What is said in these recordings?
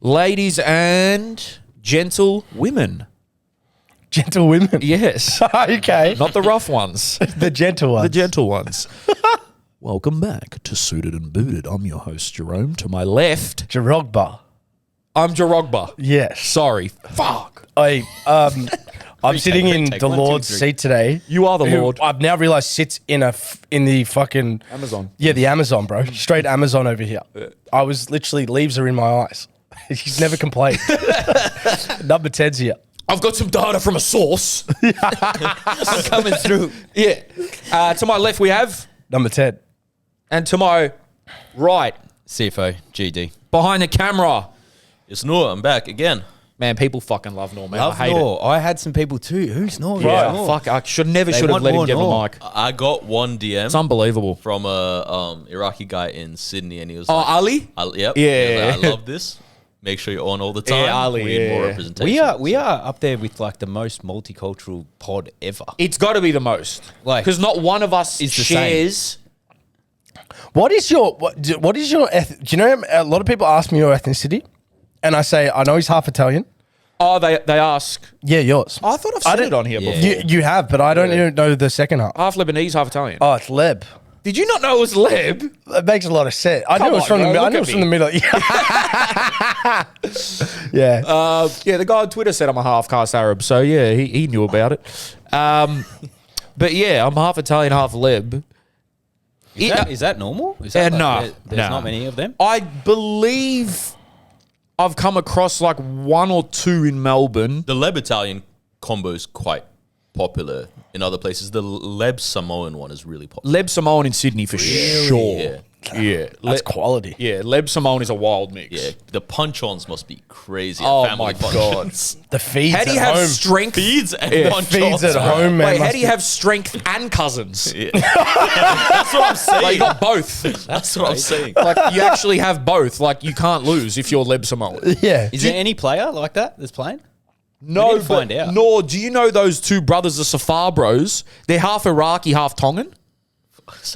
Ladies and gentle women. Gentle women. Yes. Okay. Not the rough ones. The gentle ones. The gentle ones. Welcome back to Suited and Booted. I'm your host, Jerome. To my left, Jerogba. I'm Jerogba. Yes. Sorry. Fuck. I'm sitting in the Lord's seat today. You are the Lord. I've now realised sits in the fucking Amazon. Yeah, the Amazon, bro. Straight Amazon over here. I was literally, leaves are in my eyes. He's never complained. Number 10's here. I've got some data from a source. I'm coming through. Yeah. To my left, we have, Number 10. and to my right, CFO, GD. behind the camera. It's NOOR. I'm back again. Man, people fucking love NOOR, man. Love I hate NOOR. I had some people too. Who's NOOR? it. Yeah, NOOR? fuck. I should have They let want him more get on NOOR. the mic. I got one DM It's unbelievable. from a Iraqi guy in Sydney, and he was Oh, like, Ali? Yep. Yeah. He was like, I love this. Make sure you're on all the time. Yeah, Ali, We need more yeah. representation. We are up there with like the most multicultural pod ever. It's got to be the most. Like, Because not one of us it's the same. shares. What is your do you know, a lot of people ask me your ethnicity, and I say, I know he's half Italian. Oh, they ask. Yeah, yours. I thought I've said don't- it on here Yeah. before. You have, but I don't even know the second half. Half Lebanese, half Italian. Oh, it's Leb. Did you not know it was Leb? It makes a lot of sense. I Come knew it was on, from bro, the. I look knew it at was from me. the middle. Yeah. Yeah, the guy on Twitter said I'm a half caste Arab, so yeah, he knew about it. But yeah, I'm half Italian, half Leb. Is that normal? Is that No, there's no. not many of them. I believe I've come across like one or two in Melbourne. The Leb Italian combo is quite popular in other places. The Leb Samoan one is really popular. Leb Samoan in Sydney for sure. Yeah. Yeah. That's quality. Yeah, Leb Samoan is a wild mix. Yeah, the punch-ons must be crazy. at Oh family my functions. The feeds How do you at have home. strength? Feeds and Yeah. punch-ons. Feeds at home, man. Wait, how must do you be- have strength and cousins? Yeah. That's what I'm saying. Like, you got both. That's what I'm saying. Like, you actually have both. Like, you can't lose if you're Leb Samoan. Yeah. Is there any player like that that's playing? No, need to but find out. nor do you know those two brothers, the Safar bros? They're half Iraqi, half Tongan.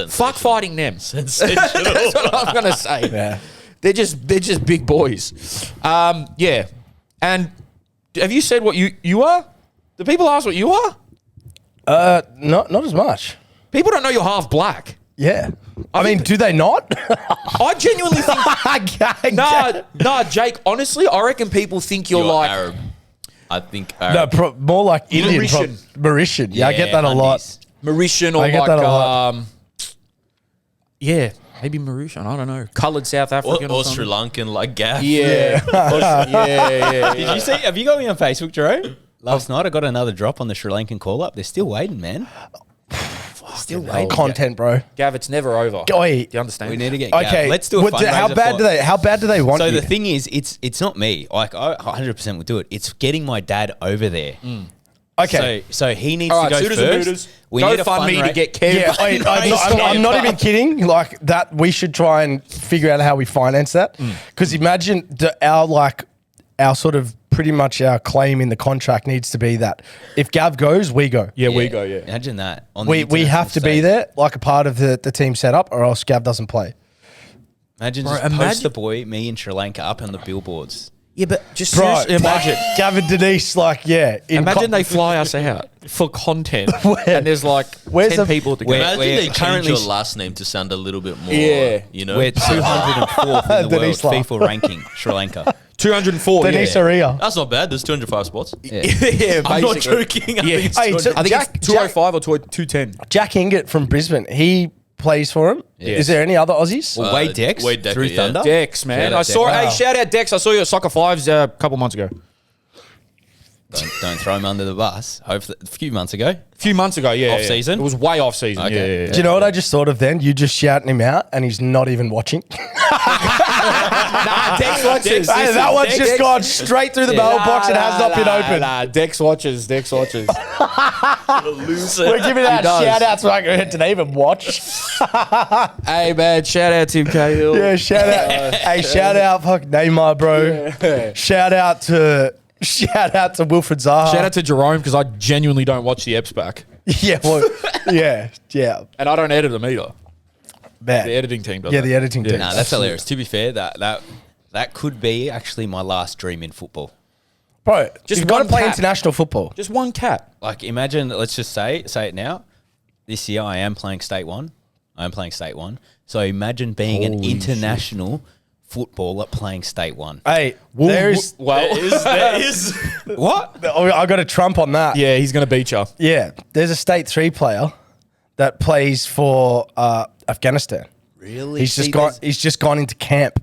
Fuck fighting them. Sensational. That's what I'm gonna say. Yeah. They're just big boys. Yeah. And have you said what you are? Do people ask what you are? Not as much. People don't know you're half black. Yeah. I mean, do they not? I genuinely think. Nah, Jake. Honestly, I reckon people think you're like. Arab. I think No, Arab. more like Indian. Mauritian. Mauritian. Yeah, I get that a lot. Hundies. Mauritian or I get like that a lot. yeah, maybe Mauritian. I don't know. Coloured South African or Or Sri something. Lankan, like Gaff. Yeah. yeah. Did you see? Have you got me on Facebook, Jerome? Last night I got another drop on the Sri Lankan call up. They're still waiting, man. Still waiting. Content, bro. Gav, it's never over. Oi. Do you understand? We need to get Okay. Gav. Let's do a fundraiser. How bad do they want So you? the thing is, it's not me. Like I 100% would do it. It's getting my dad over there. Okay. So he needs All to right, go Suitors and first. Booters. We Go need a fund me to fundraiser. get Kev. Yeah, I'm not even kidding. Like that, we should try and figure out how we finance that. Because imagine our sort of pretty much our claim in the contract needs to be that if Gav goes, we go. Yeah, we go, yeah. Imagine that. On the We international have to be stage. there, like a part of the team setup, or else Gav doesn't play. Imagine Bro, just imagine- post the boy, me in Sri Lanka up on the billboards. Yeah, but just Bro, seriously imagine. Gav and Denise, Imagine they fly us out for content. And there's like Where's 10 the- people to go. Where- Imagine we're they change currently your s- last name to sound a little bit more, Yeah. you know? We're 204th in the world Denise laugh. FIFA ranking, Sri Lanka. 204. Denise yeah. Aria. That's not bad. There's 205 spots. Yeah, I'm not basically. joking. I Yeah. think it's Hey, 200. I think Jack- it's 205 or 210. Jack Ingett from Brisbane, he plays for him. Yes. Is there any other Aussies? Well, Wade Dex Wade Decker, through yeah. Thunder. Dex, man. Shout out I saw. Dex. Hey, Wow. shout out Dex. I saw you at Soccer Fives a couple months ago. Don't throw him under the bus. Hopefully, a few months ago. A few months ago, yeah. Off yeah. season? It was way off season. Okay. Yeah. Do you know what I just thought of then? You just shouting him out and he's not even watching. Nah, Dex watches. Hey, that one's Dex- just gone straight through the mailbox and has not been opened. Nah, Dex watches. Dex watches. We're giving out does. shout outs like did they even watch? Hey, man. Shout out Tim Cahill. Yeah, shout out. Hey, shout out fuck Neymar, bro. Shout out to Wilfred Zaha. Shout out to Jerome because I genuinely don't watch the Eps back. Yeah, well, yeah. And I don't edit them either. Man. The editing team does Yeah, that. the editing team. Nah, that's hilarious. To be fair, that that could be actually my last dream in football. Bro, Just you've got to one play cap. international football. Just one cap. Like, imagine, let's just say it now. This year, I am playing State 1. So imagine being an international footballer playing State 1. Hey, there is What? I got a trump on that. Yeah, he's going to beat you. Yeah, there's a State 3 player that plays for Afghanistan. Really? He's just gone into camp.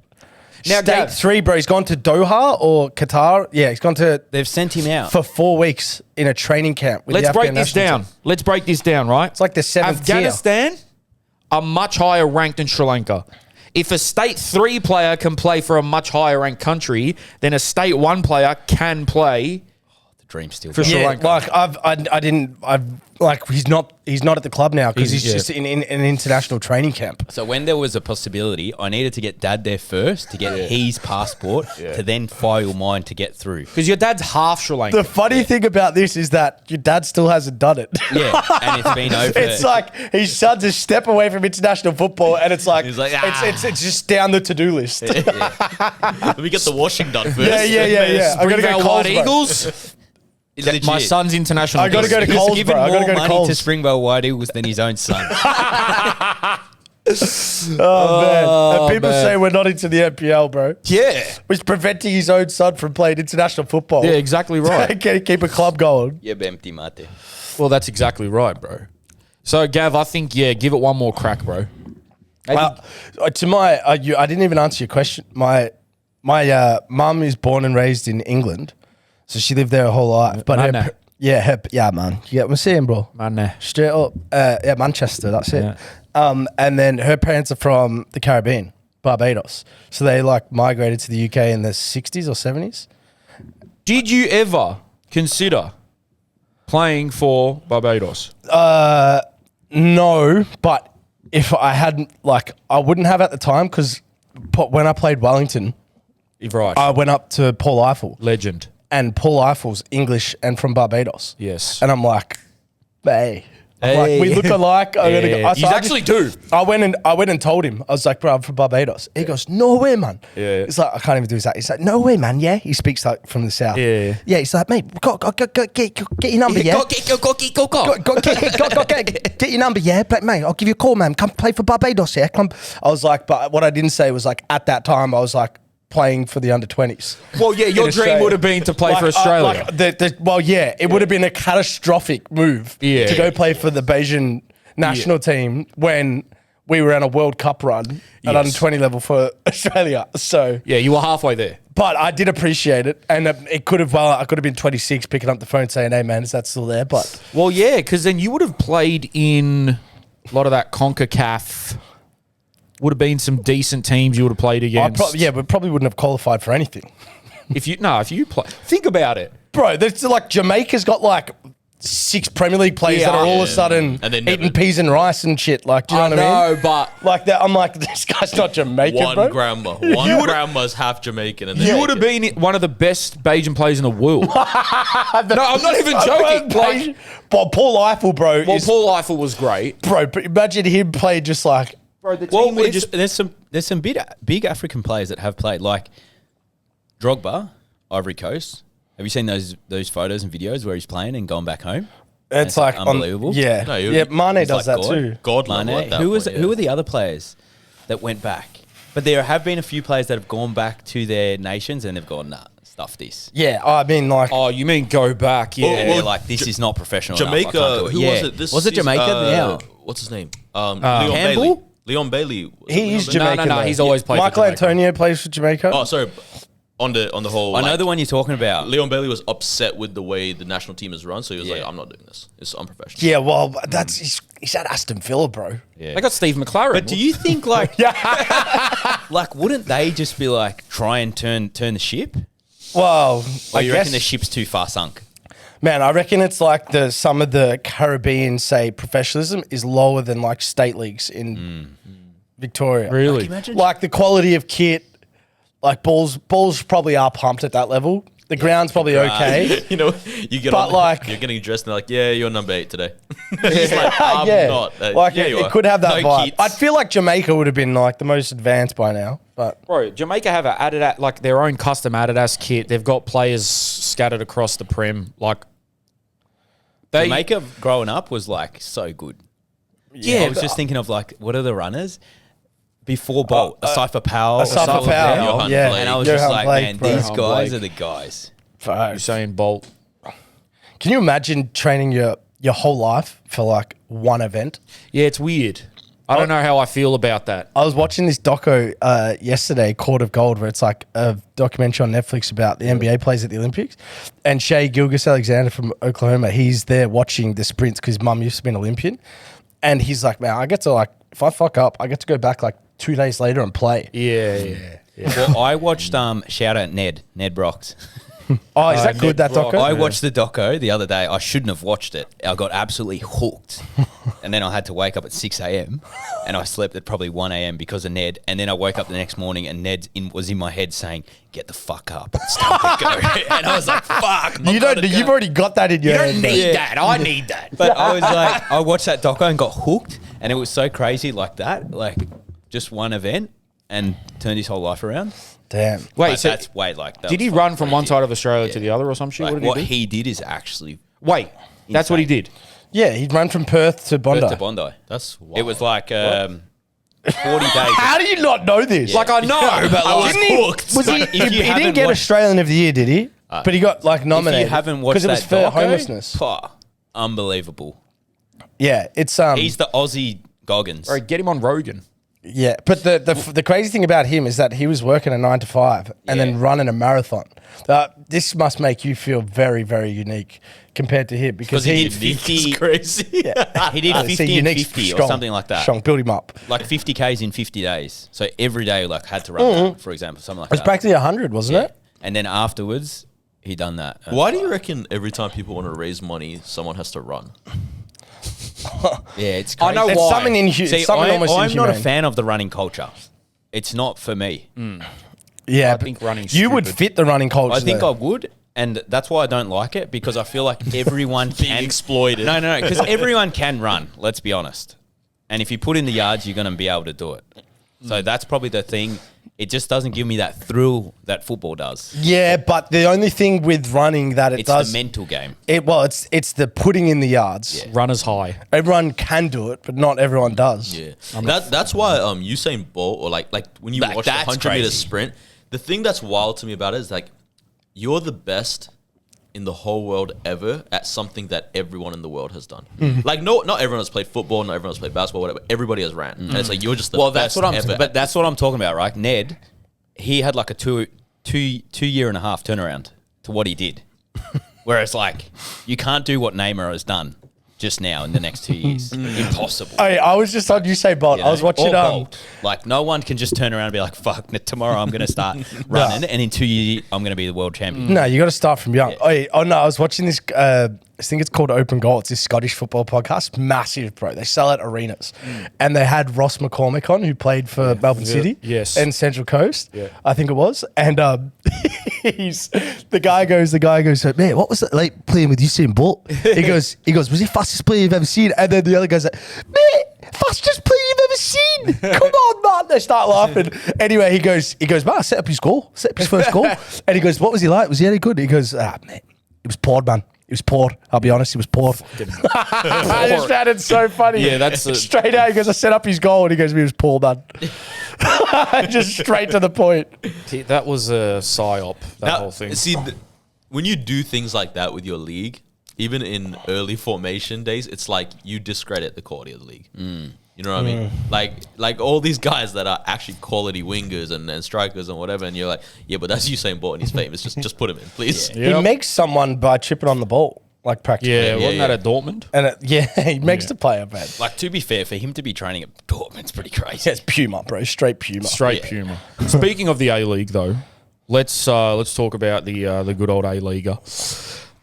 Now, State Gav, 3, bro. He's gone to Doha or Qatar. Yeah, he's gone to They've sent him out. for 4 weeks in a training camp. With let's the break Afghan this national down. team. Let's break this down, right? It's like the 7th tier. Afghanistan are much higher ranked than Sri Lanka. If a State 3 player can play for a much higher ranked country, then a State 1 player can play The dream still. for Sri Yeah, Lanka. he's not at the club now because he's Yeah. just in an international training camp. So when there was a possibility, I needed to get Dad there first to get his passport to then file mine to get through. Because your dad's half Sri Lankan. The funny thing about this is that your dad still hasn't done it. Yeah, and it's been over. It's like his son's a step away from international football, and it's like, He's like, it's just down the to-do list. Let me get the washing done first. Yeah. I gotta go Springvale Coles, White bro. Eagles. Legit. My son's international. I gotta go to He's Coles, given bro. I gotta more go to money Coles. to Springvale White Eagles than his own son. Oh, man. And people man. say we're not into the NPL, bro. Yeah. Which preventing his own son from playing international football. Yeah, exactly right. Can keep a club going. Yeah, empty mate. Well, that's exactly right, bro. So, Gav, I think, give it one more crack, bro. Maybe- To my, I didn't even answer your question. My mum is born and raised in England, so she lived there her whole life. But Man, yeah, man. You get what I'm saying, bro? Man, Straight up, Manchester. That's it. Yeah. And then her parents are from the Caribbean, Barbados. So they like migrated to the UK in the 60s or 70s. Did you ever consider playing for Barbados? No, but if I hadn't, I wouldn't have at the time because when I played Wellington, You're right. I went up to Paul Eiffel. Legend. And Paul Eiffel's English and from Barbados. Yes. And I'm like, hey. I'm like, Hey. we look alike. I'm gonna go. Yeah. So You I actually do. I went and told him. I was like, bro, I'm from Barbados. He goes, no way, man. Yeah. It's like, I can't even do his accent. He's like, no way, man. Yeah. He speaks like from the south. Yeah. Yeah. He's like, mate, get your number, yeah. Get your number, yeah. But mate, I'll give you a call, man. Come play for Barbados, yeah. Come. I was like, but what I didn't say was like at that time I was like playing for the under-20s. Well, yeah, your in dream Australia. would have been to play for Australia. It would have been a catastrophic move Yeah. to go play for the Bayesian national team when we were on a World Cup run at Yes. under-20 level for Australia. So, Yeah, you were halfway there. but I did appreciate it, and I could have been 26 picking up the phone saying, "Hey, man, is that still there?" But Well, yeah, because then you would have played in a lot of that CONCACAF. Would have been some decent teams you would have played we against. probably wouldn't have qualified for anything, If you play, think about it. bro. There's like Jamaica's got like 6 Premier League players Yeah. that are all of a sudden And they eating never- peas and rice and shit. Like, do you know what I mean? but Like that, I'm like, this guy's not Jamaican, One bro. grandma. Grandma's half Jamaican. And you then would have been one of the best Bajan players in the world. No, I'm not even joking. Like, But Paul Eiffel, bro, well, is, Paul Eiffel was great. bro. But imagine him play just like, Bro, the Well, team would have there's some big African players that have played, like Drogba, Ivory Coast. Have you seen those photos and videos where he's playing and going back home? it's like unbelievable. Yeah, No, yeah. Mane he's does like that God. too. God level Mane. at that Who point, are the other players that went back? But there have been a few players that have gone back to their nations and they've gone, nah, stuff this. Yeah, I mean, like, Oh, you mean go back? Yeah. Yeah, they're like, this is not professional enough. I Jamaica. can't do it. Who Yeah. was it? This was it season? Jamaica? Yeah. What's his name? Leon Bailey. Campbell? Leon Bailey. Was it he Leon is Bailey? Jamaican. no, though. he's always played for Michael Jamaica. Antonio plays for Jamaica. Oh, sorry. On the whole, I know the one you're talking about. Leon Bailey was upset with the way the national team is run, so he was Yeah. like, "I'm not doing this. It's unprofessional." Yeah, well, he's at Aston Villa, bro. Yeah. They got Steve McLaren. But do you think like wouldn't they just be like try and turn the ship? Well, Or I you guess, reckon the ship's too far sunk? man, I reckon it's like some of the Caribbean, say, professionalism is lower than like state leagues in Victoria. Really? Imagine Like the quality of kit, like balls probably are pumped at that level. The ground's probably okay. You know, you get But, on, like- you're getting dressed and they're like, yeah, you're number 8 today. It's like, I'm not. Like yeah, you it are. could have that No vibe. kids. I'd feel like Jamaica would have been like the most advanced by now, but Bro, Jamaica have a Adidas, like their own custom Adidas kit. They've got players scattered across the prem. Like they, Jamaica growing up was like so good. yeah, I was just thinking of like, what are the runners? Before Bolt, Asafa Powell. Asafa Asafa Powell, Johan yeah. Blake. And I was Johan just like, Blake, man, bro. these Johan guys Blake. are the guys. Usain Bolt. can you imagine training your whole life for like one event? Yeah, it's weird. I don't know how I feel about that. I was watching this doco yesterday, Court of Gold, where it's like a documentary on Netflix about the NBA players at the Olympics. And Shea Gilgeous-Alexander from Oklahoma, he's there watching the sprints because his mum used to be an Olympian. And he's like, man, I get to like, if I fuck up, I get to go back like 2 days later and play. Yeah. Well, I watched shout out Ned Brox. Oh, is that good, that Ned Brock. doco? I watched the doco the other day. I shouldn't have watched it. I got absolutely hooked. And then I had to wake up at 6 a.m. and I slept at probably 1 a.m. because of Ned. And then I woke up the next morning and Ned was in my head saying, get the fuck up. It's time to go. And I was like, fuck. You've already got that in your head. though. that. I need that. But I was like, I watched that doco and got hooked. And it was so crazy like that. Like just one event and turned his whole life around. Damn. Wait, Like, so that's way like that. did he was run fucking from one crazy. side of Australia to the other or some shit? Like, What what did he do? he did is actually Wait, that's what he did. Yeah, he'd run from Perth to Bondi. Perth to Bondi. That's wild. It was like 40 days. How do you not know this? Like I know, but I was like, hooked. Was he, Like, if he you didn't haven't get watched- Australian of the Year, did he? But he got like If nominated. you haven't watched it was that for doco, homelessness. unbelievable. Yeah, it's He's the Aussie Goggins. bro, get him on Rogan. yeah. But the crazy thing about him is that he was working a 9 to 5 and then Yeah. running a marathon. This must make you feel very, very unique compared to him because he he did 50. It's crazy. He did 50 and unique, 50 or strong, something like that. Strong, build him up. Like 50 Ks in 50 days. So every day like had to run that, for example, something like It was that. practically 100, wasn't Yeah. it? And then afterwards, he done that. Why do you reckon every time people want to raise money, someone has to run? Yeah, it's I crazy. know It's why. something See, something I'm almost not a inhumane. fan of the running culture. It's not for me. Yeah, I think running's you would stupid. fit the running culture. I think though. I would, and that's why I don't like it because I feel like everyone Being can exploited. No, because everyone can run. Let's be honest. And if you put in the yards, you're going to be able to do it. So that's probably the thing. It just doesn't give me that thrill that football does. Yeah, but the only thing with running that it It's does, the mental game. it's the putting in the yards. Runners high. Everyone can do it, but not everyone does. Yeah, that's why Usain Bolt or like when you Like, watch the that's 100-meter crazy. sprint, the thing that's wild to me about it is like you're the best in the whole world ever at something that everyone in the world has done. Like not everyone has played football, not everyone has played basketball, whatever. Everybody has ran, and it's like you're just the Well, best that's what I'm. ever. But that's what I'm talking about, right? Ned, he had like a two year and a half turnaround to what he did. Whereas, like, you can't do what Neymar has done just now in the next 2 years. Impossible. Hey, I was just on Usain Bolt. You I was know? watching Or Bolt. Like, no one can just turn around and be like, fuck, tomorrow I'm going to start running, and in 2 years I'm going to be the world champion. No, you got to start from young. Oh no, I was watching this. I think it's called Open Goal. It's this Scottish football podcast. Massive, bro. They sell out arenas, and they had Ross McCormick on, who played for Melbourne City, Yes. and Central Coast. Yeah. I think it was. And the guy goes, man, what was it like playing with Usain Bolt? He goes, was he fastest player you've ever seen? And then the other guy's like, man, fastest player you've ever seen. Come on, man. They start laughing. Anyway, he goes, man, I set up his first goal. And he goes, what was he like? Was he any good? He goes, man, it was poor, man. It was poor. I'll be honest, it was poor. I just found it so funny. Yeah, that's straight out. He goes, I set up his goal, and he goes, it was poor, man. Just straight to the point. That was a psyop. That Now, whole thing. See, when you do things like that with your league, even in early formation days, it's like you discredit the quality of the league. You know what I mean? Like all these guys that are actually quality wingers and strikers and whatever, and you're like, yeah, but that's Usain Bolt and he's famous. Just put him in, please. Yep. He makes someone by tripping on the ball, like practically. Yeah, Yeah, wasn't that at Dortmund? And he makes the player, man. Like, to be fair, for him to be training at Dortmund's pretty crazy. Yeah, it's Puma, bro. Straight Puma. Straight Puma. Speaking of the A-League, though, let's talk about the good old A-Leaguer.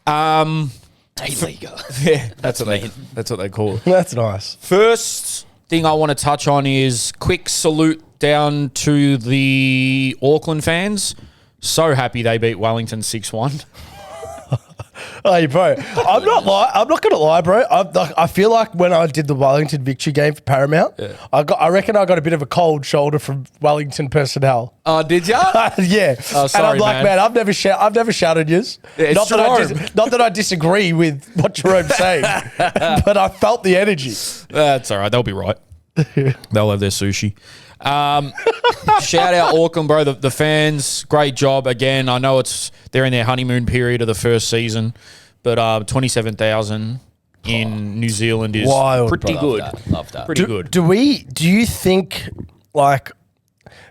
A-leaguer. Yeah, that's what they call it. That's nice. First thing I want to touch on is quick salute down to the Auckland fans. So happy they beat Wellington 6-1. Hey, bro, I'm not gonna lie, bro. I feel like when I did the Wellington Victory game for Paramount, I reckon I got a bit of a cold shoulder from Wellington personnel. Oh, did ya? Yeah. Oh, sorry, and I'm like, man, I've never shouted yous. Yeah, not that I disagree with what Jerome's saying, but I felt the energy. That's all right. They'll be right. They'll have their sushi. Shout out Auckland, bro. The fans, great job again. I know they're in their honeymoon period of the first season, but 27,000 in New Zealand is Wild, pretty bro. good. Love that. Pretty good. Do you think, like,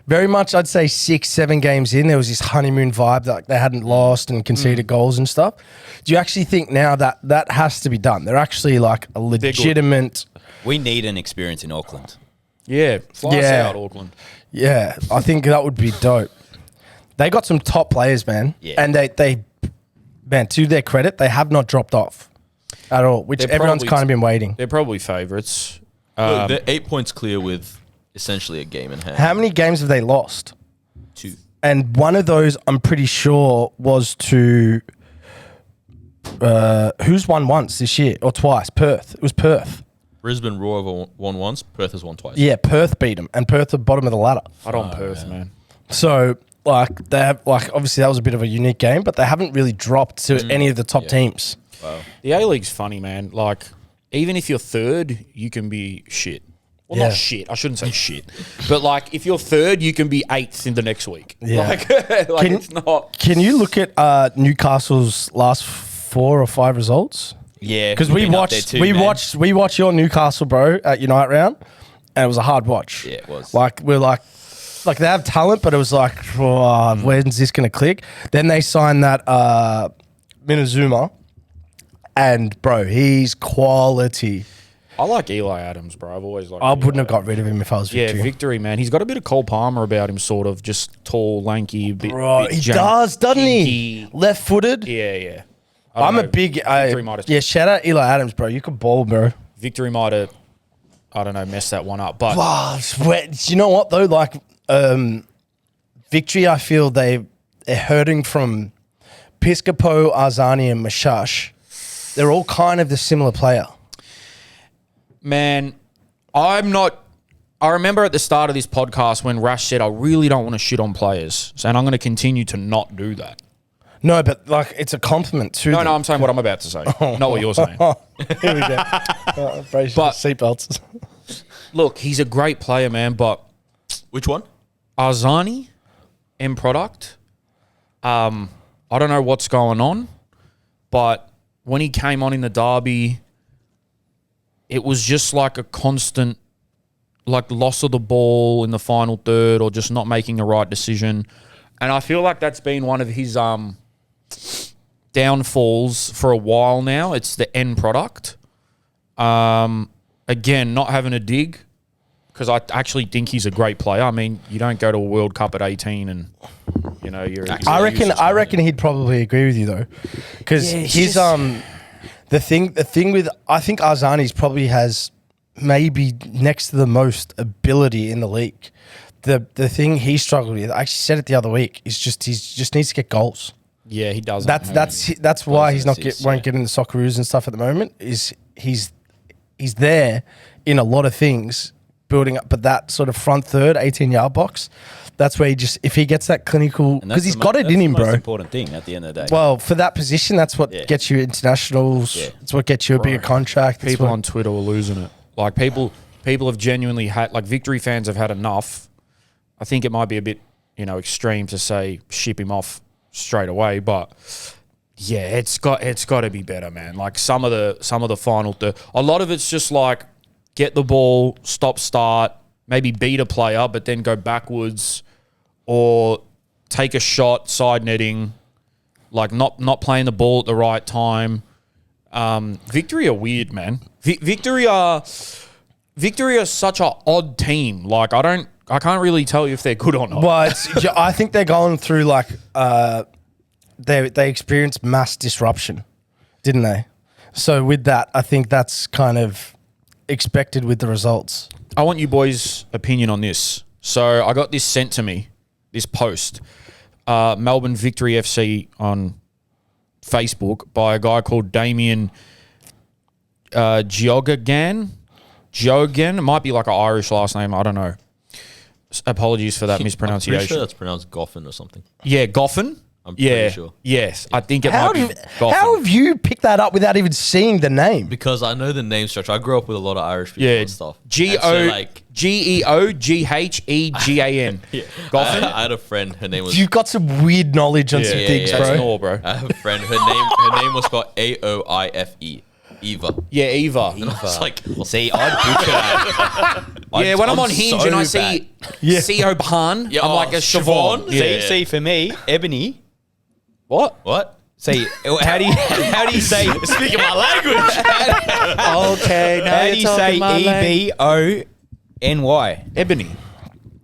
very much, I'd say 6-7 games in, there was this honeymoon vibe that they hadn't lost and conceded goals and stuff. Do you actually think now that has to be done? They're actually like a legitimate. We need an experience in Auckland. Yeah, fly us out, Auckland. Yeah, I think that would be dope. They got some top players, man. Yeah. And they, man, to their credit, they have not dropped off at all, which They're everyone's probably- kind of been waiting. They're probably favourites. Look, they're 8 points clear with essentially a game in hand. How many games have they lost? 2. And one of those, I'm pretty sure, was to who's won once this year or twice? Perth. It was Perth. Brisbane Roar have won once. Perth has won twice. Yeah, Perth beat them, and Perth are bottom of the ladder. I don't Perth, man. So, like, they have, like, obviously that was a bit of a unique game, but they haven't really dropped to any of the top teams. The A-League's funny, man. Like, even if you're third, you can be shit. Well, Yeah. not shit. I shouldn't say shit. But, like, if you're third, you can be 8th in the next week. Yeah. Like Can- it's not... Can you look at Newcastle's last 4 or 5 results? Yeah, Because we've we been up there watched, too, we man. watched your Newcastle, bro, at Unite Round, and it was a hard watch. Yeah, it was. Like we're like they have talent, but it was like, oh, when's this gonna click? Then they signed that Minazuma, and bro, he's quality. I like Eli Adams, bro. I've always liked I Eli wouldn't have got rid of him if I was Yeah, Victory. Victory, man. He's got a bit of Cole Palmer about him, sort of. Just tall, lanky, bit, Bro, bit he does, doesn't he? janky. Left-footed. Yeah, yeah. I don't I'm a know. big Victory might have, yeah. Shout out Eli Adams, bro. You could ball, bro. Victory might have, I don't know, messed that one up. But Wow, you know what though? Like Victory, I feel they're hurting from Piscopo, Arzani, and Mashash. They're all kind of the similar player. man, I'm not. I remember at the start of this podcast when Rash said, I really don't want to shit on players. And I'm going to continue to not do that. No, but like it's a compliment to No, them. no, I'm saying what I'm about to say, not what you're saying. Here we go. Brace your But- seatbelts. Look, he's a great player, man, but Which one? Arzani, end product, I don't know what's going on, but when he came on in the derby, it was just like a constant like loss of the ball in the final third or just not making the right decision. And I feel like that's been one of his downfalls for a while now. It's the end product. Again, not having a dig because I actually think he's a great player. I mean, you don't go to a World Cup at 18 and, you know, you're... I reckon he'd probably agree with you though, because Yeah, it's his just- the thing with I think Arzani's probably has maybe next to the most ability in the league. The thing he struggled with, I actually said it the other week, is just he just needs to get goals. Yeah, he does. That's why he's not assists, won't get in the Socceroos and stuff at the moment. Is he's there in a lot of things building up, but that sort of front third 18-yard box, that's where he just if he gets that clinical And that's because he's the got it that's in the him, most bro. important thing at the end of the day. Well, for that position, that's what Yeah. gets you internationals. Yeah. It's what gets you a bigger contract. It's People what- on Twitter were losing it. Like, people have genuinely had... Like, Victory fans have had enough. I think it might be a bit, you know, extreme to say ship him off straight away, but... Yeah, it's got to be better, man. Like some of the final third, a lot of it's just like get the ball, stop, start, maybe beat a player, but then go backwards, or take a shot, side netting, like not playing the ball at the right time. Victory are weird, man. Victory are such an odd team. Like I can't really tell you if they're good or not. Well, I think they're going through like they experienced mass disruption, didn't they? So with that, I think that's kind of expected with the results. I want you boys' opinion on this. So I got this sent to me, this post. Melbourne Victory FC on Facebook by a guy called Damien Jerogba. It might be like an Irish last name. I don't know. Apologies for that I'm mispronunciation. pretty sure that's pronounced Goffin or something. Yeah, Goffin. I'm pretty sure. Yes, I think it How might be Goffin. have you picked that up without even seeing the name? Because I know the name structure. I grew up with a lot of Irish people Yeah, and stuff. And so, like, GeoGheGhen. yeah. Goffin. I had a friend. Her name was. You've got some weird knowledge on some things, That's bro. NOOR, bro. I have a friend. Her name was spelled AOIFE. Eva. Yeah, Eva. And I was like, See, I'd butcher that. Yeah, when I'm on Hinge so and I bad. see Yeah. C.O. Bahan, Yeah, I'm like a Siobhan. Siobhan? Yeah. See, for me, Ebony. What? what? See, how do you say? Speaking my language. Okay, now How do you say EBONY? Ebony.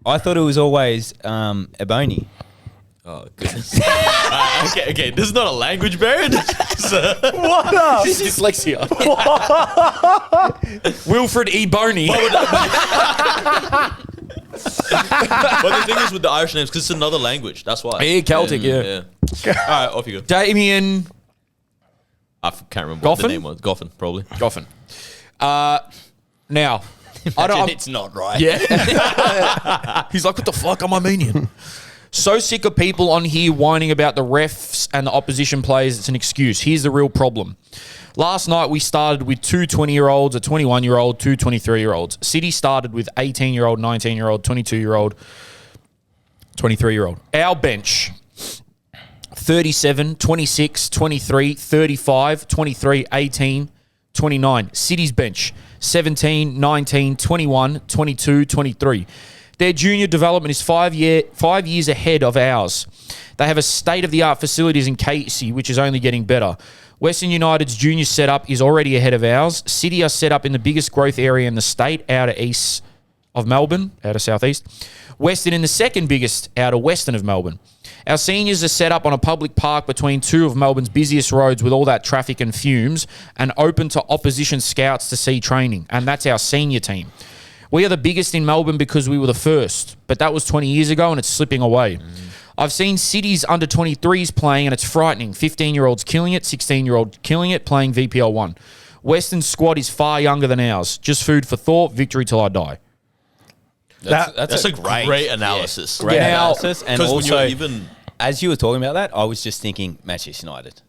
I thought it was always Ebony. Oh, goodness. Okay. This is not a language barrier. What up? This is dyslexia. Wilfred E. Boney. But the thing is with the Irish names, because it's another language. That's why. Yeah, Celtic, yeah. All right, off you go. Damien Can't remember what the Goffin? name was. Goffin, probably. Goffin. Now, I don't. It's not right. Yeah. He's like, what the fuck? I'm Armenian. So sick of people on here whining about the refs and the opposition players. It's an excuse. Here's the real problem. Last night we started with two 20-year-olds, a 21-year-old, two 23-year-olds. City started with 18-year-old, 19-year-old, 22-year-old, 23-year-old. Our bench, 37, 26, 23, 35, 23, 18, 29. City's bench, 17, 19, 21, 22, 23. Their junior development is 5 years ahead of ours. They have a state-of-the-art facilities in Casey, which is only getting better. Western United's junior setup is already ahead of ours. City are set up in the biggest growth area in the state, out of east of Melbourne, out of southeast. Western in the second biggest, out of western of Melbourne. Our seniors are set up on a public park between two of Melbourne's busiest roads with all that traffic and fumes, and open to opposition scouts to see training. And that's our senior team. We are the biggest in Melbourne because we were the first, but that was 20 years ago and it's slipping away. I've seen City's under 23s playing and it's frightening. 15-year-olds killing it, 16-year-old killing it, playing VPL 1. Western's squad is far younger than ours. Just food for thought, victory till I die. That's a great analysis. Great Now- analysis. And 'Cause when also, you're even- as you were talking about that, I was just thinking Manchester United.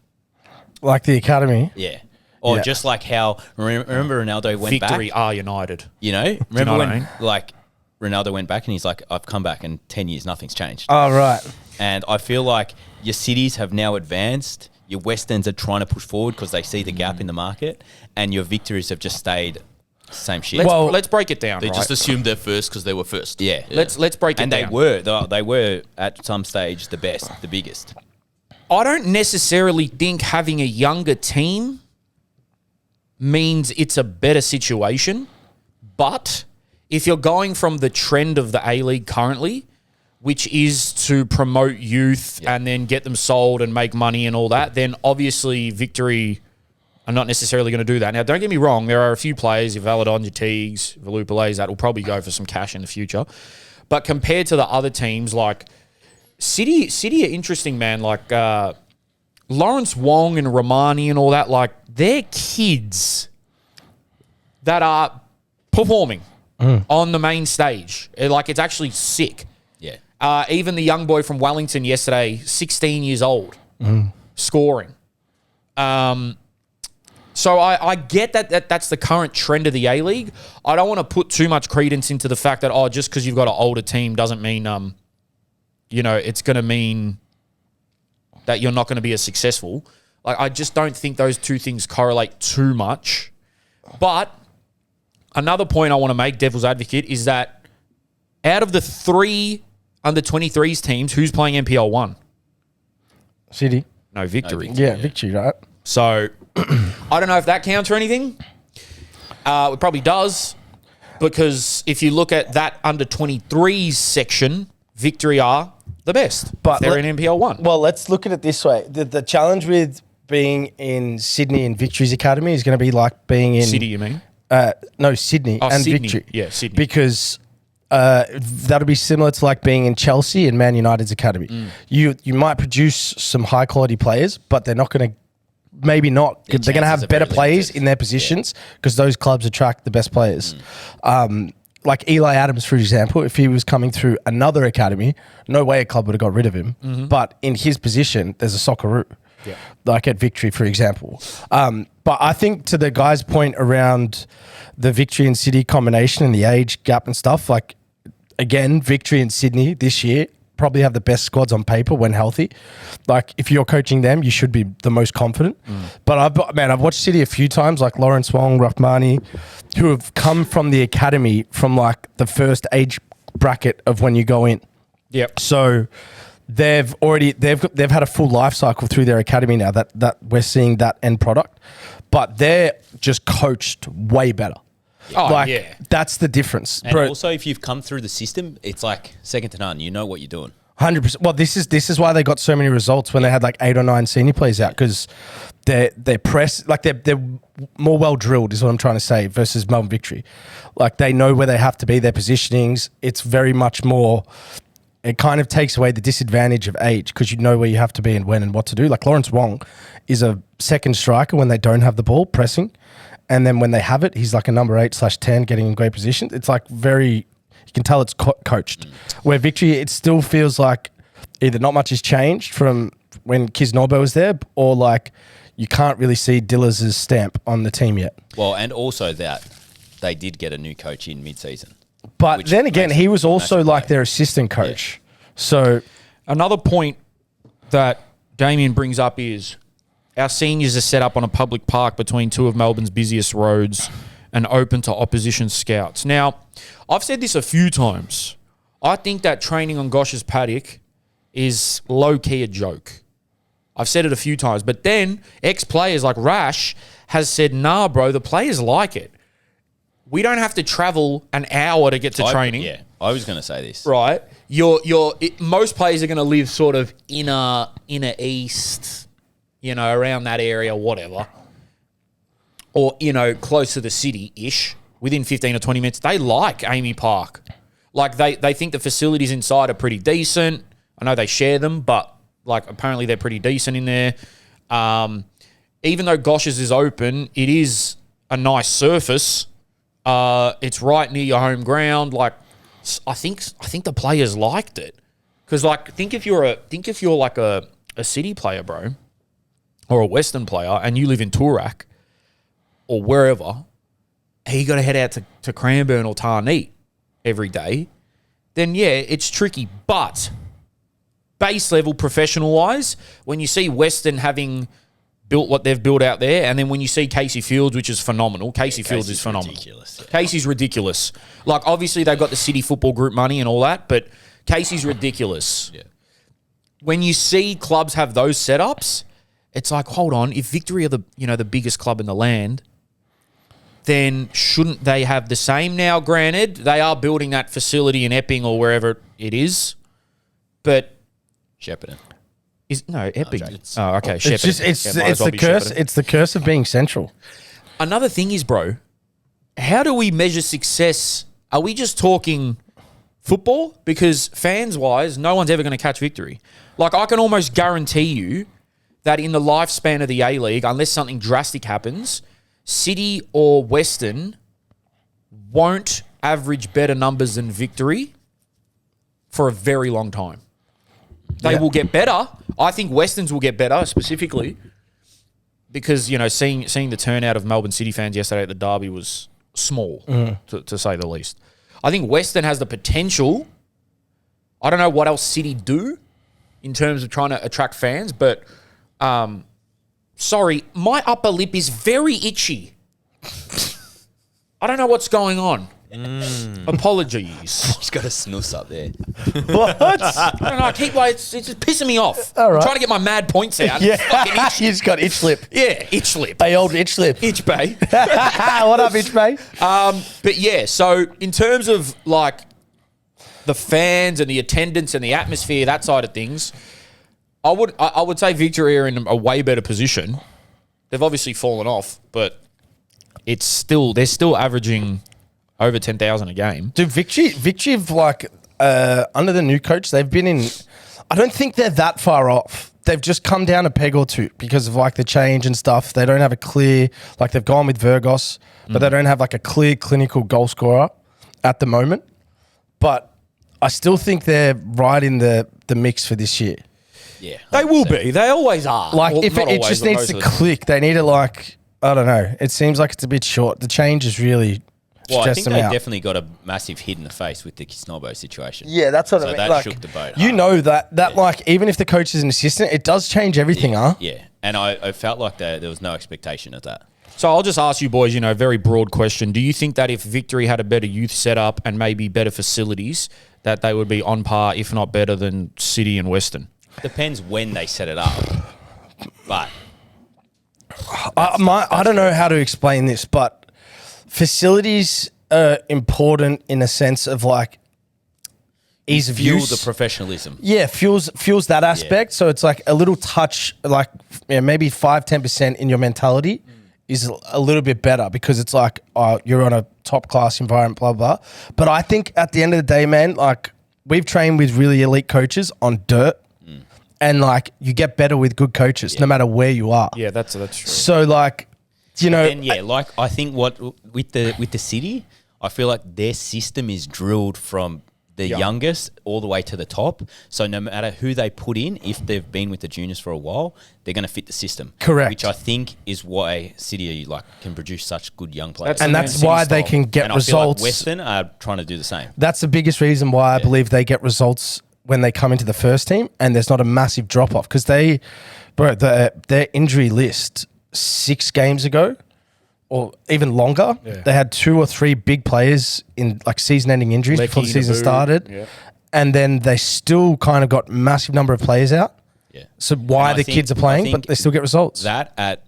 Like the academy. Yeah. Or Yeah. just like how, remember Ronaldo went Victory back? are United. You know? know Remember what I when, mean? like, Ronaldo went back and he's like, I've come back in 10 years, nothing's changed. Oh, right. And I feel like your cities have now advanced. Your Westerns are trying to push forward because they see the gap in the market. And your Victories have just stayed same shit. Let's break it down. They right? just assumed they're first because they were first. yeah. Let's break it And down. they were at some stage the best, the biggest. I don't necessarily think having a younger team means it's a better situation, but if you're going from the trend of the A-League currently, which is to promote youth and then get them sold and make money and all that, then obviously Victory are not necessarily going to do that. Now, don't get me wrong, there are a few players, your Valadon, your Teagues, Valupales, that will probably go for some cash in the future. But compared to the other teams, like City are interesting, man. Like Lawrence Wong and Romani and all that, like they're kids that are performing on the main stage. Like it's actually sick. Yeah. Even the young boy from Wellington yesterday, 16 years old, scoring. So I get that's the current trend of the A-League. I don't want to put too much credence into the fact that, just because you've got an older team doesn't mean, it's going to mean that you're not going to be as successful. Like, I just don't think those two things correlate too much. But another point I want to make, devil's advocate, is that out of the 3 under 23s teams, who's playing NPL 1? City. No, Victory. Yeah, Victory, right? So I don't know if that counts or anything. It probably does, because if you look at that under 23s section, Victory are the best. But they're in NPL 1. Well, let's look at it this way. The challenge with being in Sydney and Victory's academy is going to be like being in City, you mean? No, Sydney Oh, and Sydney. Victory. Yeah, Sydney. Because that'll be similar to like being in Chelsea and Man United's academy. You might produce some high quality players, but they're not going to. Maybe not. They're going to have better players in their positions because those clubs attract the best players. Like Eli Adams, for example, if he was coming through another academy, no way a club would have got rid of him. But in his position, there's a Socceroo. Yeah. Like at Victory, for example. But I think to the guy's point around the Victory and City combination and the age gap and stuff, like, again, Victory and Sydney this year probably have the best squads on paper when healthy. Like, if you're coaching them, you should be the most confident. But I've watched City a few times, like Lawrence Wong, Rahmani, who have come from the academy from like the first age bracket of when you go in. Yep. So they've had a full life cycle through their academy now that we're seeing that end product, but they're just coached way better. That's the difference. And also, if you've come through the system, it's like second to none. You know what you're doing. 100%. Well, this is why they got so many results when they had like 8 or 9 senior players out, because they're more well drilled, is what I'm trying to say, versus Melbourne Victory. Like, they know where they have to be, their positionings. It's very much more. It kind of takes away the disadvantage of age because you know where you have to be and when and what to do. Like Lawrence Wong is a second striker when they don't have the ball pressing. And then when they have it, he's like a number 8/10 getting in great position. It's like you can tell it's coached. Where Victory, it still feels like either not much has changed from when Kiz Norbo was there, or like you can't really see Diller's stamp on the team yet. Well, and also that they did get a new coach in mid-season. But then again, he was also like their assistant coach. Yeah. So another point that Damien brings up is our seniors are set up on a public park between two of Melbourne's busiest roads and open to opposition scouts. Now, I've said this a few times. I think that training on Gosh's paddock is low-key a joke. I've said it a few times. But then ex-players like Rash has said, nah, bro, the players like it. We don't have to travel an hour to get to training. Yeah, I was going to say this. Right. Most players are going to live sort of inner east, around that area, whatever. Or, close to the city-ish, within 15 or 20 minutes. They like Amy Park. Like, they think the facilities inside are pretty decent. I know they share them, but, like, apparently they're pretty decent in there. Even though Gosh's is open, it is a nice surface. It's right near your home ground. Like, I think the players liked it, because like think if you're like a City player, bro, or a Western player, and you live in Toorak or wherever, and you got to head out to Cranbourne or Tarneet every day, then yeah, it's tricky. But base level, professional wise, when you see Western having built what they've built out there, and then when you see Casey Fields, which is phenomenal. Casey Fields is phenomenal. Ridiculous. Yeah. Casey's ridiculous. Like, obviously, they've got the City Football Group money and all that, but Casey's ridiculous. Yeah. When you see clubs have those setups, it's like, hold on, if Victory are the biggest club in the land, then shouldn't they have the same? Now, granted, they are building that facility in Epping or wherever it is, but Shepparton. Epping. Okay. Oh, okay. it's just it's the curse. It's the curse of being central. Another thing is, bro, how do we measure success? Are we just talking football? Because fans-wise, no one's ever going to catch Victory. Like, I can almost guarantee you that in the lifespan of the A-League, unless something drastic happens, City or Western won't average better numbers than Victory for a very long time. They will get better. I think Westerns will get better specifically because, seeing the turnout of Melbourne City fans yesterday at the Derby was small, to say the least. I think Western has the potential. I don't know what else City do in terms of trying to attract fans, but sorry, my upper lip is very itchy. I don't know what's going on. Apologies. He's got a snooze up there. What? I don't know. I keep it's just pissing me off. All right. I'm trying to get my mad points out. Yeah, you just got itch lip. Yeah, itch lip. Hey, old itch lip. Itch bay. What up, itch bay? But yeah, so in terms of like the fans and the attendance and the atmosphere, that side of things, I would say Victory are in a way better position. They've obviously fallen off, but they're still averaging over 10,000 a game. Dude, Victory have under the new coach, they've been in. I don't think they're that far off. They've just come down a peg or two because of the change and stuff. They don't have a clear, they've gone with Virgos, but they don't have a clear clinical goal scorer at the moment. But I still think they're right in the mix for this year. Yeah, They will be. They always are. If it just needs to click, they need to I don't know. It seems like it's a bit short. The change is really. Well, I think they out. definitely got a massive hit in the face with the Kisnobo situation. Yeah, that's what I So mean. that shook the boat. You know that even if the coach is an assistant, it does change everything, Yeah, and I felt like there was no expectation of that. So I'll just ask you boys, very broad question. Do you think that if Victory had a better youth setup and maybe better facilities, that they would be on par, if not better, than City and Western? Depends when they set it up. But I don't know how to explain this, but facilities are important in a sense of ease of fuel use. the professionalism. Yeah, fuels that aspect. So it's a little touch, maybe 5-10% in your mentality is a little bit better because it's you're on a top class environment, blah, blah. But I think at the end of the day, man, we've trained with really elite coaches on dirt. And you get better with good coaches no matter where you are. Yeah, that's true. So And I think with the City, I feel like their system is drilled from the youngest all the way to the top. So no matter who they put in, if they've been with the juniors for a while, they're going to fit the system. Correct. Which I think is why City can produce such good young players. That's why they can get and results. I feel like Western are trying to do the same. That's the biggest reason why I believe they get results when they come into the first team and there's not a massive drop off because their injury list 6 games ago or even longer, they had 2 or 3 big players in season-ending injuries before the season started, and then they still kind of got massive number of players out. Yeah. So why the kids are playing, but they still get results. That at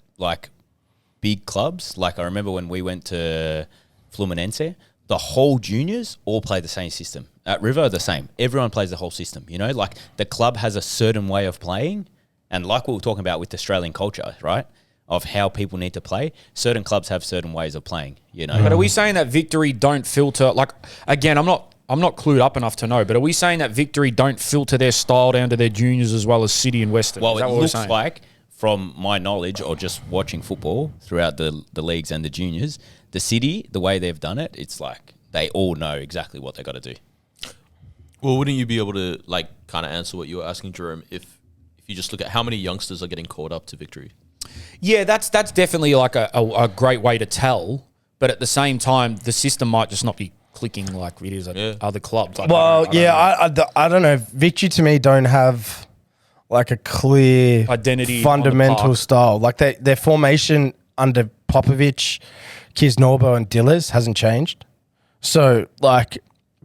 big clubs, I remember when we went to Fluminense, the whole juniors all play the same system. At River, the same. Everyone plays the whole system. The club has a certain way of playing, and we were talking about with Australian culture, right? Of how people need to play. Certain clubs have certain ways of playing. But are we saying that Victory don't filter? Again, I'm not clued up enough to know. But are we saying that Victory don't filter their style down to their juniors as well as City and Western? Well, is that it what looks we're saying? like, from my knowledge or just watching football throughout the leagues and the juniors, the City, the way they've done it, it's they all know exactly what they got to do. Well, wouldn't you be able to kind of answer what you were asking, Jerome, if you just look at how many youngsters are getting caught up to Victory? Yeah, that's definitely a great way to tell. But at the same time, the system might just not be clicking like it is at other clubs. I don't know. Victory to me don't have a clear identity, fundamental style. Their formation under Popovic, Kisnorbo and Dillers hasn't changed. So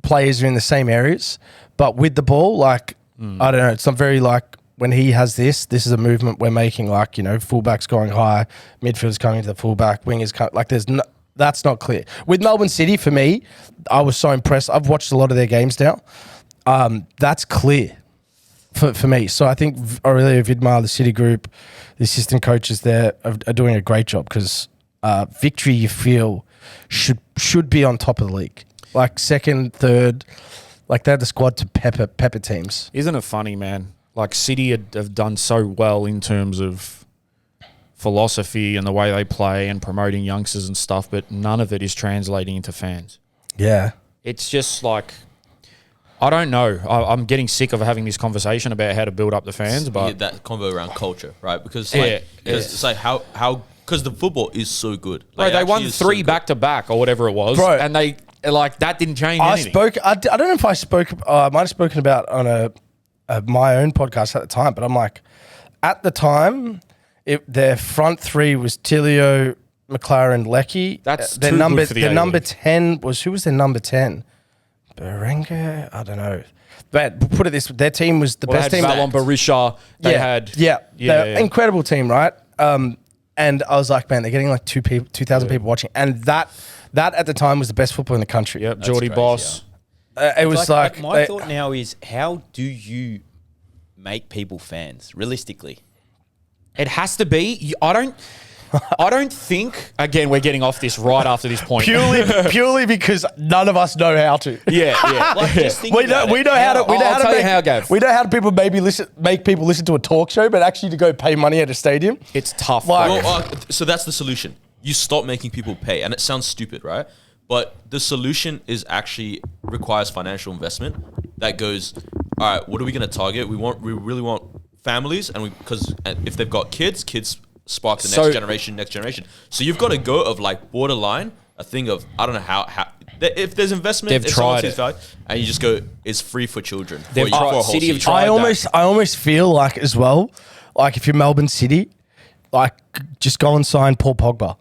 players are in the same areas, but with the ball, I don't know. It's not very when he has this is a movement we're making. Fullbacks going high, midfielders coming to the fullback, wingers coming. That's not clear. With Melbourne City, for me, I was so impressed. I've watched a lot of their games now. That's clear for me. So I think Aurelio Vidmar, the City group, the assistant coaches there are doing a great job because Victory, you feel, should be on top of the league. Second, third, they had the squad to pepper teams. Isn't it funny, man? City have done so well in terms of philosophy and the way they play and promoting youngsters and stuff, but none of it is translating into fans. Yeah. It's just I don't know. I'm getting sick of having this conversation about how to build up the fans, but that convo around culture, right? Because it's how because the football is so good. Bro, they won 3 back-to-back or whatever it was, bro, and they that didn't change anything. I don't know if I spoke. I might have spoken about on my own podcast at the time, but I'm at the time, their front 3 was Tilio, McLaren, Leckie. That's their too number. good for the their A-League. number 10 was who was their number 10? Berenguer? I don't know. But put it this: their team was the best they team. had Valon Berisha. They had they're incredible team, right? And I was man, they're getting 2,000 people watching, and that at the time was the best football in the country. Yep, Geordie Boss. It was my thought now is, how do you make people fans realistically? It has to be. I don't think. Again, we're getting off this right after this point. Purely because none of us know how to. Yeah. Like, just think We know about it. how to. We know I'll how to tell you make. how, Gav. We know how to make people listen to a talk show, but actually to go pay money at a stadium. It's tough. Like- bro. Well, so that's the solution. You stop making people pay, and it sounds stupid, right? But the solution is actually requires financial investment that goes, all right, what are we going to target? We really want families, because if they've got kids spark the next generation. So you've got to go of like borderline a thing of, I don't know how if there's investment, They've if someone tried sees it. value, and you just go, it's free for children. They've for a tried- whole City have season. tried. I almost feel like as well, like if you're Melbourne City, like just go and sign Paul Pogba.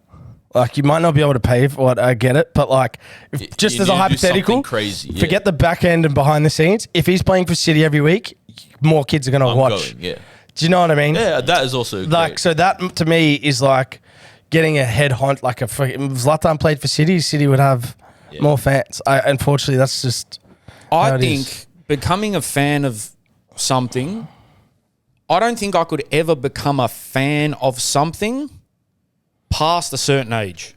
Like you might not be able to pay for it, I get it, but like just you as a need to do something hypothetical, crazy, yeah. forget the back end and behind the scenes. If he's playing for City every week, more kids are going to I'm watch. going, yeah. Do you know what I mean? Yeah, that is also Like great. so that to me is like getting a head hunt. Like if Zlatan played for City, City would have more fans. Unfortunately, that's just. how I it think is. becoming a fan of something, I don't think I could ever become a fan of something past a certain age.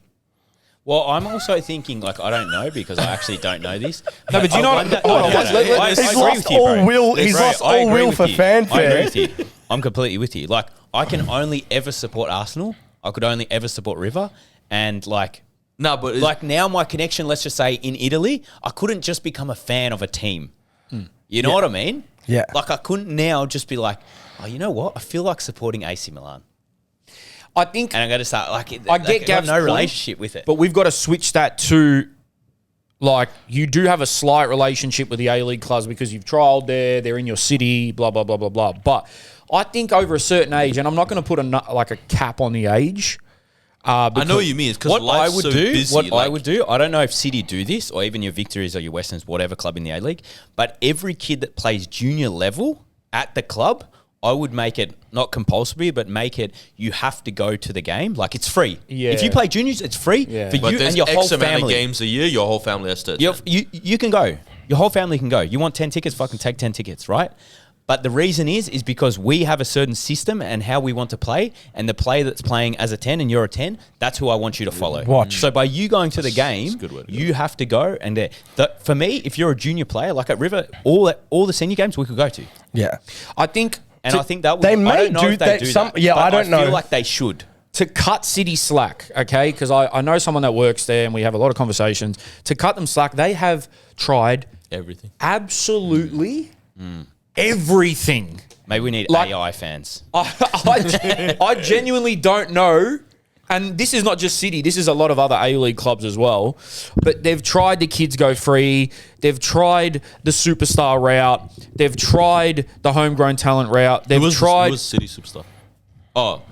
Well, I'm also thinking, like, I don't know because I actually don't know this. No, but do you know? wonder- Hold on, no, let's- no, let- I let's- He's agree lost with you, all bro. will. He's Bro, lost I all agree will with for you. fanfare. I agree with you. I'm completely with you. Like, I can only ever support Arsenal. I could only ever support River. And, like, No, but like now my connection, let's just say in Italy, I couldn't just become a fan of a team. You know what I mean? Yeah. Like, I couldn't now just be like, oh, you know what? I feel like supporting AC Milan. I think, And I'm going to start, like, I get got Gav's no point, relationship with it. but we've got to switch that to, like, you do have a slight relationship with the A-League clubs because you've trialled there, they're in your city, blah, blah, blah, blah, blah. But I think over a certain age, and I'm not going to put a cap on the age. I know what you mean. It's because What I life's would so do, busy. what I like- would do, I don't know if City do this or even your Victories or your Westerns, whatever club in the A-League, but every kid that plays junior level at the club, I would make it not compulsory, but make it you have to go to the game. Like it's free. Yeah. If you play juniors, it's free Yeah. for But you there's and your whole X amount of family. games a year. Your whole family has to. You can go. Your whole family can go. You want 10 tickets, fucking take 10 tickets, right? But the reason is because we have a certain system and how we want to play, and the player that's playing as a 10 and you're a 10, that's who I want you to follow. Watch. So by you going to the game, a good way to go. you have to go. And for me, if you're a junior player, like at River, all the senior games we could go to. Yeah. I think And I think that would, They I may don't know do if they that- do some- that. yeah, but I don't know. feel like they should. to cut City slack, okay, because I know someone that works there and we have a lot of conversations, to cut them slack, they have tried Everything. absolutely everything. Maybe we need Like- AI fans. I genuinely don't know. And this is not just City. This is a lot of other A-League clubs as well. But they've tried the kids go free. They've tried the superstar route. They've tried the homegrown talent route. They've Who was tried City superstar? Oh,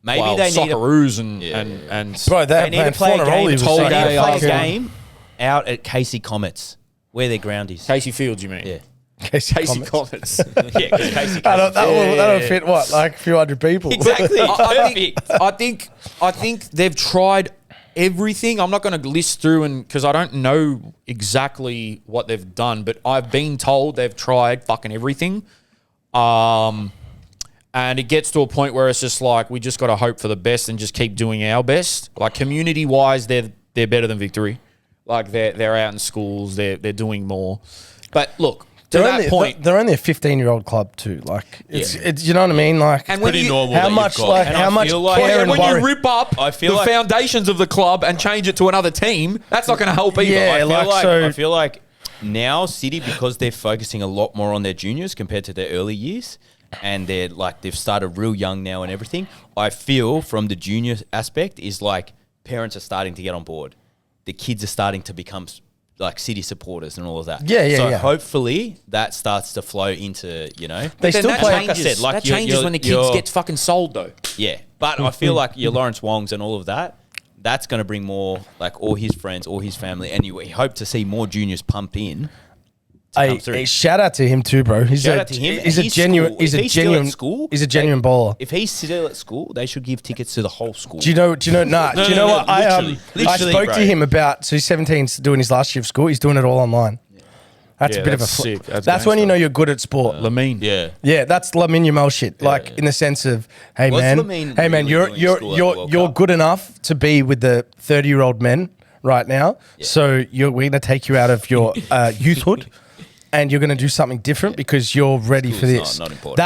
Maybe well, they need a Socceroos and Bro, They need to play a game. was They need to Holiday play a fucking- game out at Casey Comets, where their ground is. Casey Fields, you mean? Yeah, Casey Comets. yeah, 'cause Casey. That'll fit what, like a few hundred people. Exactly. I think they've tried everything. I'm not going to list through because I don't know exactly what they've done, but I've been told they've tried fucking everything. And it gets to a point where it's just like we just got to hope for the best and just keep doing our best. Like community wise, they're better than Victory. Like they're out in schools, they're doing more. But look, to that point, they're only a 15-year-old club too. Like it's you know what I mean. Like and when pretty you, normal. how that much you've got. like And how I much feel like- care and when worry. you rip up I feel the like- foundations of the club and change it to another team, that's not going to help either. Yeah, I feel like now City, because they're focusing a lot more on their juniors compared to their early years, and they've started real young now and everything. I feel from the junior aspect is like parents are starting to get on board. The kids are starting to become like City supporters and all of that. Yeah, So yeah. hopefully that starts to flow into, you know. They Then still that play. changes, Like I said, like that you're- changes when the kids you're- get fucking sold though. Yeah, but I feel like your Lawrence Wongs and all of that, that's going to bring more, like all his friends, all his family, and we hope to see more juniors pump in. come through. Hey, shout out to him too, bro. Shout out to him. He's a His genuine. school- He's if a he's still genuine. at school, He's a genuine baller. If he's still at school, they should give tickets to the whole school. Do you know? Nah. do you know what? I literally, spoke bro. to him about. So he's 17, 's doing his last year of school. He's doing it all online. That's Yeah, a bit of a that's sick. That's when you know you're good at sport. Lamine. Yeah. Yeah, that's Lamine Yamal shit. Like in the sense of, hey What's man, Lamine hey man, really doing at school at the World you're Cup? good enough to be with the 30-year-old men right now. So we're gonna take you out of your youthhood, and you're gonna do something different because you're ready for School's this. not important.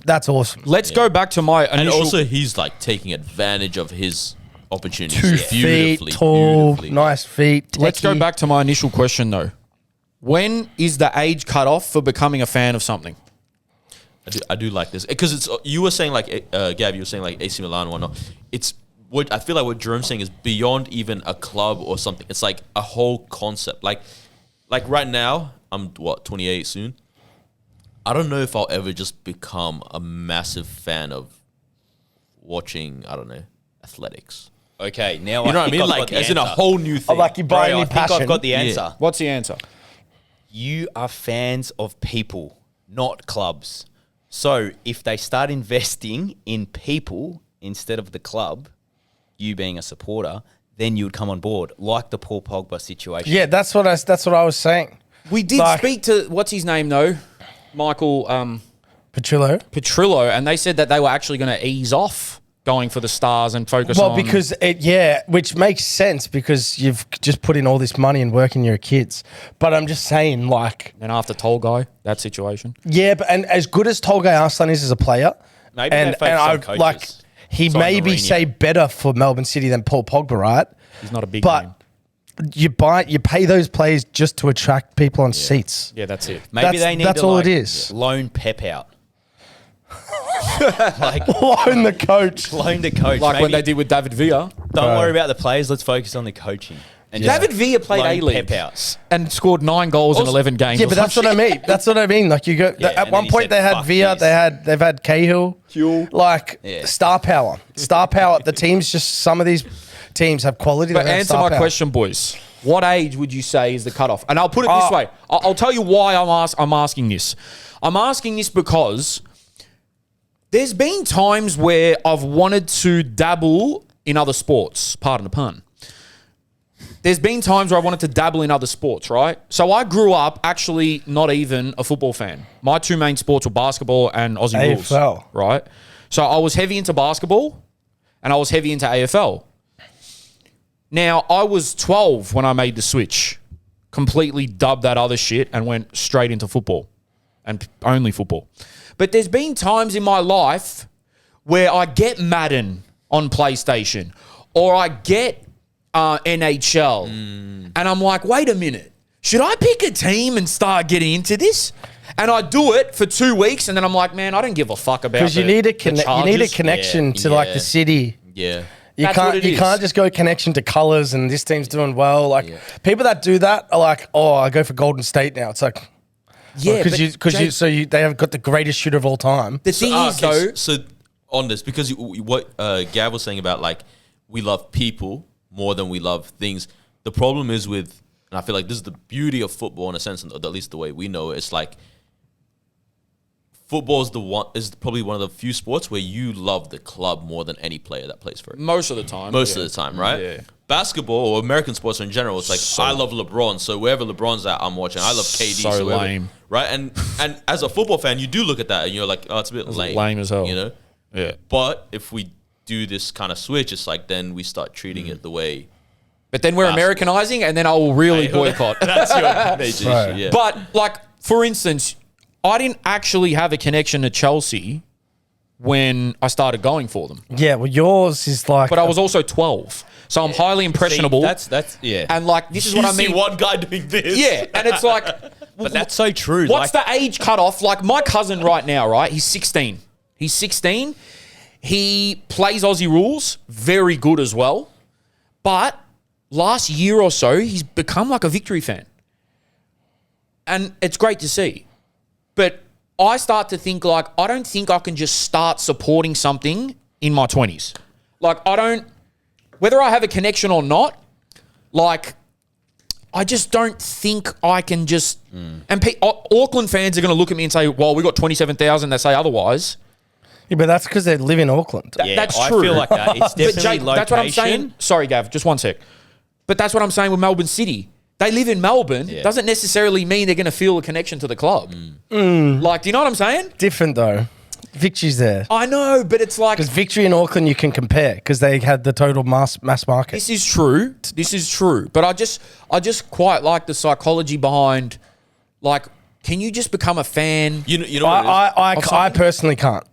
That's awesome. Let's go back to my And initial. also, he's like taking advantage of his opportunities. 2 feet Beautifully, tall, beautifully. nice feet. Let's go techie. back to my initial question though. When is the age cut off for becoming a fan of something? I do like this because it's you were saying like Gav, you were saying like AC Milan and whatnot. It's what I feel like what Jerome's saying is beyond even a club or something. It's like a whole concept. Like right now, I'm 28 soon. I don't know if I'll ever just become a massive fan of watching. I don't know, athletics. Okay, now You know what I think mean? I've Like got the as in a answer. whole new thing. like you Bro, buy I any think passion. I've got the answer. What's the answer? You are fans of people, not clubs. So if they start investing in people instead of the club, you being a supporter, then you would come on board, like the Paul Pogba situation. Yeah, that's what I was saying. We did Like- speak to what's his name though, Michael Petrillo. Petrillo, and they said that they were actually going to ease off going for the stars and focus on. Well, because which makes sense because you've just put in all this money and work in your kids. But I'm just saying, like, and after Tall Guy, that situation. yeah, but and as good as Tolga Arslan is as a player, Maybe they focus on coaches. like he It's like maybe Mourinho. say better for Melbourne City than Paul Pogba, right? He's not a big But name. you pay those players just to attract people on seats. Yeah, that's it. Maybe they need that's to all like it is. loan Pep out. Loan the coach. Loan the coach. Like when Maybe they did with David Villa. don't worry about the players. Let's focus on the coaching. And just David Villa played loan A-league Pep out. and scored 9 goals in 11 games. Yeah, or but that's some what I mean. That's what I mean. Like you go Yeah, at and one then he point said, they had "Fuck Villa, this." they've had Cahill, like Yeah. star power. Star power. The teams just some of these teams have quality. But they have answer star my power. question, boys. What age would you say is the cutoff? And I'll put it this way. I'll tell you why I'm asking this. I'm asking this because there's been times where I've wanted to dabble in other sports, pardon the pun. There's been times where I wanted to dabble in other sports, right? So I grew up actually not even a football fan. My 2 main sports were basketball and Aussie rules, AFL. right? So I was heavy into basketball and I was heavy into AFL. Now, I was 12 when I made the switch, completely dubbed that other shit and went straight into football and only football. But there's been times in my life where I get Madden on PlayStation or I get NHL and I'm like, wait a minute, should I pick a team and start getting into this? And I do it for 2 weeks and then I'm like, man, I don't give a fuck about Because you need a Chargers. connection to like the city. Yeah. You That's what can't it you is. can't just go connection to colors and this team's doing well. Like people that do that are like, oh, I go for Golden State now. It's like Yeah, but Jake, they have got the greatest shooter of all time. the thing is though, So on this, because what Gav was saying about like we love people more than we love things. The problem is with, and I feel like this is the beauty of football in a sense, or at least the way we know it. It's like football is probably one of the few sports where you love the club more than any player that plays for it. most of the time. Most of the time, right? Yeah. Basketball or American sports in general, it's like I love LeBron, so wherever LeBron's at, I'm watching. I love KD, So wherever- lame. right? And as a football fan, you do look at that and you're like, oh, it's a bit lame, lame as hell. you know. Yeah. But if we do this kind of switch, it's like then we start treating it the way. But then we're Basketball. Americanizing and then I will really boycott. That's your major Right. issue. Yeah. But like, for instance, I didn't actually have a connection to Chelsea when I started going for them. Yeah, well, yours is like. But I was also 12. So I'm highly impressionable. See, that's yeah. and like, this is you what I see mean. one guy doing this. Yeah. And it's like, But that's so true. what's the age cutoff? Like my cousin right now, right? He's 16. He's 16. He plays Aussie rules, very good as well. But last year or so, he's become like a Victory fan. And it's great to see. But I start to think like, I don't think I can just start supporting something in my 20s. Like I don't, whether I have a connection or not, like I just don't think I can just, and Auckland fans are going to look at me and say, well, we got 27,000 that say otherwise. Yeah, but that's because they live in Auckland. Yeah, That's I true. feel like that. It's But definitely Jake, location. that's what I'm saying. Sorry, Gav, just one sec. But that's what I'm saying with Melbourne City. they live in Melbourne Yeah. doesn't necessarily mean they're going to feel a connection to the club. Like, do you know what I'm saying? Different though. Victory's there. I know, but it's like Because Victory and Auckland you can compare because they had the total mass market. this is true. This is true. But I just quite like the psychology behind, like, can you just become a fan? You know what it is? I personally can't.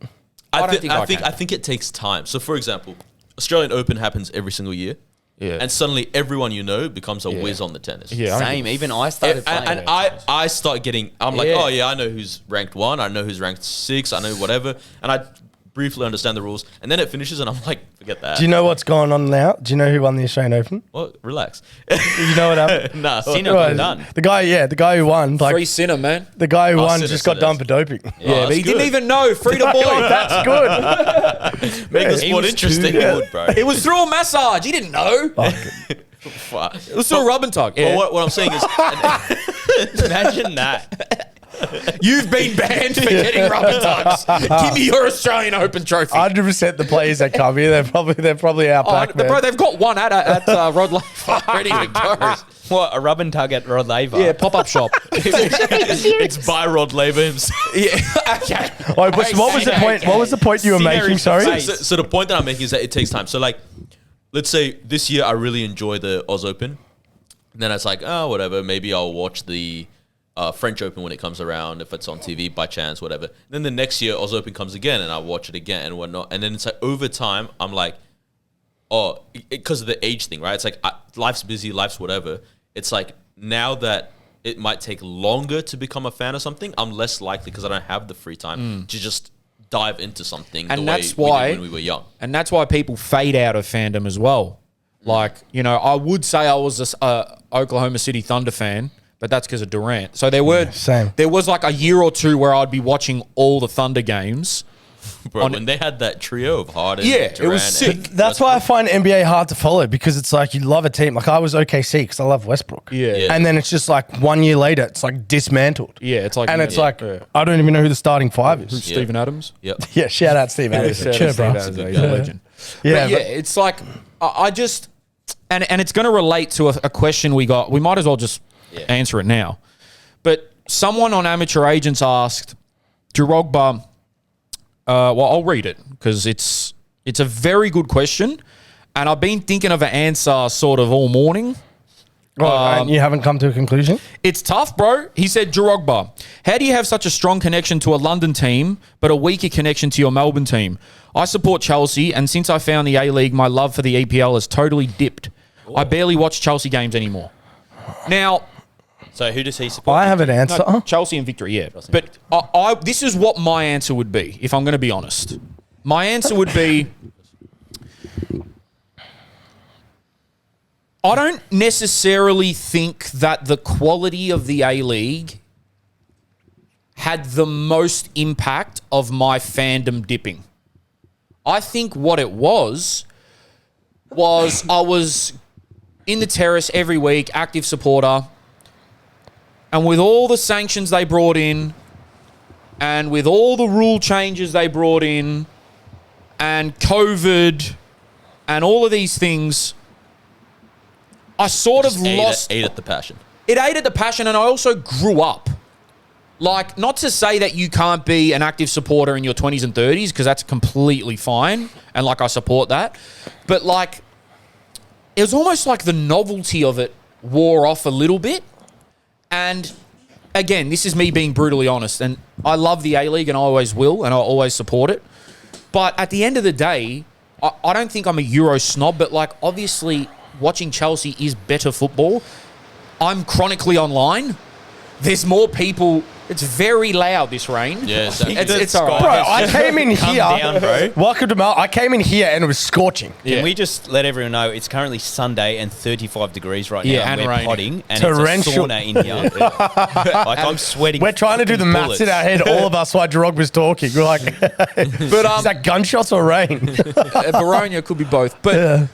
I don't think I I can. think it takes time. So, for example, Australian Open happens every single year, Yeah. and suddenly everyone you know becomes a whiz on the tennis. Yeah, I don't Same. think- Even I started playing. And I start getting, I'm like, Yeah. oh yeah, I know who's ranked 1, I know who's ranked 6, I know whatever, and I briefly understand the rules, and then it finishes, and I'm like, forget that. Do you know what's going on now? Do you know who won the Australian Open? Well, relax. You know what happened? Nah, Sinner Well, got done. The guy who won, like Free Sinner, man. the guy who Oh, won Sinner, just got Sinner. done for doping. Yeah, but that's he didn't good. even know. Free to boy. That's good. Make the He sport was interesting. too good, bro. It was through a massage. He didn't know. Fuck. It was through a rub and tug. But Yeah. what I'm saying is, Imagine that. You've been banned for getting rub and tugs. Give me your Australian Open trophy. 100% the players that come here, they're probably out back, man. Bro, they've got one at Rod Laver ready to go. What, a rub and tug at Rod Laver? Yeah, pop-up shop. it's by Rod Laver himself. Yeah, okay. Oh, but what was the point? What was the point you were Scenery making? for Sorry. face. So the point that I'm making is that it takes time. So like, let's say this year I really enjoy the Oz Open. And then it's like, oh, whatever. Maybe I'll watch the French Open when it comes around, if it's on TV by chance, whatever. Then the next year Oz Open comes again and I'll watch it again and whatnot. And then it's like over time, I'm like, oh, because of the age thing, right? It's like life's busy, life's whatever. It's like now that it might take longer to become a fan of something, I'm less likely because I don't have the free time to just dive into something And the that's way why we did when we were young. And that's why people fade out of fandom as well. Like, you know, I would say I was a Oklahoma City Thunder fan, but that's because of Durant. So there were same. There was like a year or two where I'd be watching all the Thunder games. Bro, when they had that trio of Harden, Yeah, it was Durant, sick. and That's why I find NBA hard to follow because it's like you love a team. Like I was OKC because I love Westbrook. Yeah. Yeah. And then it's just like 1 year later, it's like dismantled. Yeah, it's like And it's yeah. like, Yeah. I don't even know who the starting five is. Yeah. Stephen Adams. Yep. Yeah, shout out Steve Adams. Shout out Cheer, Steve bro. Adams, good he's a guy. legend. Yeah, But yeah, but- it's like I just and it's going to relate to a question we got. We might as well just answer it now. But someone on Amateur Agents asked, Jerogba, well, I'll read it because it's a very good question, and I've been thinking of an answer sort of all morning. And you haven't come to a conclusion? It's tough, bro. He said, Jerogba, how do you have such a strong connection to a London team, but a weaker connection to your Melbourne team? I support Chelsea, and since I found the A-League, my love for the EPL has totally dipped. I barely watch Chelsea games anymore. Now, So who does he support? I have an answer. no, Chelsea and Victory, yeah. But I this is what my answer would be, if I'm going to be honest. My answer would be, I don't necessarily think that the quality of the A-League had the most impact of my fandom dipping. I think what it was I was in the terrace every week, active supporter, and with all the sanctions they brought in, and with all the rule changes they brought in, and COVID, and all of these things, I sort of Just lost. ate at the passion. It ate at the passion, and I also grew up. Like, not to say that you can't be an active supporter in your 20s and 30s, because that's completely fine, and, like, I support that. But, like, it was almost like the novelty of it wore off a little bit. And, again, this is me being brutally honest, and I love the A-League, and I always will, and I always support it. But at the end of the day, I don't think I'm a Euro snob, but, like, obviously watching Chelsea is better football. I'm chronically online. There's more people. It's very loud, this rain. Yeah, It's all right. Bro, I came in Calm here. down, bro. Welcome to Mel. I came in here and it was scorching. Yeah. Can we just let everyone know it's currently Sunday and 35 degrees right now? Yeah, and we're raining. potting and Torrential. it's a sauna in here. Like I'm sweating. We're trying to do the maths in our head, all of us, while Jerogba's talking. We're like, But is that gunshots or rain? Baronia could be both. But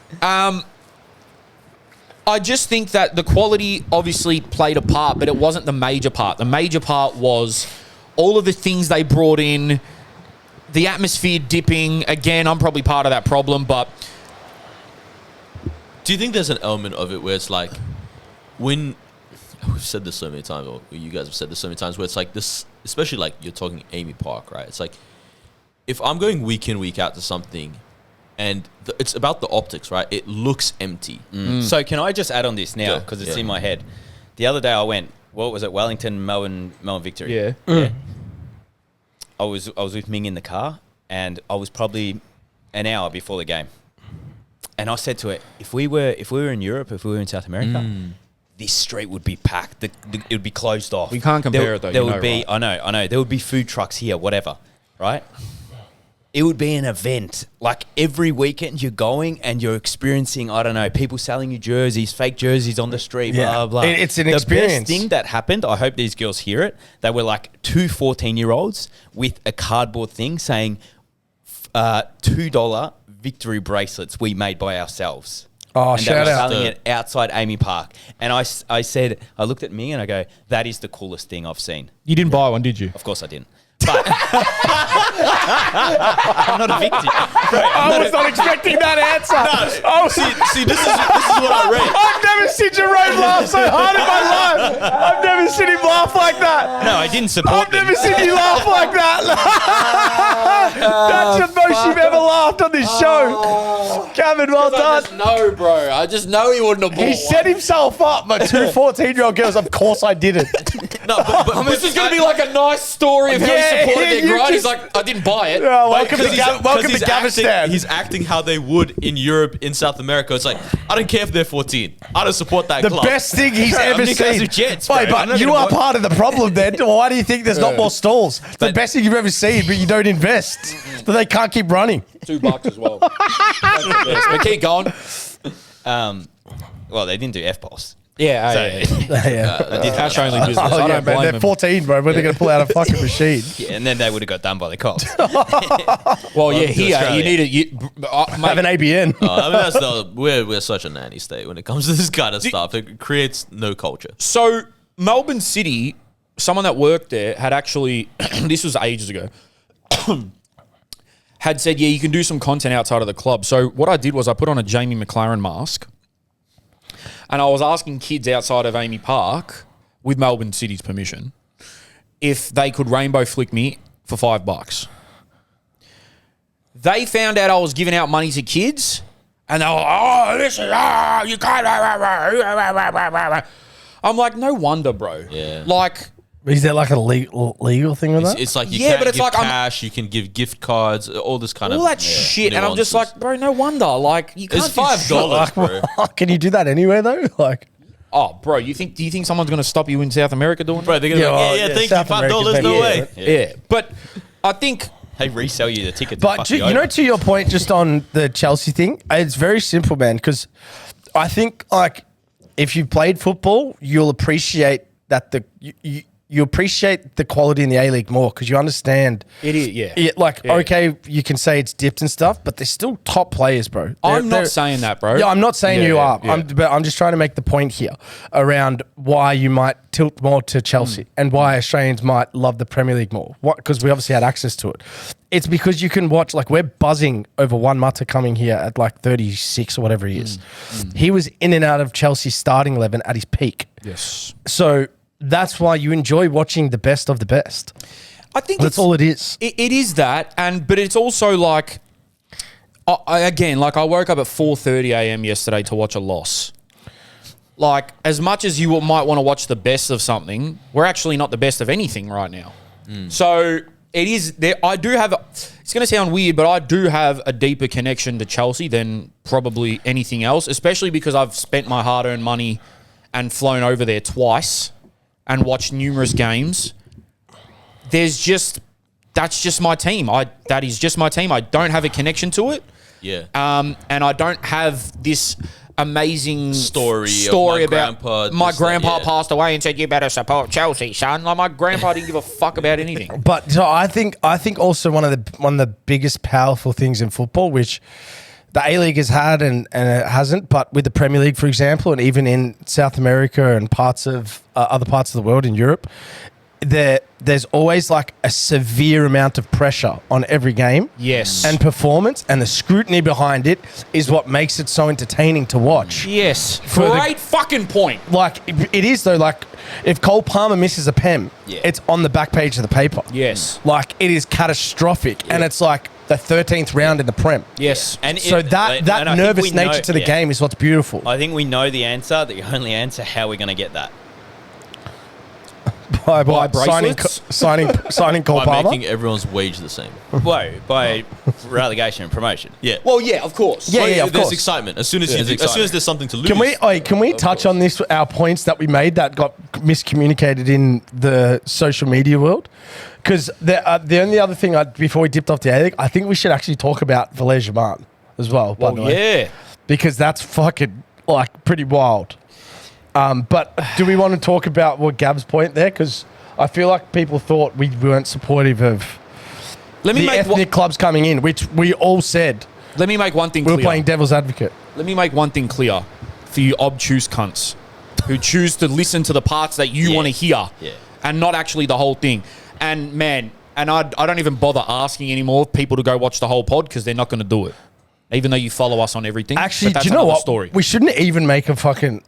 I just think that the quality obviously played a part, but it wasn't the major part. The major part was all of the things they brought in, the atmosphere dipping. Again, I'm probably part of that problem, but Do you think there's an element of it where it's like when we've said this so many times, or you guys have said this so many times, where it's like this, especially like you're talking Amy Park, right? It's like if I'm going week in, week out to something, and it's about the optics, right? It looks empty. So can I just add on this now, Yeah, because it's in my head. The other day I went, what was it, Wellington, Melbourne Victory? Yeah. I was with Ming in the car, and I was probably an hour before the game. And I said to it, if we were in Europe, if we were in South America, this street would be packed. It would be closed off. We can't compare it though. There you would know, be, right? I know. There would be food trucks here, whatever, right? It would be an event. Like every weekend you're going and you're experiencing, I don't know, people selling you jerseys, fake jerseys on the street, blah, blah. It's an the experience. The best thing that happened, I hope these girls hear it, they were like 2 14-year-olds with a cardboard thing saying $2 victory bracelets we made by ourselves. Oh, and shout they were out. selling it outside Amy Park. And I said, I looked at me and I go, that is the coolest thing I've seen. You didn't buy one, did you? Of course I didn't. But I'm not a victim. I was not expecting that answer. See, this is what I read. I've never seen Jerome laugh so hard in my life. I've never seen him laugh like that. No, I didn't support I've never seen you laugh like that. That's the most you've ever laughed on this show. Gavin, well done. No, bro. I just know he wouldn't have bought He set himself up, but 2 14-year-old girls, of course I didn't. No, but This is going to be like a nice story of how Yeah, he supported their you grind. He's just- like, I didn't buy it. Oh, welcome to he's Gavistan. He's acting how they would in Europe, in South America. It's like, I don't care if they're 14. I don't support that The club. best thing he's ever you guys seen. are Jets, bro. Wait, I'm but not you gonna are watch- part of the problem then. Why do you think there's not more stalls? The best thing you've ever seen, but you don't invest. So they can't keep running. $2 as well. That's the best. But keep going. Well, they didn't do F-Balls. Yeah, So, Yeah. cash only business. Oh, I yeah, don't man, blame they're them. 14, bro. When are they going to pull out a fucking machine? yeah, and then they would have got done by the cops. Well, yeah, to here Australia. you need Have an ABN. I mean, that's we're such a nanny state when it comes to this kind of stuff. It creates no culture. So Melbourne City, someone that worked there had actually, this was ages ago, had said, yeah, you can do some content outside of the club. So what I did was I put on a Jamie McLaren mask and I was asking kids outside of Amy Park, with Melbourne City's permission, if they could rainbow flick me for $5. They found out I was giving out money to kids and they were like, oh, listen, you can't. I'm like, no wonder, bro. Yeah. Like, Is there like a legal thing with that? It's like you Yeah, can't but it's give like I'm- cash, you can give gift cards, all this kind all of that shit. And I'm just nuances. like, bro, no wonder. Like, you can't It's do $5, shit. bro. Can you do that anyway, though? Like, Oh, bro, do you think someone's going to stop you in South America doing Bro, that? they're gonna Yeah, be well, like, yeah, yeah, thank South you, $5, America's no maybe- way. Yeah. But I think, They resell you the ticket. but you know, to your point, just on the Chelsea thing, it's very simple, man. Because I think like if you've played football, you'll appreciate that you appreciate the quality in the A-League more because you understand. it is, yeah. Okay, you can say it's dipped and stuff, but they're still top players, bro. I'm They're- not saying that, bro. Yeah, I'm not saying Yeah, you are. yeah. But I'm just trying to make the point here around why you might tilt more to Chelsea and why Australians might love the Premier League more. Because we obviously had access to it. It's because you can watch, like, we're buzzing over one Mata coming here at like 36 or whatever he is. He was in and out of Chelsea's starting 11 at his peak. Yes. So that's why you enjoy watching the best of the best. I think That's all it is. It is that, but it's also like, again, like I woke up at 4:30 a.m. yesterday to watch a loss. Like, as much as you might want to watch the best of something, we're actually not the best of anything right now. So it is there. I do have. It's going to sound weird, but I do have a deeper connection to Chelsea than probably anything else, especially because I've spent my hard-earned money and flown over there twice and watched numerous games. That's just my team. That is just my team. I don't have a connection to it. Yeah. And I don't have this amazing Story of my about grandpa, my this, that, grandpa yeah. passed away and said, you better support Chelsea, son. Like, my grandpa didn't give a fuck about anything. But so I think also one of the biggest powerful things in football, which the A-League has had and it hasn't, but with the Premier League, for example, and even in South America and parts of other parts of the world in Europe, there's always like a severe amount of pressure on every game. Yes. And performance and the scrutiny behind it is what makes it so entertaining to watch. Yes. For the- Great fucking point. Like, it is though, like, if Cole Palmer misses a pen, it's on the back page of the paper. Yes. Like, it is catastrophic. And it's like the 13th round in the Prem. Yes. And So and that I think nervous we know- nature to the yeah. game is what's beautiful. I think we know the answer, the only answer, how we're going to get that. By bracelets? signing Cole By Palmer. making everyone's wage the same. Whoa, by relegation and promotion. Yeah. Well, yeah, of course. Yeah, yeah, of There's course. excitement. As soon as there's something to lose. Can we touch on this? Our points that we made that got miscommunicated in the social media world. Because the only other thing before we dipped off the A-League, I think we should actually talk about Valère Germain as well. By the way, Yeah. because that's fucking like pretty wild. But do we want to talk about what Gab's point there? Because I feel like people thought we weren't supportive of Let me the make ethnic clubs coming in, which we all said let me make one thing we clear. were playing devil's advocate. Let me make one thing clear for you obtuse cunts who choose to listen to the parts that you want to hear and not actually the whole thing. And man, and I don't even bother asking anymore people to go watch the whole pod because they're not going to do it, even though you follow us on everything. Actually, But that's do you know another what? Story. We shouldn't even make a fucking.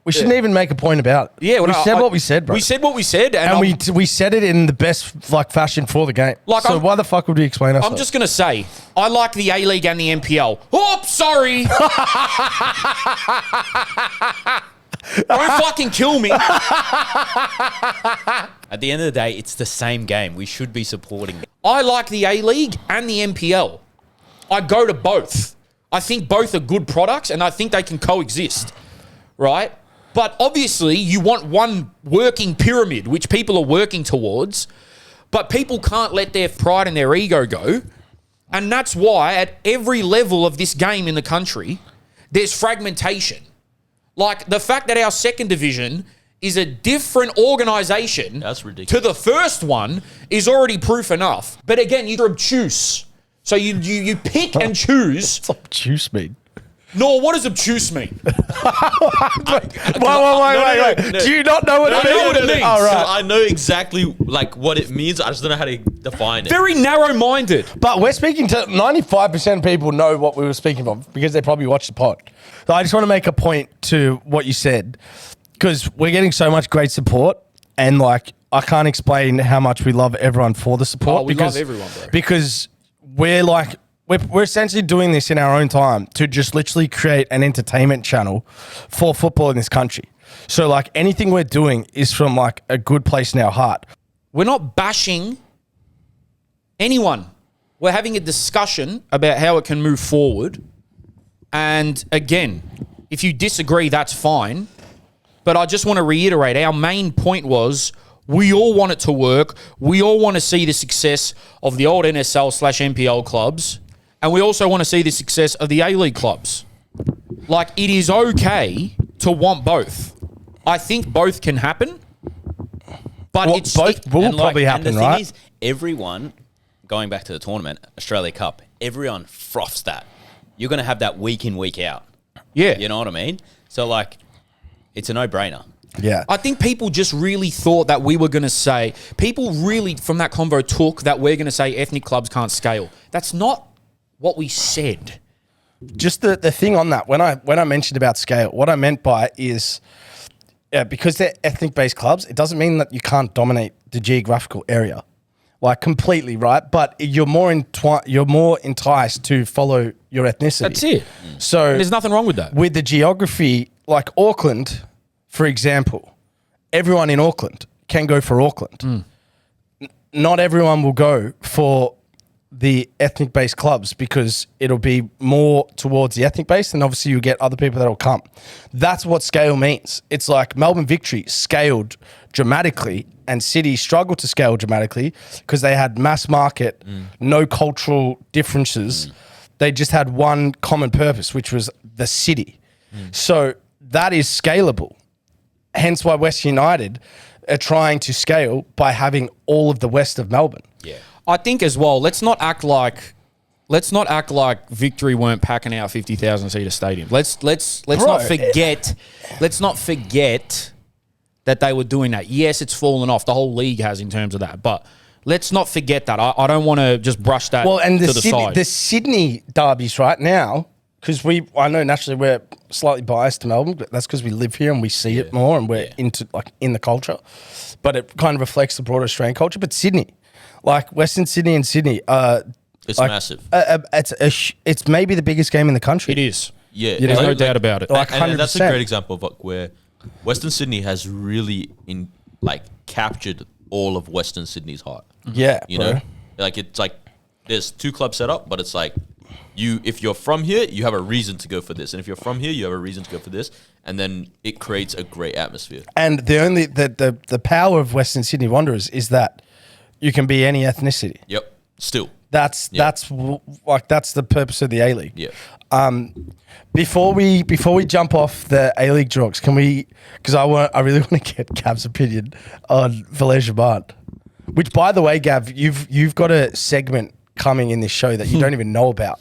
We shouldn't even make a point about it. Yeah, we said what we said, bro. We said what we said, and we said it in the best like fashion for the game. Like, so why the fuck would we explain ourselves? I'm just going to say, I like the A-League and the NPL. Oh, sorry. Don't fucking kill me. At the end of the day, it's the same game. We should be supporting it. I like the A-League and the NPL. I go to both. I think both are good products, and I think they can coexist, right? But obviously, you want one working pyramid, which people are working towards, but people can't let their pride and their ego go. And that's why at every level of this game in the country, there's fragmentation. Like the fact that our second division is a different organisation That's ridiculous. to the first one is already proof enough. But again, you're obtuse. So you pick and choose. What's obtuse mean? No, what does obtuse mean? Wait. no. Do you not know what it I means? know what it means. All So right. I know exactly like what it means. I just don't know how to define it. Very narrow-minded. But we're speaking to 95% of people know what we were speaking of because they probably watched the pod. So I just want to make a point to what you said because we're getting so much great support and like I can't explain how much we love everyone for the support. Oh, we love everyone, bro. Because we're like we're essentially doing this in our own time to just literally create an entertainment channel for football in this country. So like anything we're doing is from like a good place in our heart. We're not bashing anyone. We're having a discussion about how it can move forward. And again, if you disagree, that's fine. But I just want to reiterate, our main point was we all want it to work. We all want to see the success of the old NSL/NPL clubs. And we also want to see the success of the A-League clubs. Like, it is okay to want both. I think both can happen. But Well, it's both will And, probably and the happen, thing right? is, everyone, going back to the tournament, Australia Cup, everyone froths that. You're going to have that week in, week out. Yeah. You know what I mean? So, like, it's a no-brainer. Yeah. I think people just really thought that we were going to say, people really from that convo took that we're going to say ethnic clubs can't scale. That's not what we said. Just the thing on that, when I mentioned about scale, what I meant by it is because they're ethnic-based clubs, it doesn't mean that you can't dominate the geographical area, like completely, right? But you're more enticed to follow your ethnicity. That's it. So There's nothing wrong with that. with the geography, like Auckland, for example, everyone in Auckland can go for Auckland. Not everyone will go for the ethnic-based clubs because it'll be more towards the ethnic-based and obviously you'll get other people that will come. That's what scale means. It's like Melbourne Victory scaled dramatically and City struggled to scale dramatically because they had mass market, no cultural differences. They just had one common purpose, which was the city. So that is scalable. Hence why West United are trying to scale by having all of the west of Melbourne. Yeah. I think as well, let's not act like Victory weren't packing out 50,000 seater stadium. Let's Bro, not forget that they were doing that. Yes, it's fallen off. The whole league has in terms of that. But let's not forget that. I don't want to just brush that and to the side. The Sydney derbies right now, because I know naturally we're slightly biased to Melbourne, but that's because we live here and we see it more and we're into in the culture. But it kind of reflects the broader Australian culture. But Sydney, like Western Sydney and Sydney, It's massive. It's maybe the biggest game in the country. It is. Yeah, There's no doubt about it. Like and that's a 100%. great example of where Western Sydney has really captured all of Western Sydney's heart. Yeah, You bro. know, it's like there's 2 clubs set up, but it's like if you're from here, you have a reason to go for this, and if you're from here, you have a reason to go for this, and then it creates a great atmosphere. And the power of Western Sydney Wanderers is that you can be any ethnicity. Yep. Still. That's the purpose of the A-League. Yeah. Before we jump off the A-League jokes, can we? Because I really want to get Gav's opinion on Valère Germain. Which, by the way, Gav, you've got a segment coming in this show that you don't even know about.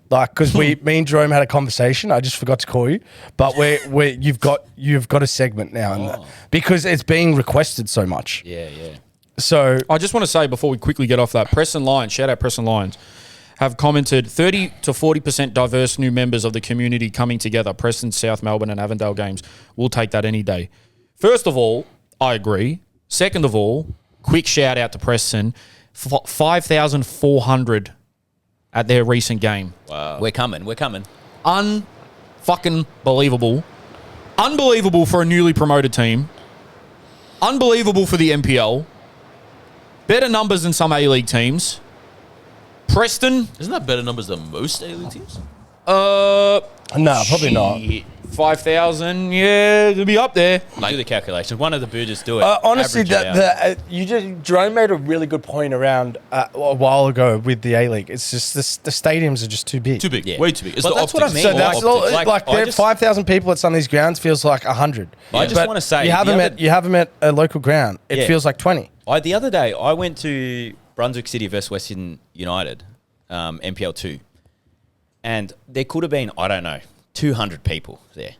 Like, because me and Jerome had a conversation. I just forgot to call you, but you've got a segment now, because it's being requested so much. Yeah. So I just want to say before we quickly get off that, Preston Lions, shout out Preston Lions, have commented 30 to 40% diverse new members of the community coming together. Preston, South Melbourne and Avondale games. We'll take that any day. First of all, I agree. Second of all, quick shout out to Preston. 5,400 at their recent game. Wow. We're coming. Unfucking believable. Unbelievable for a newly promoted team. Unbelievable for the NPL. Better numbers than some A-League teams. Preston. Isn't that better numbers than most A-League teams? no, probably not. 5,000, yeah, it'll be up there. Do the calculation. One of the boogers do it. Honestly, Average it out. Jerome made a really good point around a while ago with the A-League. It's just the stadiums are just too big. Too big. Yeah. Way too big. It's But the that's what I optics. mean. So that's Like, like I there just- 5,000 people at some of these grounds feels like 100. I just But wanna say, you have them at a local ground. It Yeah. feels like 20. The other day, I went to Brunswick City versus Western United, NPL 2. And there could have been, 200 people there,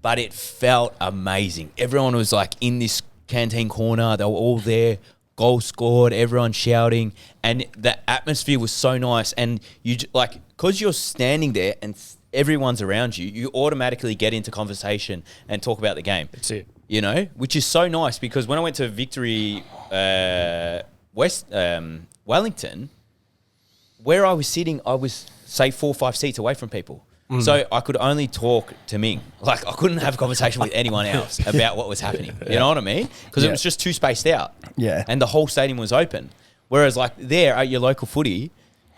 But it felt amazing. Everyone was like in this canteen corner. They were all there. Goal scored. Everyone shouting. And the atmosphere was so nice. And because you're standing there and everyone's around you, you automatically get into conversation and talk about the game. That's it. Which is so nice because when I went to Victory Wellington, where I was sitting, I was, say, 4 or 5 seats away from people. So I could only talk to Ming. Like, I couldn't have a conversation with anyone else about what was happening. You know what I mean? Because it was just too spaced out. Yeah. And the whole stadium was open. Whereas, like, there at your local footy,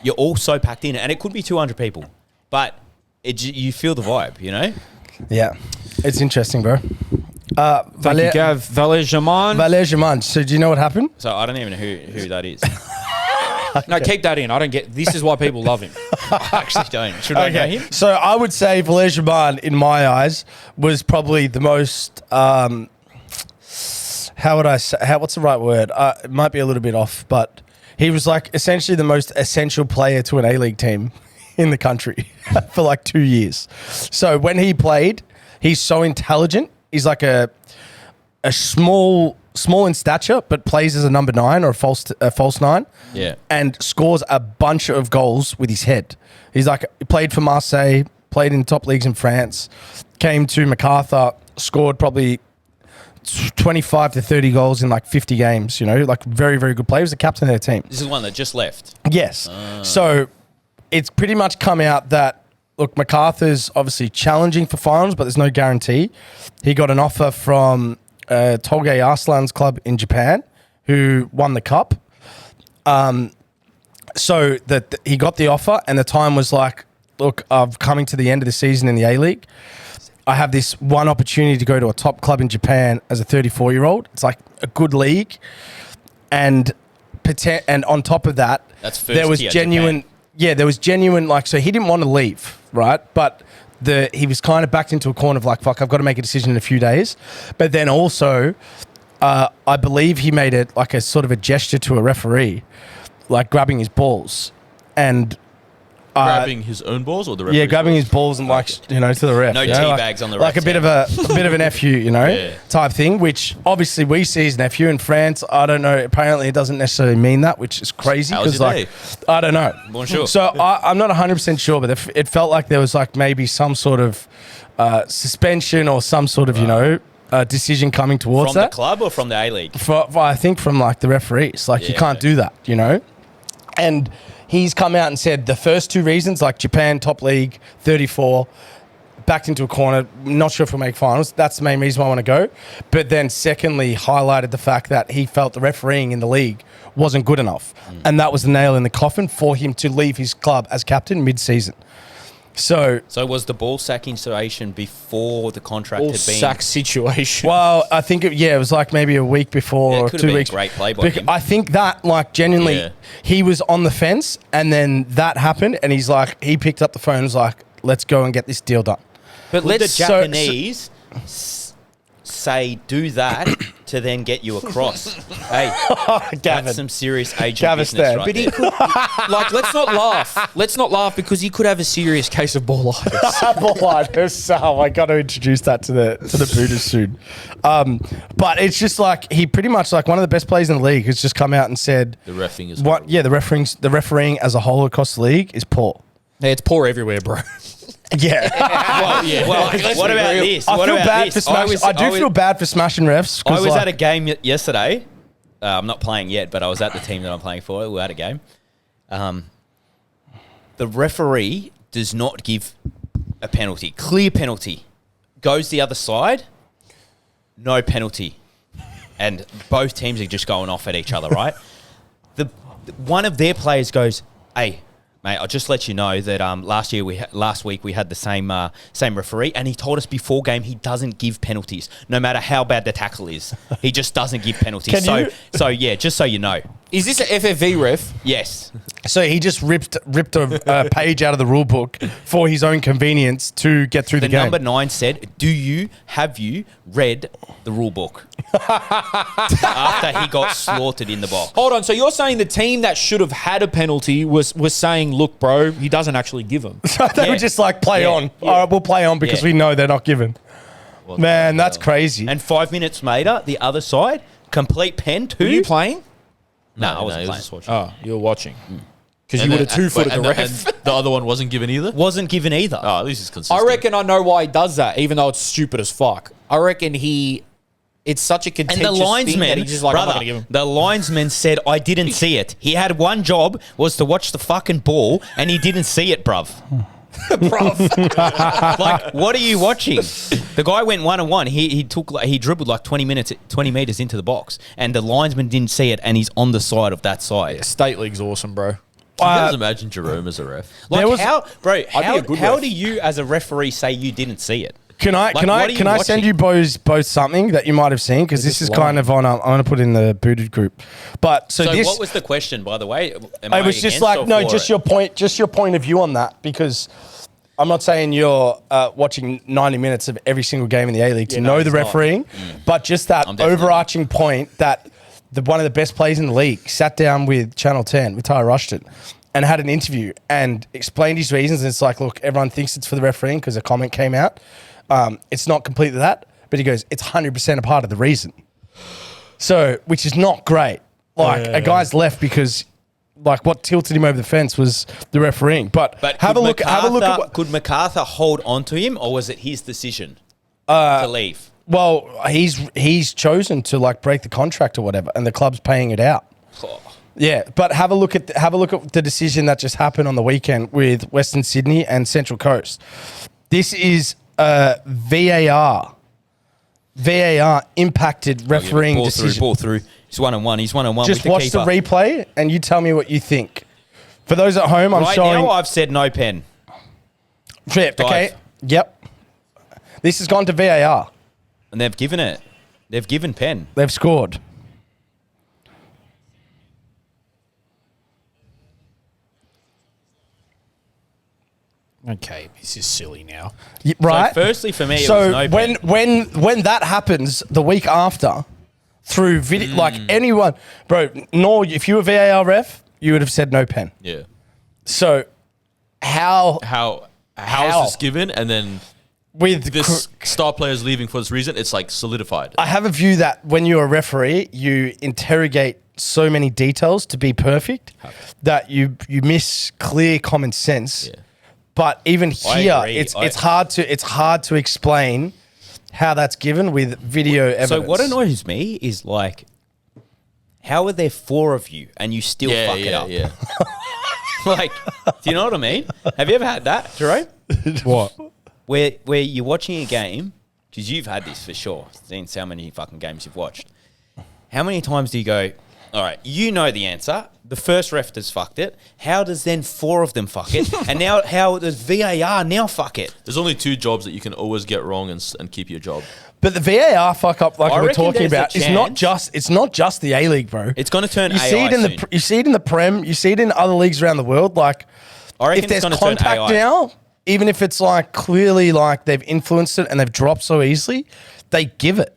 you're all so packed in. And it could be 200 people. But you feel the vibe, Yeah. It's interesting, bro. Thank you, Gav. Valère Germain. Valère Germain. So do you know what happened? So I don't even know who that is. No, keep that in. I don't get. This is why people love him. I actually don't. Should I know him? So I would say Valère Germain, in my eyes, was probably the most. How would I say? What's the right word? It might be a little bit off, but he was like essentially the most essential player to an A-League team in the country for like 2 years. So when he played, he's so intelligent. He's like a small in stature, but plays as a number 9 or a false 9. Yeah. And scores a bunch of goals with his head. He's like, he played for Marseille, played in top leagues in France, came to MacArthur, scored probably 25 to 30 goals in like 50 games, like very, very good player. He was the captain of their team. This is one that just left. Yes. So it's pretty much come out that, look, MacArthur's obviously challenging for finals, but there's no guarantee. He got an offer from Tolgay Arslan's club in Japan, who won the cup. So that he got the offer, and the time was like, look, I'm coming to the end of the season in the A-League. I have this one opportunity to go to a top club in Japan as a 34-year-old. It's like a good league, and on top of that, That's first there was tier genuine. Japan. Yeah, there was genuine, so he didn't want to leave, right? But he was kind of backed into a corner of like, fuck, I've got to make a decision in a few days. But then also, I believe he made it like a sort of a gesture to a referee, like grabbing his balls. And Grabbing his own balls or the referee's Yeah, grabbing balls? his balls and to the ref. No you know, tea like, bags on the like refs, a bit of an FU, Yeah. type thing. Which obviously we see as an FU in France. I don't know. Apparently, it doesn't necessarily mean that, which is crazy. How was 'cause, your like, day? I don't know. Bonjour. So I'm not 100% sure, but it felt like there was like maybe some sort of suspension or some sort of decision coming towards From the that. club or from the A-League? I think from like the referees, like you Yeah, can't do that, And he's come out and said the first two reasons, like Japan top league, 34, backed into a corner, not sure if we'll make finals. That's the main reason why I want to go. But then secondly, highlighted the fact that he felt the refereeing in the league wasn't good enough. And that was the nail in the coffin for him to leave his club as captain mid-season. So was the ball sacking situation before the contract All had been? sack situation. well, I think it was like maybe a week before Yeah, it or could have 2 been a weeks. great play by him. I think that, like, genuinely, Yeah. he was on the fence, and then that happened, and he's like, he picked up the phone and was like, let's go and get this deal done. But let the so- Japanese say do that to then get you across. Hey, that's some serious agent Gavin business Stan. right But he there. could, like, let's not laugh. Let's not laugh because he could have a serious case of ballitis. I got to introduce that to the Buddhist soon. But it's just like he pretty much like one of the best players in the league has just come out and said The reffing is what? Yeah, the refereeing as a whole across the league is poor. Yeah, it's poor everywhere, bro. Yeah. Well, what about this? I What feel about bad this? for I do feel bad for smashing refs. I 'cause, was like, at a game yesterday. I'm not playing yet, but I was at the team that I'm playing for. We were at a game. The referee does not give a penalty. Clear penalty. Goes the other side. No penalty. And both teams are just going off at each other, right? One of their players goes, hey, mate, I'll just let you know that last week we had the same referee, and he told us before game he doesn't give penalties, no matter how bad the tackle is. He just doesn't give penalties. So yeah, just so you know. Is this an FFV ref? Yes. So he just ripped a page out of the rule book for his own convenience to get through the The game. number 9 said, have you read the rule book? After he got slaughtered in the box. Hold on. So you're saying the team that should have had a penalty was saying, look, bro, he doesn't actually give them. So they were just like, play Yeah. on. All right, we'll play on because Yeah. we know they're not given. Man, that's crazy. And 5 minutes later, the other side, complete pen, Were you 2. playing? No, I he wasn't was playing. just watching. Oh, you were watching. Because you And would then- have two-footed the and ref. and the other one wasn't given either? Wasn't given either. Oh, at least it's consistent. I reckon I know why he does that, even though it's stupid as fuck. I reckon it's such a And contentious the thing linesman, that he's just like, I'm not brother, going to give him. the linesman said, I didn't see it. He had one job, was to watch the fucking ball, and he didn't see it, bruv. Like, what are you watching? The guy went 1-on-1. He dribbled like 20 meters into the box, and the linesman didn't see it, and he's on the side of that side. State League's awesome, bro. Can you guys imagine Jerome as a ref? Like, There was- how a good how ref. do you as a referee say you didn't see it? Can I Like, what are you send watching? you both something that you might have seen because this is kind of on. I'm going to put in the booted group, but so this. What was the question, by the way? Am it was just against like or no, for just it? your point of view on that because I'm not saying you're watching 90 minutes of every single game in the A-League to know the refereeing, but just that I'm definitely- overarching point that one of the best players in the league sat down with Channel 10 with Tyler Rushton and had an interview and explained his reasons. And it's like, look, everyone thinks it's for the refereeing because a comment came out. It's not completely that, but he goes, it's 100% a part of the reason. So, which is not great. Like a guy's left because, like, what tilted him over the fence was the refereeing. But have a look. Have a look at what. Could MacArthur hold on to him, or was it his decision to leave? Well, he's chosen to like break the contract or whatever, and the club's paying it out. Oh. Yeah, but have a look at the decision that just happened on the weekend with Western Sydney and Central Coast. This is VAR. VAR impacted refereeing decision. Ball through. He's 1-on-1. He's 1-on-1 Just with watch the the keeper. replay and you tell me what you think. For those at home, I'm Right showing. now, I've said no pen. Yep, okay. Yep. This has gone to VAR. And they've given it. They've given pen. They've scored. Okay, this is silly now. Right. So firstly, for me, it So was no pen. when that happens the week after, through video, like anyone, bro, NOOR, if you were VAR ref, you would have said no pen. Yeah. So how How How? is this given? And then with this star player is leaving for this reason. It's like solidified. I have a view that when you're a referee, you interrogate so many details to be perfect that you miss clear common sense. Yeah. But even I here, agree. it's hard to explain how that's given with video evidence. So what annoys me is like, how are there 4 of you and you still fuck it up? Yeah. Like, do you know what I mean? Have you ever had that, Jerome? What? Where you're watching a game, because you've had this for sure, since how many fucking games you've watched. How many times do you go, all right, you know the answer. The first ref has fucked it. How does then 4 of them fuck it? And now how does VAR now fuck it? There's only 2 jobs that you can always get wrong and keep your job. But the VAR fuck up, like I we're reckon talking there's a about, it's not just the A-League, bro. It's going to turn you AI see it in soon. you see it in the Prem, you see it in other leagues around the world. Like, I reckon if there's it's gonna turn contact AI. now, even if it's like clearly like they've influenced it and they've dropped so easily, they give it.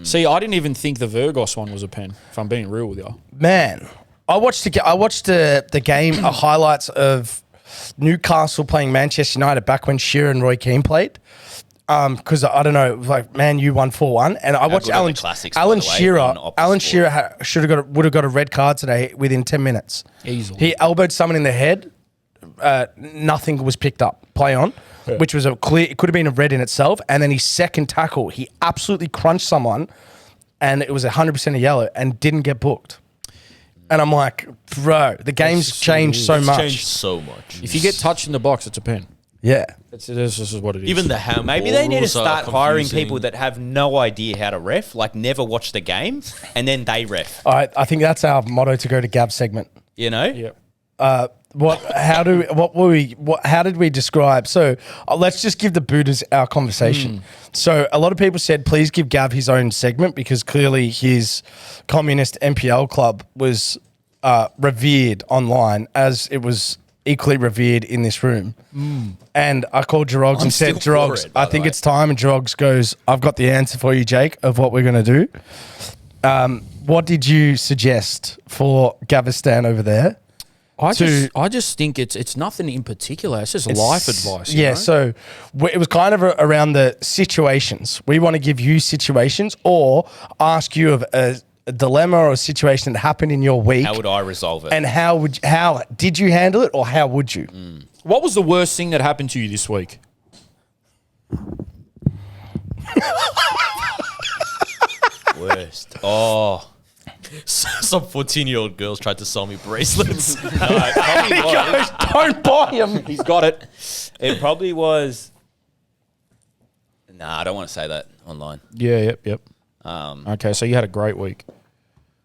See, I didn't even think the Virgos one was a pen, if I'm being real with you. Man, I watched the game highlights of Newcastle playing Manchester United back when Shearer and Roy Keane played. Because I don't know, it was like Man U won 4-1, and I watched good are the classics, by the way, on Optus Shearer would have got a red card today within 10 minutes. Easily. He elbowed someone in the head. Nothing was picked up. Play on, which was it could have been a red in itself. And then his second tackle, he absolutely crunched someone, and it was 100% a yellow, and didn't get booked. And I'm like, bro, the game's changed so It's much. changed so much. If you get touched in the box, it's a pen. Yeah. This is what it is. Even the handball Maybe they need to rules are start hiring confusing. people that have no idea how to ref, like never watch the game, and then they ref. All right, I think that's our motto to go to Gab's segment. You know? Yep. How did we describe? So let's just give the Buddhas our conversation. So a lot of people said, please give Gav his own segment because clearly his communist NPL club was revered online as it was equally revered in this room. And I called Jerogs and said, still for Jerogs, it, by I the think way. it's time. And Jerogs goes, I've got the answer for you, Jake, of what we're going to do. What did you suggest for Gavistan over there? I just think it's nothing in particular. It's just life advice. you Yeah, know? so it was kind of around the situations. We want to give you situations or ask you of a dilemma or a situation that happened in your week. How would I resolve it? And how did you handle it or how would you? What was the worst thing that happened to you this week? Worst. Oh. Some 14-year-old girls tried to sell me bracelets. He goes, don't buy him. He's got it. It probably was. Nah, I don't want to say that online. Yeah, yep. Okay, so you had a great week.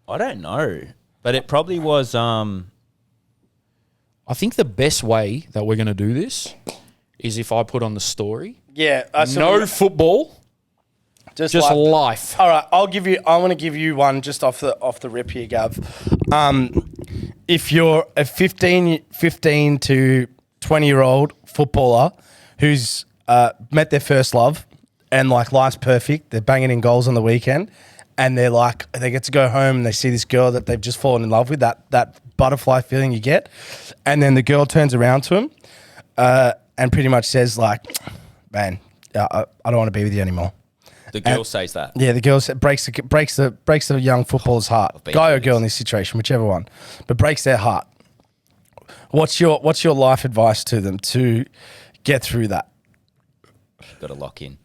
I don't know, but it probably was. I think the best way that we're going to do this is if I put on the story. Yeah. No football, just life. All right, I want to give you one just off the rip here, Gav. If you're a 15 to 20-year-old footballer who's met their first love and like life's perfect, they're banging in goals on the weekend, and they get to go home and they see this girl that they've just fallen in love with, that butterfly feeling you get, and then the girl turns around to him and pretty much says like, man, I don't want to be with you anymore. The girl says that. Yeah, the girl breaks the young footballer's heart, been guy or through girl in this situation, whichever one, but breaks their heart. What's your life advice to them to get through that? Got to lock in.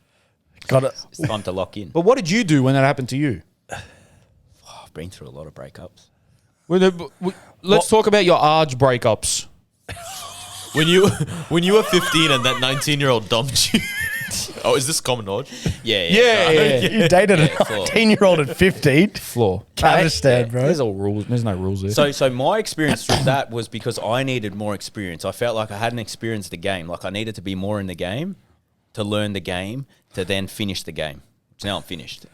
Got it. It's time to lock in. But what did you do when that happened to you? I've been through a lot of breakups. Let's talk about your Arj breakups. when you were 15 and that 19-year-old dumped you. Oh, is this common knowledge? Yeah. You dated a floor. 19-year-old at 15. Floor. Can't understand, bro. There's all rules. There's no rules there. So my experience through that was because I needed more experience. I felt like I hadn't experienced the game. Like I needed to be more in the game to learn the game to then finish the game. So now I'm finished.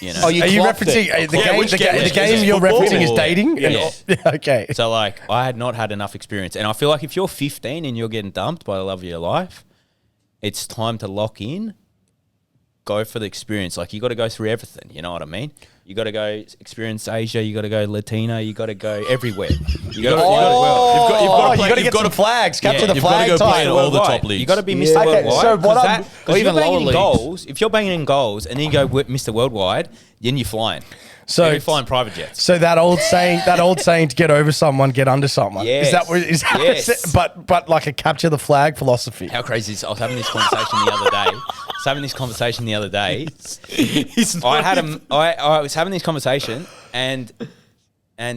You know. Oh, you Are you clocked referencing it. the Yeah, game? which The game? game, Is it you're football referencing is or- dating. Yeah. Okay. So like I had not had enough experience, and I feel like if you're 15 and you're getting dumped by the love of your life, it's time to lock in go for the experience. Like, you got to go through everything. You know what I mean? You got to go experience Asia. You got to go Latina. You got to go everywhere. You got you got to get some flags. Capture the you've got to flag go play type. in all the top Worldwide. leagues. You got to be Yeah. Mr. Okay, Worldwide. so what Because I'm- if even you're banging lower in leagues. goals, if you're banging in goals and then you go with Mr. Worldwide, then you're flying. So- Then you're flying private jets. So that old saying, to get over someone, get under someone. Is that what? Is that Yes. but like a capture the flag philosophy? How crazy is I was having this conversation the other day. I was having this conversation and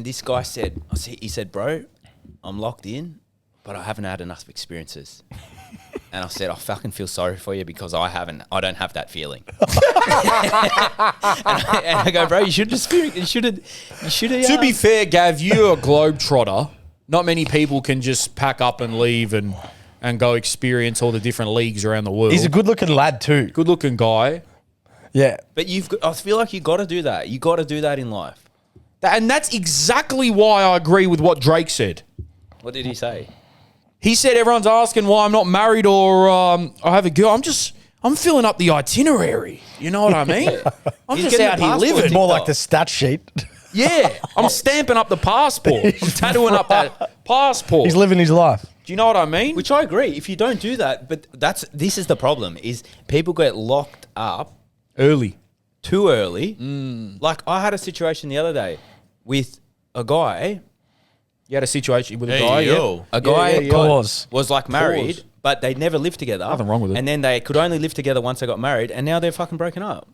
this guy said, he said, bro, I'm locked in, but I haven't had enough experiences. And I said, I fucking feel sorry for you because I don't have that feeling. and I go, bro, you should have. To be fair, Gav, you're a globetrotter. Not many people can just pack up and leave and go experience all the different leagues around the world. He's a good-looking lad too. good-looking guy. Yeah. But I feel like you got to do that. You got to do that in life. And that's exactly why I agree with what Drake said. What did he say? He said everyone's asking why I'm not married or I have a girl. I'm filling up the itinerary. You know what I mean? I'm He's just getting out a here passport. living. More like the stat sheet. Yeah, I'm stamping up the passport. I'm tattooing up that passport. He's living his life. Do you know what I mean? Which I agree. If you don't do that, but this is the problem: is people get locked up Early. too early. Like, I had a situation the other day with a guy. You had a situation with a Hey, guy. yo. A guy yeah. Pause. was like married, Pause. but they never lived together. Nothing wrong with it. And then they could only live together once they got married, and now they're fucking broken up,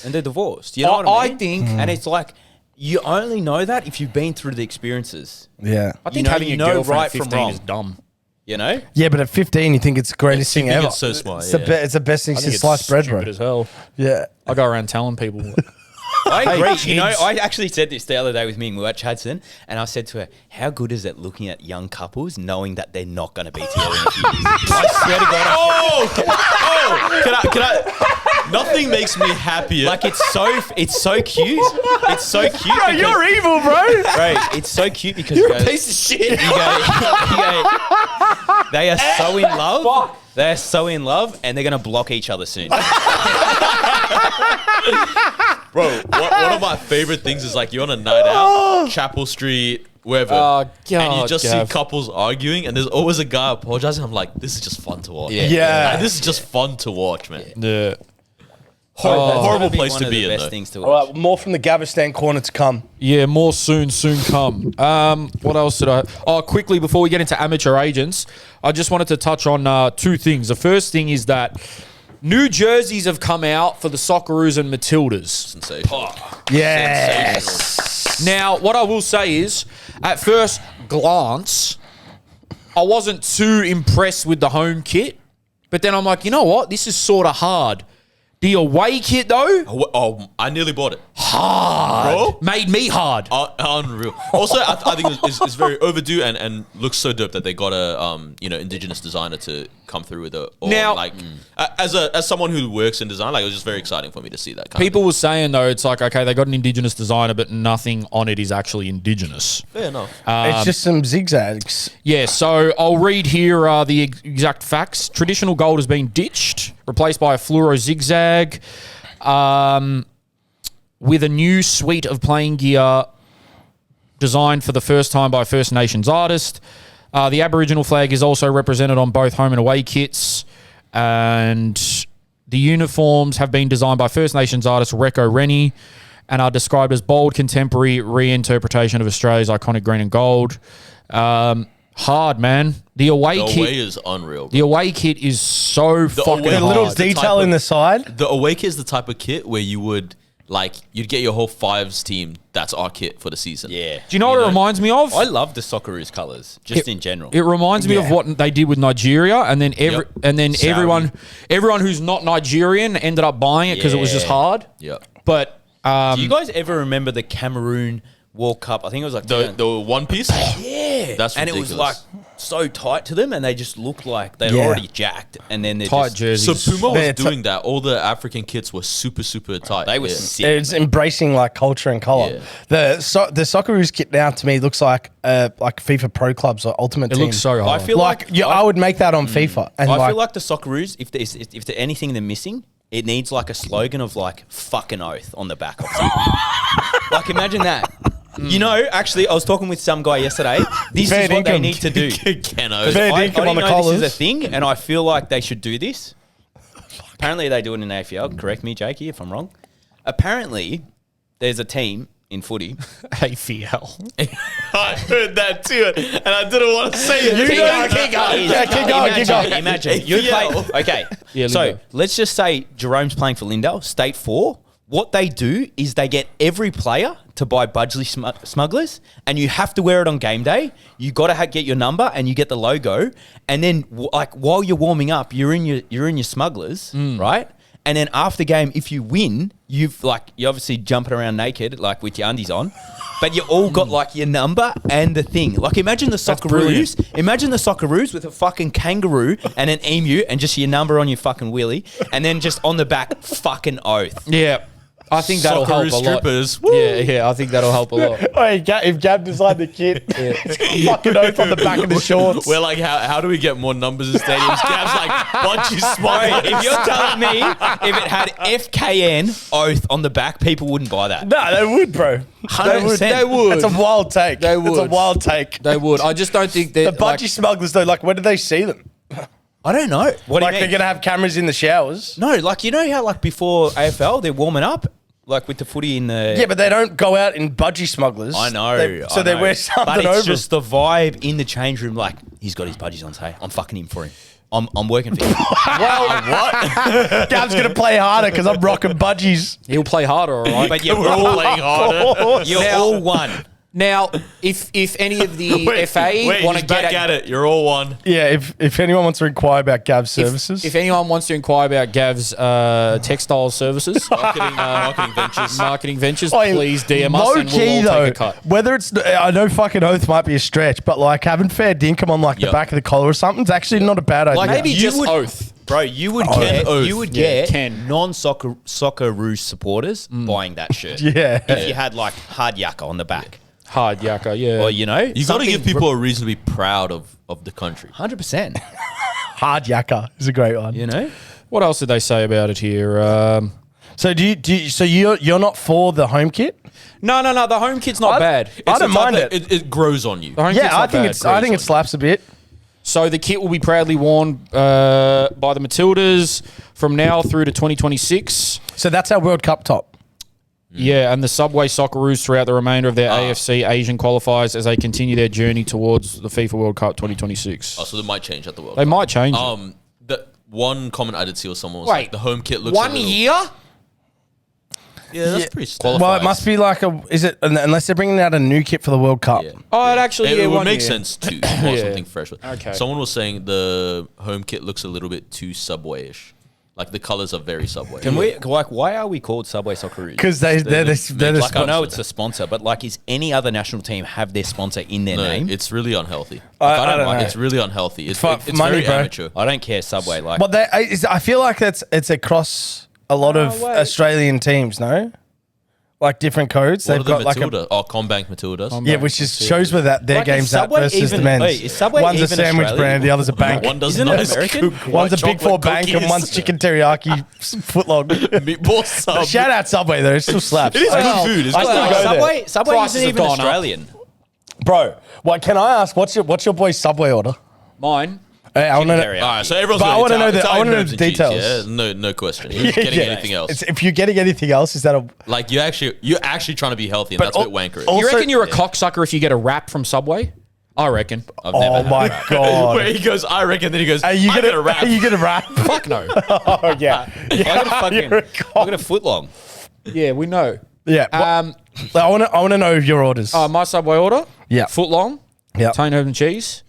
and they're divorced. You know what I mean? I think- and it's like you only know that if you've been through the experiences. Yeah. I think know- having you a know girlfriend right at from 15 wrong. is dumb. You know? Yeah, but at 15, you think it's the greatest thing You think ever. it's so smart, It's, yeah. it's the best thing I think since it's sliced bread, bro. stupid as hell. Yeah. I go around telling people. I agree. kids. You know, I actually said this the other day with Ming. We were at Chadson, and I said to her, "How good is it looking at young couples knowing that they're not going to be together in a few years?" I swear to God. Can I? Nothing makes me happier. Like, it's so cute. It's so cute. because- evil, bro. Bro, it's so cute because You're a piece of shit. they are so in love. They're so in love, and they're going to block each other soon. Bro, one of my favorite things is like you're on a night out, Chapel Street, wherever, Oh, and you God, just Gav. see couples arguing, and there's always a guy apologizing. I'm like, this is just fun to watch. Yeah. Like, this is just fun to watch, man. Yeah. Horrible That'd place one to of be the in, best though. things to All watch. right, more from the Gavistan corner to come. Yeah, more soon come. What else did I... Oh, quickly, before we get into amateur agents, I just wanted to touch on two things. The first thing is that new jerseys have come out for the Socceroos and Matildas. Sensational. Yes. Now, what I will say is, at first glance, I wasn't too impressed with the home kit. But then I'm like, you know what? This is sort of hard. The away kit, though, Oh, I nearly bought it. hard. Bro. Made me hard. Unreal. Also, I think it's very overdue and looks so dope that they got a indigenous designer to come through with it. Or Now- like as someone who works in design, like it was just very exciting for me to see that. People were saying, though, it's like, okay, they got an indigenous designer, but nothing on it is actually indigenous. fair enough. It's just some zigzags. Yeah, so I'll read here the exact facts. Traditional gold has been ditched, replaced by a fluoro zigzag, with a new suite of playing gear designed for the first time by a First Nations artist. The Aboriginal flag is also represented on both home and away kits, and the uniforms have been designed by First Nations artist Reko Rennie and are described as bold, contemporary reinterpretation of Australia's iconic green and gold. Hard, man. The away The kit. away is unreal. The away kit is so fucking away- The hard. little It's the detail type in of- the side. The away kit is the type of kit where you'd get your whole fives team. That's our kit for the season. Yeah. Do you know what it reminds me of? I love the Socceroos colours, just in general. It reminds me of what they did with Nigeria, and then Saudi. everyone who's not Nigerian ended up buying it because it was just Yeah. hard. Yeah. But Do you guys ever remember the Cameroon World Cup? I think it was like The one piece. yeah, That's and it was ridiculous. like so tight to them, and they just looked like they're Yeah. already jacked, and then they're tight just, jerseys. So Puma was They're doing that. All the African kits were super, super tight. They were Yeah. sick. It's embracing like culture and color. Yeah. The Socceroos kit now to me looks like FIFA Pro Clubs or Ultimate It Team. looks so hard. I feel like I would make that on FIFA. And I like, feel like the Socceroos, if there's anything they're missing, it needs like a slogan of like fucking oath on the back or something. Like imagine that. You know, actually, I was talking with some guy yesterday. This Fair is what they income. need to do. Keno. Fair I income didn't on the know this is collars. a thing, and I feel like they should do this. Apparently, they do it in AFL. Correct me, Jakey, if I'm wrong. Apparently, there's a team in footy. AFL. I heard that too, and I didn't want to say it. Keep going, keep going. Yeah, keep going, keep going. Imagine you play. Okay, Yeah, so Lindell. let's just say Jerome's playing for Lindell, State 4. What they do is they get every player to buy Budgley Smugglers, and you have to wear it on game day. You got to get your number, and you get the logo. And then, like while you're warming up, you're in your Smugglers, right? And then after game, if you win, you're obviously jumping around naked, like with your undies on, but you all got like your number and the thing. Like imagine the Socceroos. Imagine the Socceroos with a fucking kangaroo and an emu and just your number on your fucking wheelie, and then just on the back, fucking oath. Yeah. I think that'll help a Socceroo lot. strippers. Woo. Yeah, I think that'll help a lot. Hey, if Gab designed the kit, it's fucking oath on the back of the shorts. We're like, how do we get more numbers in stadiums? Gab's like, Budgie Right, Smugglers. if you're telling me if it had FKN oath on the back, people wouldn't buy that. No, they would, bro. 100%. They would. It's a wild take. They It's a would. wild take. They would. I just don't think The that. budgie smugglers, though, like, when do they see them? I don't know. What Like, do you they're mean? going to have cameras in the showers? No, like you know how like before AFL they're warming up, like with the footy in the. Yeah, but they don't go out in budgie smugglers. I know. They wear something but it's over just the vibe in the change room. Like he's got his budgies on. Say, I'm fucking him for him. I'm working for him. them. Gab's going to play harder because I'm rocking budgies. He'll play harder, all right? But you're We're all all playing harder. you're all one. Now, if any of the FA wait, want he's to back get at it. You're all one. Yeah, if anyone wants to inquire about Gab's services. if anyone wants to inquire about Gav's textile services, marketing ventures, Oi, please DM us low and we'll key, all though, take a cut. whether it's, I know fucking oath might be a stretch, but like having fair dinkum on like the Yep. back of the collar or something, it's actually not a bad idea. Like maybe You just would- oath. Bro, you would oath. Yeah, get Ken. non-Socceroos supporters buying that shirt. Yeah. If you had like hard yakka on the back. Hard yakka, yeah. Or, you know, You got to give people a reason to be proud of the country. 100%. Hard yakka is a great one. You know? What else did they say about it here? So so you're not for the home kit? No. The home kit's not bad. I don't It's mind like it. It grows on you. The home kit's Yeah, I not think bad. I think it slaps a bit. So the kit will be proudly worn by the Matildas from now through to 2026. So that's our World Cup top. Yeah, and the Subway Socceroos throughout the remainder of their AFC Asian qualifiers as they continue their journey towards the FIFA World Cup 2026. Oh, so they might change at the World They Cup. might change. The one comment I did see was someone was Wait, like, the home kit looks one a little, year? Yeah, that's pretty standard. Well, it must be like is it unless they're bringing out a new kit for the World Cup? Yeah. Oh, it actually It would 1 make year. sense too. Or Yeah. something fresh. Okay. Someone was saying the home kit looks a little bit too Subway-ish. Like the colors are very Subway. Can we, like, why are we called Subway Socceroos? Because they're the Like, I know sponsor. it's a sponsor, but like, is any other national team have their sponsor in their No, name? it's really unhealthy. I don't like know. It's really unhealthy. It's Fuck money, very bro. amateur. I don't care, Subway. Like, But I feel like it's across a lot of Australian teams. No, like different codes. What They've are the got like Matilda? Combank Matildas. yeah, which is shows where that their Like, is games at Subway versus the even- men's. wait, is Subway one's a even sandwich Australian? brand, the other's a bank. One does Isn't not it American? cook One's a white Big Four chocolate bank and cookies. one's chicken teriyaki footlong. Meatball sub. Shout out Subway though, it still slaps. It is I good still- food. It's I good still food. go there. Subway Prices isn't have even gone up. Australian. Bro, what can I ask? What's your boy's Subway order? Mine. Hey, I want to teriyaki. know. All right, so everyone's But I got wanna know Italian- the- I wanna know Italian the herbs and cheese, details. Yeah, no question. Who's getting anything else? It's, if you're getting anything else, is that a? Like you're actually trying to be healthy, and that's a bit wanker. al- You Also- reckon you're a cocksucker if you get a wrap from Subway? I reckon. I've never Oh had my that. god! Where he goes, I reckon. Then he goes, Are you I gonna get a rap. Are you gonna rap? Fuck no. Oh yeah. I got a fucking, You're a I cock. got a foot long. Yeah, we know. Yeah. I want to know your orders. My Subway order. Yeah. Foot long. Yeah. Italian herb and cheese.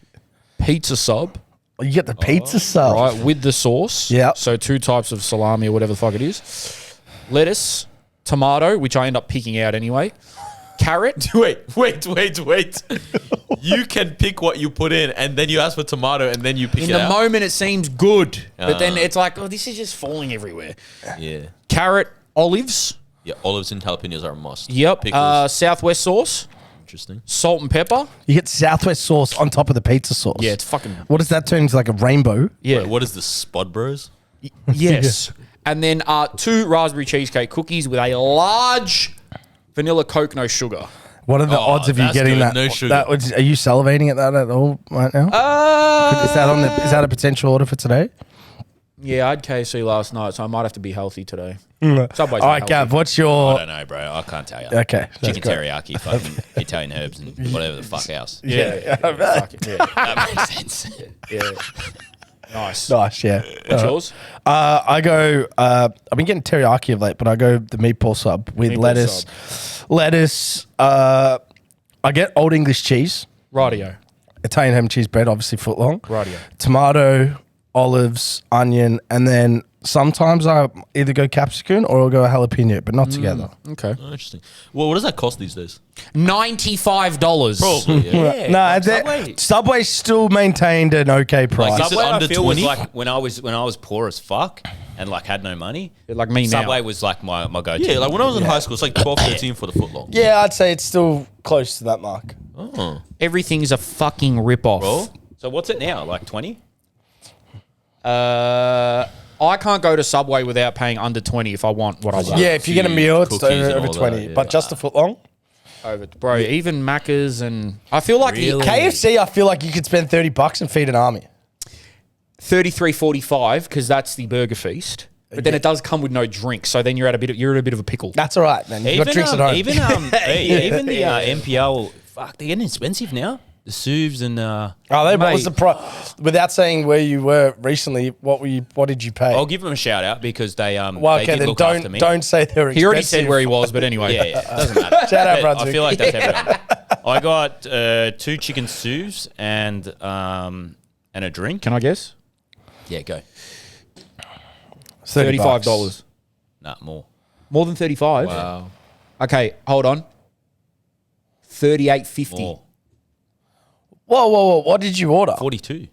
Pizza sub. You get the pizza sub. Right, with the sauce. Yeah. So 2 types of salami or whatever the fuck it is. Lettuce, tomato, which I end up picking out anyway. Carrot. Wait. You can pick what you put in, and then you ask for tomato, and then you pick In it the out. moment, it seems good, but then it's like, oh, this is just falling everywhere. Yeah. Carrot, olives. Yeah, olives and jalapenos are a must. Yep. Pickles. Southwest sauce, Interesting. salt and pepper. You get Southwest sauce on top of the pizza sauce. Yeah, it's fucking What does that turn into? Like a rainbow? yeah. Wait, what is this, Spud Bros? Yes. And then 2 raspberry cheesecake cookies with a large vanilla Coke, no sugar. What are the odds of you that's getting good. that? No sugar. Are you salivating at that at all right now? Is that a potential order for today? Yeah, I had KFC last night, so I might have to be healthy today. Subway's All not right, healthy. Gav, what's I your... don't know, bro. I can't tell you. Okay. that's Chicken great. teriyaki, fucking Italian herbs, and whatever the fuck else. Yeah. Fuck it, yeah. That makes sense. Yeah. Nice. Nice, yeah. What's yours? I go, I've been getting teriyaki of late, but I go the meatball sub with Meatball lettuce. I get Old English cheese, Rightio. Italian ham cheese bread, obviously foot long. Rightio. Tomato, olives, onion, and then sometimes I either go capsicum or I'll go jalapeno, but not together. Okay. Oh, interesting. Well, what does that cost these days? $95. Probably. Yeah. No, Subway. Subway still maintained an okay price. Is it Subway, under I feel, was 20? like when I was poor as fuck and like had no money. Like me now. Subway was like my go-to. Yeah, like when I was in high school, it's like 12, 13 for the footlong. Yeah, I'd say it's still close to that mark. Oh. Everything's a fucking rip-off. Bro. So what's it now? Like 20? I can't go to Subway without paying under 20 if I want what I want. Yeah, if you get a meal, it's cookies and over all 20. that, yeah. But just a foot long. Bro, even Macca's and... I feel like Really? the KFC, I feel like you could spend $30 and feed an army. $33.45 because that's the burger feast. But then it does come with no drink, so then you're in a bit of a pickle. That's all right, man. You got drinks at home. Even the NPL, fuck, they're getting expensive now. The SUVs and Oh, what was Mate. the price? Without saying where you were recently, what did you pay? I'll give them a shout out because they well, they okay, did then look after me. don't say they were expensive. He already said where he was, but anyway. Yeah, it doesn't matter. Shout out, But Brunswick. I feel like that's everyone. I got 2 chicken SUVs and a drink. Can I guess? Yeah, go. $35. Nah, more. More than 35? Wow. Okay, hold on. $38.50. More. Whoa. What did you order? 42.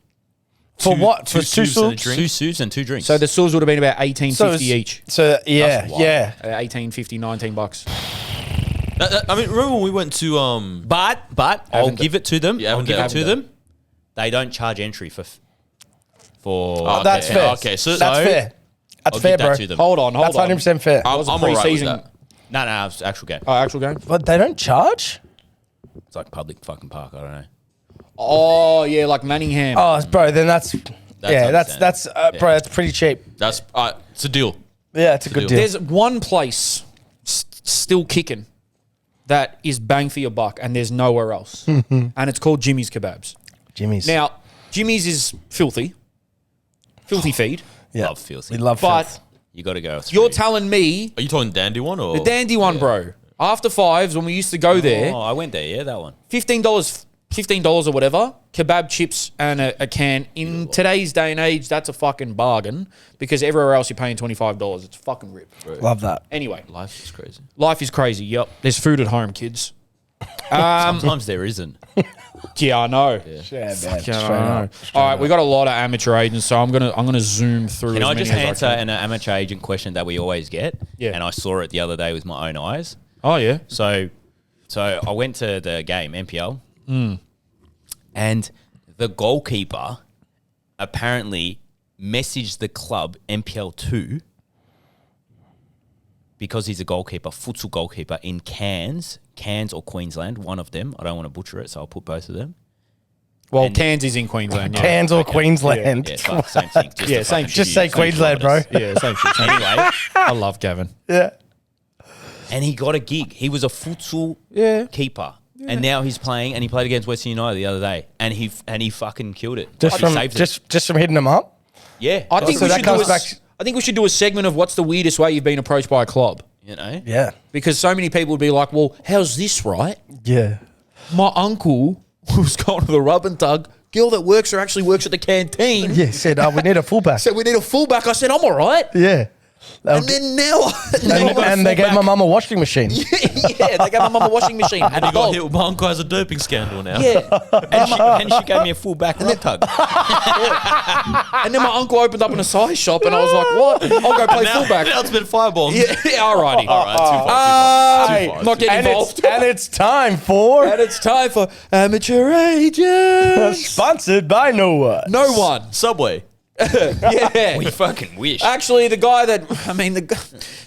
For what? For two two soups and a soups? drink? 2 SUVs and 2 drinks. So the sauce would have been about $18.50 each. So, yeah, That's wild. yeah. $18.50, $19. I mean, remember when we went to But I'll give it to them. Yeah, I'll haven't give done it to that. them. They don't charge entry for. Oh, that's Okay, fair. okay, so- that's fair. That's I'll fair, give that bro. to them. Hold on. That's 100% fair. I'm wasn't all right with pre-season. that. No, it's actual game. Oh, actual game? But they don't charge? It's like public fucking park. I don't know. Oh, yeah, like Manningham. Oh, bro, then that's understandable. bro, that's pretty cheap. That's it's a deal. Yeah, it's a good deal. deal. There's one place still kicking that is bang for your buck, and there's nowhere else. And it's called Jimmy's Kebabs. Jimmy's. Now, Jimmy's is filthy feed. yeah. Love filthy. We love But filth. You got to go. you're telling me Are you talking dandy one or the dandy one, bro. After fives, when we used to go there, Oh, I went there. Yeah, that one. $15 or whatever, kebab chips and a can. In today's day and age, that's a fucking bargain because everywhere else you're paying $25. It's fucking rip. Love that. Anyway, life is crazy. life is crazy. Yep. There's food at home, kids. Sometimes there isn't. Yeah, I know. Yeah, man. Yeah, Straight I know. up. All right, we got a lot of amateur agents, so I'm gonna zoom through. Can as I many just as I answer can. an amateur agent question that we always get? Yeah. And I saw it the other day with my own eyes. Oh yeah. So I went to the game, NPL, and the goalkeeper apparently messaged the club, NPL 2, because he's a goalkeeper, futsal goalkeeper in Cairns or Queensland, one of them. I don't want to butcher it, so I'll put both of them. Well, And- Cairns is in Queensland. Yeah. Cairns or Queensland. Yeah, fuck, same thing. Just Yeah, a same fucking shit. Just say few Queensland, bro. kilometres. Yeah, same shit. Same shit. Anyway, I love Gavin. Yeah. and he got a gig. He was a futsal Yeah. keeper. And now he's playing, and he played against Western United the other day, and he fucking killed it. Just He from saved it. just from hitting them up. Yeah, I think So we that should do comes a, back- I think we should do a segment of what's the weirdest way you've been approached by a club. you know. Yeah. Because so many people would be like, well, how's this right? Yeah. My uncle was going to the rub and tug. Girl that works there actually works at the canteen. Yeah. Said, we need a fullback. Said we need a fullback. I said, I'm all right. Yeah. And then now, And they gave my mum a washing machine. yeah, they gave my mum a washing machine and a You got dog. hit with my uncle has a doping scandal now. Yeah. And she gave me a full back rub tug. And then my uncle opened up in a size shop and I was like, what? I'll go play fullback. Now it's been fireball. Yeah, alrighty. All right, too far. Hey, Too far. not getting And involved. it's time for And it's time for amateur agents. sponsored by NOOR. No one. Subway. Yeah. We fucking wish. Actually, the guy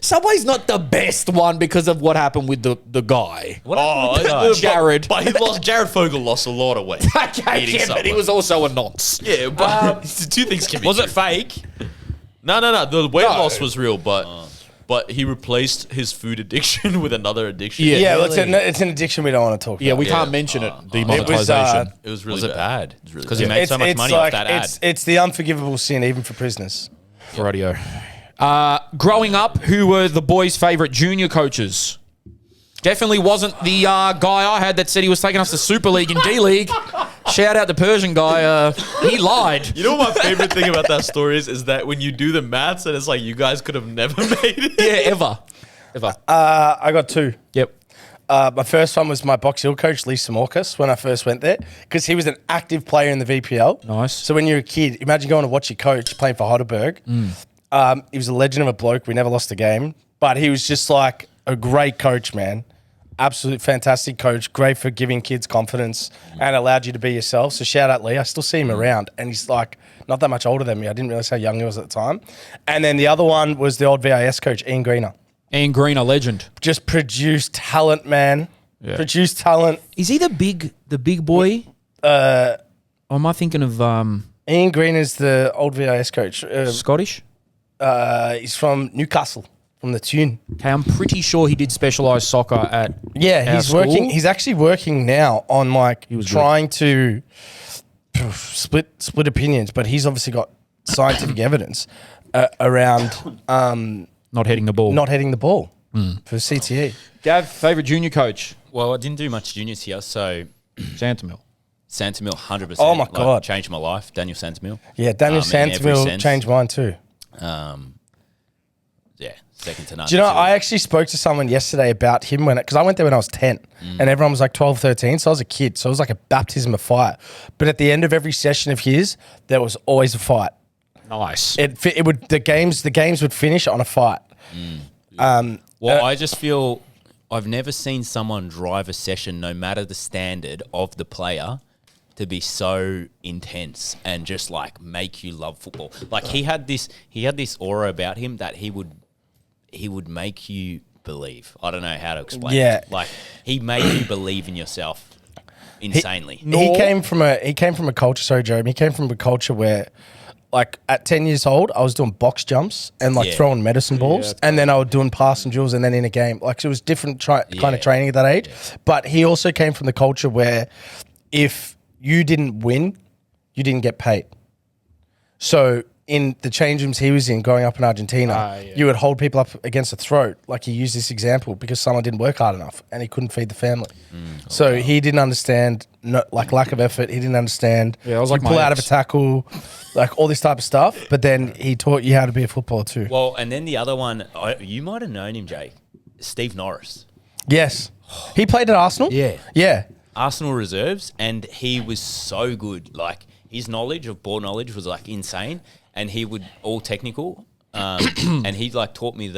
Subway's not the best one because of what happened with the guy. Jared. But Jared Fogle lost a lot of weight. Okay, eating yeah, but he Subway. was also a nonce. Yeah, but two things can be Was true. it fake? No. The weight No. loss was real, but he replaced his food addiction with another addiction. Yeah. Yeah, well, it's an addiction we don't want to talk about. Yeah, we can't mention it. Demonetization. It was really Was it bad? It was really Because he bad. made so much money off that ad. It's the unforgivable sin, even for prisoners. Radio. Growing up, who were the boys' favourite junior coaches? Definitely wasn't the guy I had that said he was taking us to Super League and D League. Shout out the Persian guy. He lied. You know what my favorite thing about that story is that when you do the maths and it's like you guys could have never made it. Yeah, ever. I got 2. Yep. My first one was my Box Hill coach, Lee Samorkas, when I first went there, because he was an active player in the VPL. Nice. So when you're a kid, imagine going to watch your coach playing for Heidelberg. He was a legend of a bloke. We never lost a game. But he was just like a great coach, man. Absolute fantastic coach. Great for giving kids confidence and allowed you to be yourself. So shout out Lee. I still see him around. And he's like not that much older than me. I didn't realize how young he was at the time. And then the other one was the old VIS coach, Ian Greener. Ian Green, a legend. Just produced talent, man. Yeah. Produced talent. Is he the big boy? Or am I thinking of Ian Green is the old VIS coach. Scottish? He's from Newcastle, from the Tune. Okay, I'm pretty sure he did specialised soccer at Yeah, our he's school. working. He's actually working now on like was trying to split opinions, but he's obviously got scientific evidence around not heading the ball. not hitting the ball for CTE. Gav, favourite junior coach? Well, I didn't do much juniors here, so Santamil. Santamil, 100%. Oh my God. Changed my life. Daniel Santamil. Yeah, Daniel In every Santamil sense. changed mine too. Yeah, second to none. Do you know, So- I actually spoke to someone yesterday about him because I went there when I was 10 and everyone was like 12, 13. So I was a kid. So it was like a baptism of fire. But at the end of every session of his, there was always a fight. Nice. It would the games would finish on a fight. Well, I just feel I've never seen someone drive a session, no matter the standard of the player, to be so intense and just like make you love football. Like he had this aura about him that he would make you believe. I don't know how to explain Yeah. it. Like he made you believe in yourself insanely. He came from a culture. Sorry, Jeremy. He came from a culture where, like, at 10 years old, I was doing box jumps and like Yeah. throwing medicine balls, and then I was doing pass and drills, and then in a game, like so it was different kind of training at that age. But he also came from the culture where, if you didn't win, you didn't get paid. So in the change rooms he was in growing up in Argentina, you would hold people up against the throat. Like he used this example because someone didn't work hard enough and he couldn't feed the family. So he didn't understand lack of effort. He didn't understand. Yeah, I was like you pull my out of a ex. tackle, like all this type of stuff. But then he taught you how to be a footballer too. Well, and then the other one, you might have known him, Jake. Steve Norris. Yes. He played at Arsenal? Yeah. Yeah. Arsenal reserves, and he was so good. Like his knowledge of ball knowledge was like insane, and he would all technical. And he like taught me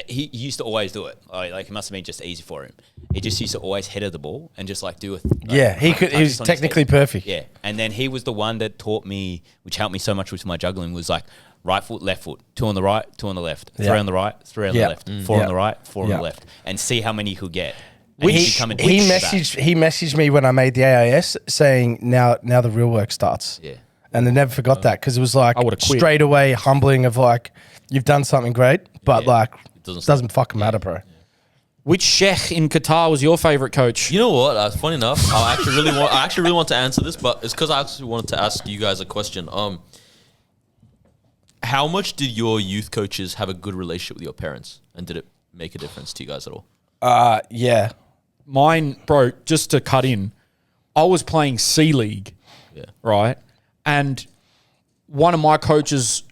he used to always do it. Like it must have been just easy for him. He just used to always header the ball and just like do it. Yeah, he was technically perfect. Yeah, and then he was the one that taught me, which helped me so much with my juggling, was like right foot, left foot, 2 on the right, 2 on the left, 3 on the right, 3 on the left, 4 on the right, 4 on the left, and see how many he could get. And he'd become addicted to that. He messaged me when I made the AIS saying now the real work starts. Yeah. And I never forgot that because it was like I would've quit. straight away humbling of like you've done something great, but like it doesn't doesn't fucking matter, bro. Which sheikh in Qatar was your favourite coach? You know what? Funny enough, I actually really want to answer this, but it's because I actually wanted to ask you guys a question. How much did your youth coaches have a good relationship with your parents, and did it make a difference to you guys at all? Yeah. Mine, bro, just to cut in, I was playing C-League, right? And one of my coaches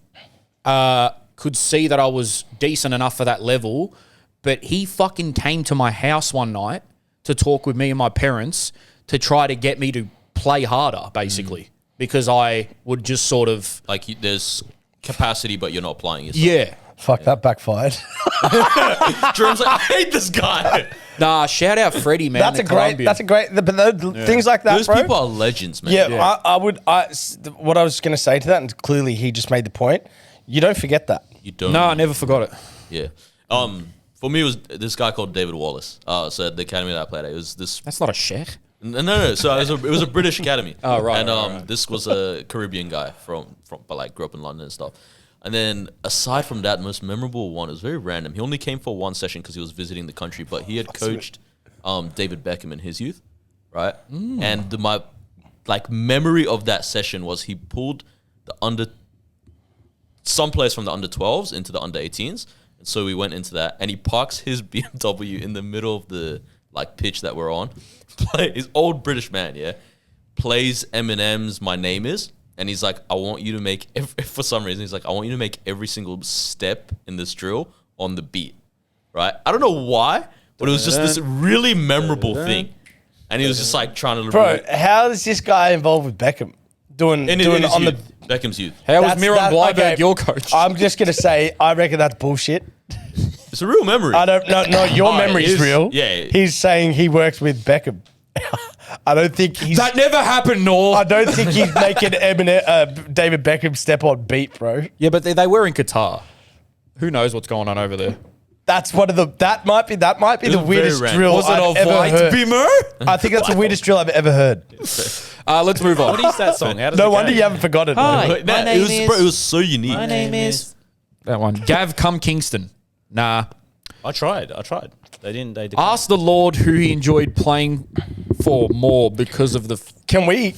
could see that I was decent enough for that level, but he fucking came to my house one night to talk with me and my parents to try to get me to play harder, basically, because I would just sort of... Like there's capacity, but you're not applying yourself. Yeah. Fuck, that backfired. Jerome's like, I hate this guy. Nah, shout out Freddie, man. That's a great. But things like that, Those bro. people are legends, man. Yeah, what I was going to say to that, and clearly he just made the point. You don't forget that. You don't. No, I never forgot it. Yeah. For me, it was this guy called David Wallace. So at the academy that I played at, it was this. That's not a sheikh. No. So it was a British academy. Oh, right, And right. this was a Caribbean guy but like grew up in London and stuff. And then aside from that, most memorable one, it was very random. He only came for one session because he was visiting the country, but he had coached David Beckham in his youth, right? And my memory of that session was he pulled some players from the under 12s into the under 18s. And so we went into that, and he parks his BMW in the middle of the pitch that we're on. His old British man, yeah, plays Eminem's "My Name Is," and he's like, "I want you to make for some reason he's like, I want you to make every single step in this drill on the beat, right?" I don't know why, but it was just this really memorable thing, and he was just like trying to. Bro, how is this guy involved with Beckham? Doing his on the. youth, Beckham's youth. How was That's- Miron that- Blyberg okay. your coach? I'm just gonna say, I reckon that's bullshit. It's a real memory. I don't know. No, your Oh, it memory's is. real. Yeah. He's saying he works with Beckham. I don't think he's. that never happened, Noor. I don't think he's making David Beckham step on beat, bro. Yeah, but they were in Qatar. Who knows what's going on over there? That's one of the. That might be the was weirdest very drill Was it I've a ever white heard. bimmer? I think that's the weirdest drill I've ever heard. Let's move on. What is that song? How does No it wonder go? you haven't forgotten. Hi. bro. My name is- It was so unique. My name is. That one. Gav, come Kingston. Nah. I tried. They didn't. They declined. Ask the Lord who he enjoyed playing for more because of the. Can we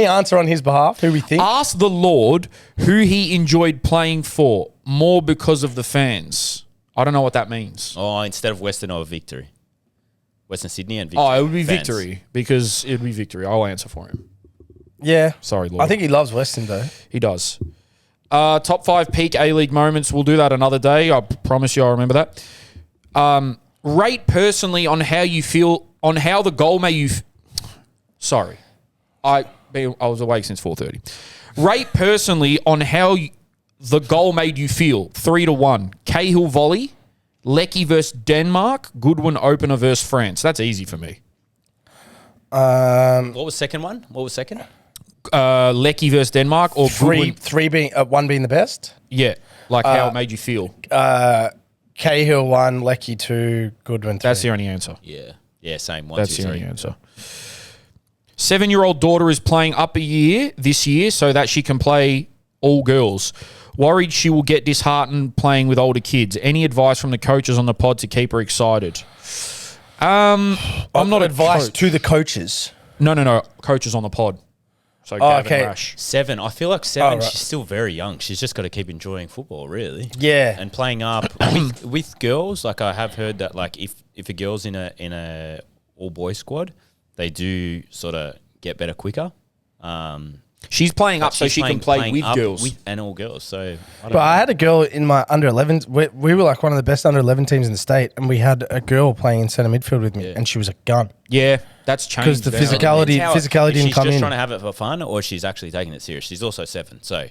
answer on his behalf who we think? Ask the Lord who he enjoyed playing for more because of the fans. I don't know what that means. Oh, instead of Western or Victory, Western Sydney and Victory. Oh, it would be fans. Victory because it would be Victory. I'll answer for him. Yeah. Sorry, Lord. I think he loves Western though. He does. Top 5 peak A-League moments. We'll do that another day. I promise you I'll remember that. Rate personally on how you feel, on how the goal made you... Sorry. I was awake since 4:30. Rate personally on how the goal made you feel. 3-1. Cahill volley. Lecky versus Denmark. Goodwin opener versus France. That's easy for me. What was second one? What was second? Lecky versus Denmark or Goodwin. One being the best. Yeah. Like how it made you feel. Cahill 1, Lecky 2, Goodwin 3. That's the only answer. Yeah, same. 1, That's 2, the only 3. answer. 7-year-old daughter is playing up a year this year so that she can play all girls. Worried she will get disheartened playing with older kids. Any advice from the coaches on the pod to keep her excited? I'm not advice advice to the coaches. No. Coaches on the pod. So Gavin okay. Oh, Rash. 7. I feel like 7. right. She's still very young. She's just got to keep enjoying football, really. Yeah. And playing up with girls. Like I have heard that, like if a girl's in a all boys squad, they do sort of get better quicker. She's playing up But so she's she can playing play with up girls. and all girls. So I don't But I had a girl in my under 11s. We were like one of the best under 11 teams in the state, and we had a girl playing in centre midfield with me, and she was a gun. Yeah, that's changed. Because the now. physicality If didn't she's come just in. trying to have it for fun, or she's actually taking it serious. She's also 7, so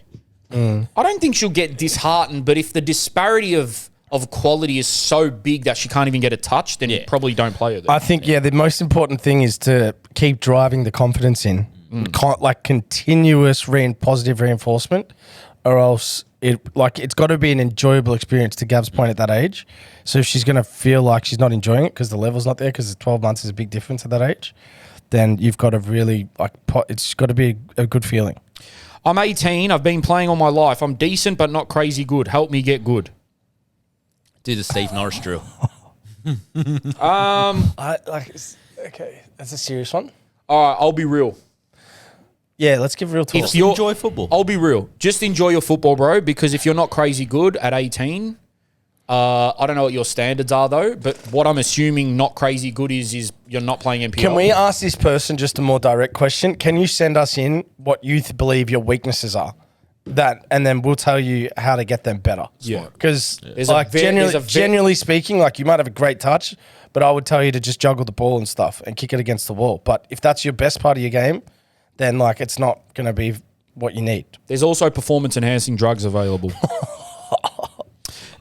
I don't think she'll get disheartened, but if the disparity of quality is so big that she can't even get a touch, then you Yeah. probably don't play her there. I think, the most important thing is to keep driving the confidence in. Like continuous positive reinforcement, or else it's got to be an enjoyable experience, to Gav's point, at that age. So if she's going to feel like she's not enjoying it because the level's not there, because 12 months is a big difference at that age, then you've got to really, it's got to be a good feeling. I'm 18. I've been playing all my life. I'm decent, but not crazy good. Help me get good. do the Steve Norris drill. Okay, that's a serious one. All right, I'll be real. Yeah, let's give real talk. If you're, Enjoy football. I'll be real. Just enjoy your football, bro, because if you're not crazy good at 18, I don't know what your standards are, though, but what I'm assuming not crazy good is you're not playing NPL. Can we ask this person just a more direct question? Can you send us in what you believe your weaknesses are? And then we'll tell you how to get them better. Yeah. Because There's a generally speaking, like you might have a great touch, but I would tell you to just juggle the ball and stuff and kick it against the wall. But if that's your best part of your game, then it's not going to be what you need. There's also performance-enhancing drugs available.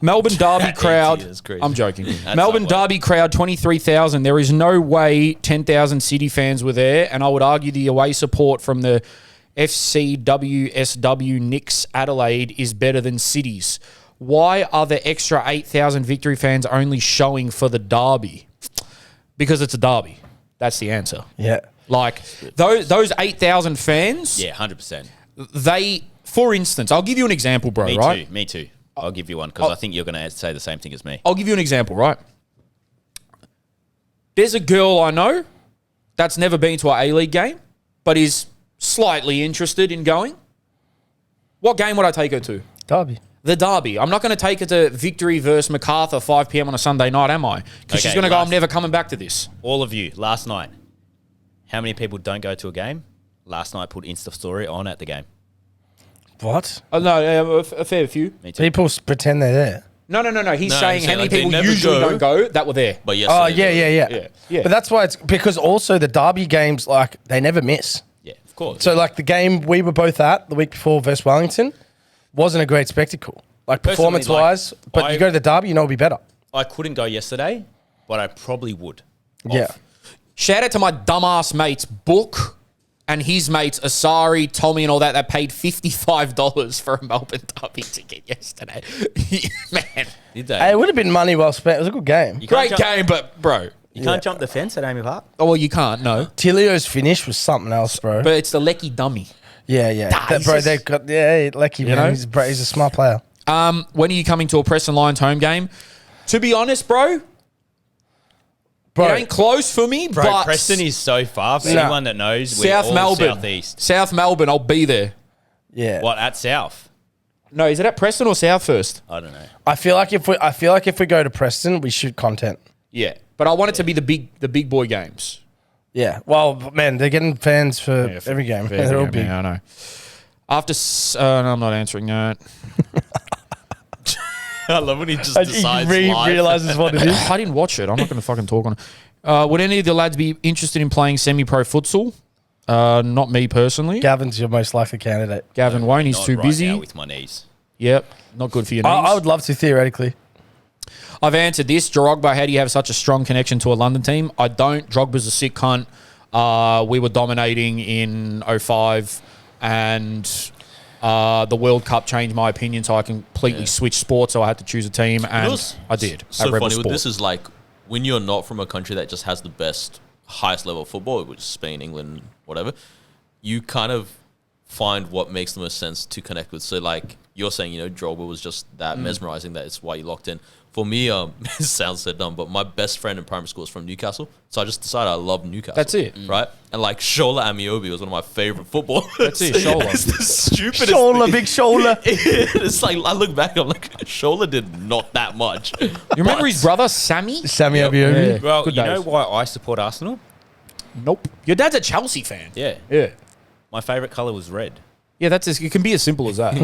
Melbourne Derby crowd. That's crazy. I'm joking. That's Melbourne not Derby crowd, 23,000. There is no way 10,000 City fans were there, and I would argue the away support from the FCWSW Knicks Adelaide is better than City's. Why are the extra 8,000 Victory fans only showing for the Derby? Because it's a derby. That's the answer. Yeah. Like those 8,000 fans, Yeah, 100%. they, for instance, I'll give you an example, bro, Me right? too. Me too. I'll give you one because I think you're going to say the same thing as me. I'll give you an example, right? There's a girl I know that's never been to an A-league game, but is slightly interested in going. What game would I take her to? Derby. The Derby. I'm not going to take her to Victory versus MacArthur 5 p.m. on a Sunday night, am I? Because she's Okay, going to go, I'm last- never coming back to this. All of you, last night, how many people don't go to a game? Last night put Insta story on at the game. What? No, a fair few. Me too. People pretend they're there. No. He's No, saying he's how saying, many like, they people never usually go. don't go that were there. But yes. Oh, yeah. Yeah. But that's why it's because also the Derby games, like, they never miss. Yeah, of course. So, like, the game we were both at the week before versus Wellington wasn't a great spectacle. Like, Personally, performance-wise. like, But I- you go to the Derby, you know it'll be better. I couldn't go yesterday, but I probably would. Yeah. Shout out to my dumbass mates, Book, and his mates, Asari, Tommy, and all that paid $55 for a Melbourne Derby ticket yesterday. Man, Did they? Hey, it would have been money well spent. It was a good game. You can't great jump- game, but, bro. You can't jump the fence at Amy Park? Oh, well, you can't, no. Tilio's finish was something else, bro. But it's the Lecky dummy. Yeah. he's Bro, just- they've got, Lecky, man. know? He's a smart player. When are you coming to a Preston Lions home game? To be honest, bro, Bro, it ain't close for me, Bro, but Preston is so far. For Nah. anyone that knows, we're South all Melbourne. Southeast. South Melbourne, I'll be there. yeah. What, at South? No, is it at Preston or South first? I don't know. I feel like if we go to Preston, we shoot content. Yeah, but I want it to be the big boy games. Yeah. Well, man, they're getting fans for Yeah, every game. for They're every all game, big. yeah, I know. After, no, I'm not answering that. I love when he just He decides live. realizes what it is. I didn't watch it. I'm not going to fucking talk on it. Would any of the lads be interested in playing semi-pro futsal? Not me personally. Gavin's your most likely candidate. Gavin won't. He's Not too right busy. now with my knees. Yep, not good for your knees. I would love to theoretically. I've answered this. Jerogba, how do you have such a strong connection to a London team? I don't. Drogba's a sick cunt. We were dominating in 05 and the World Cup changed my opinion, so I completely switched sports, so I had to choose a team, and I did. So at Rebel funny with Sport. this is like when you're not from a country that just has the best, highest level of football, which is Spain, England, whatever, you kind of find what makes the most sense to connect with. So like you're saying, Drogba was just that mesmerizing that it's why you locked in. For me, it sounds so dumb, but my best friend in primary school is from Newcastle, so I just decided I love Newcastle. That's it. Right? And like Shola Amiobi was one of my favorite footballers. That's it, Shola. It's the stupidest Shoulder, thing. big shoulder. It's like, I look back, I'm like, Shola did not that much. You remember his brother, Sammy? Sammy Yep. Abiyomi. Yeah. Well, Good you know days. why I support Arsenal? Nope. Your dad's a Chelsea fan. Yeah. Yeah. My favourite colour was red. Yeah, it can be as simple as that.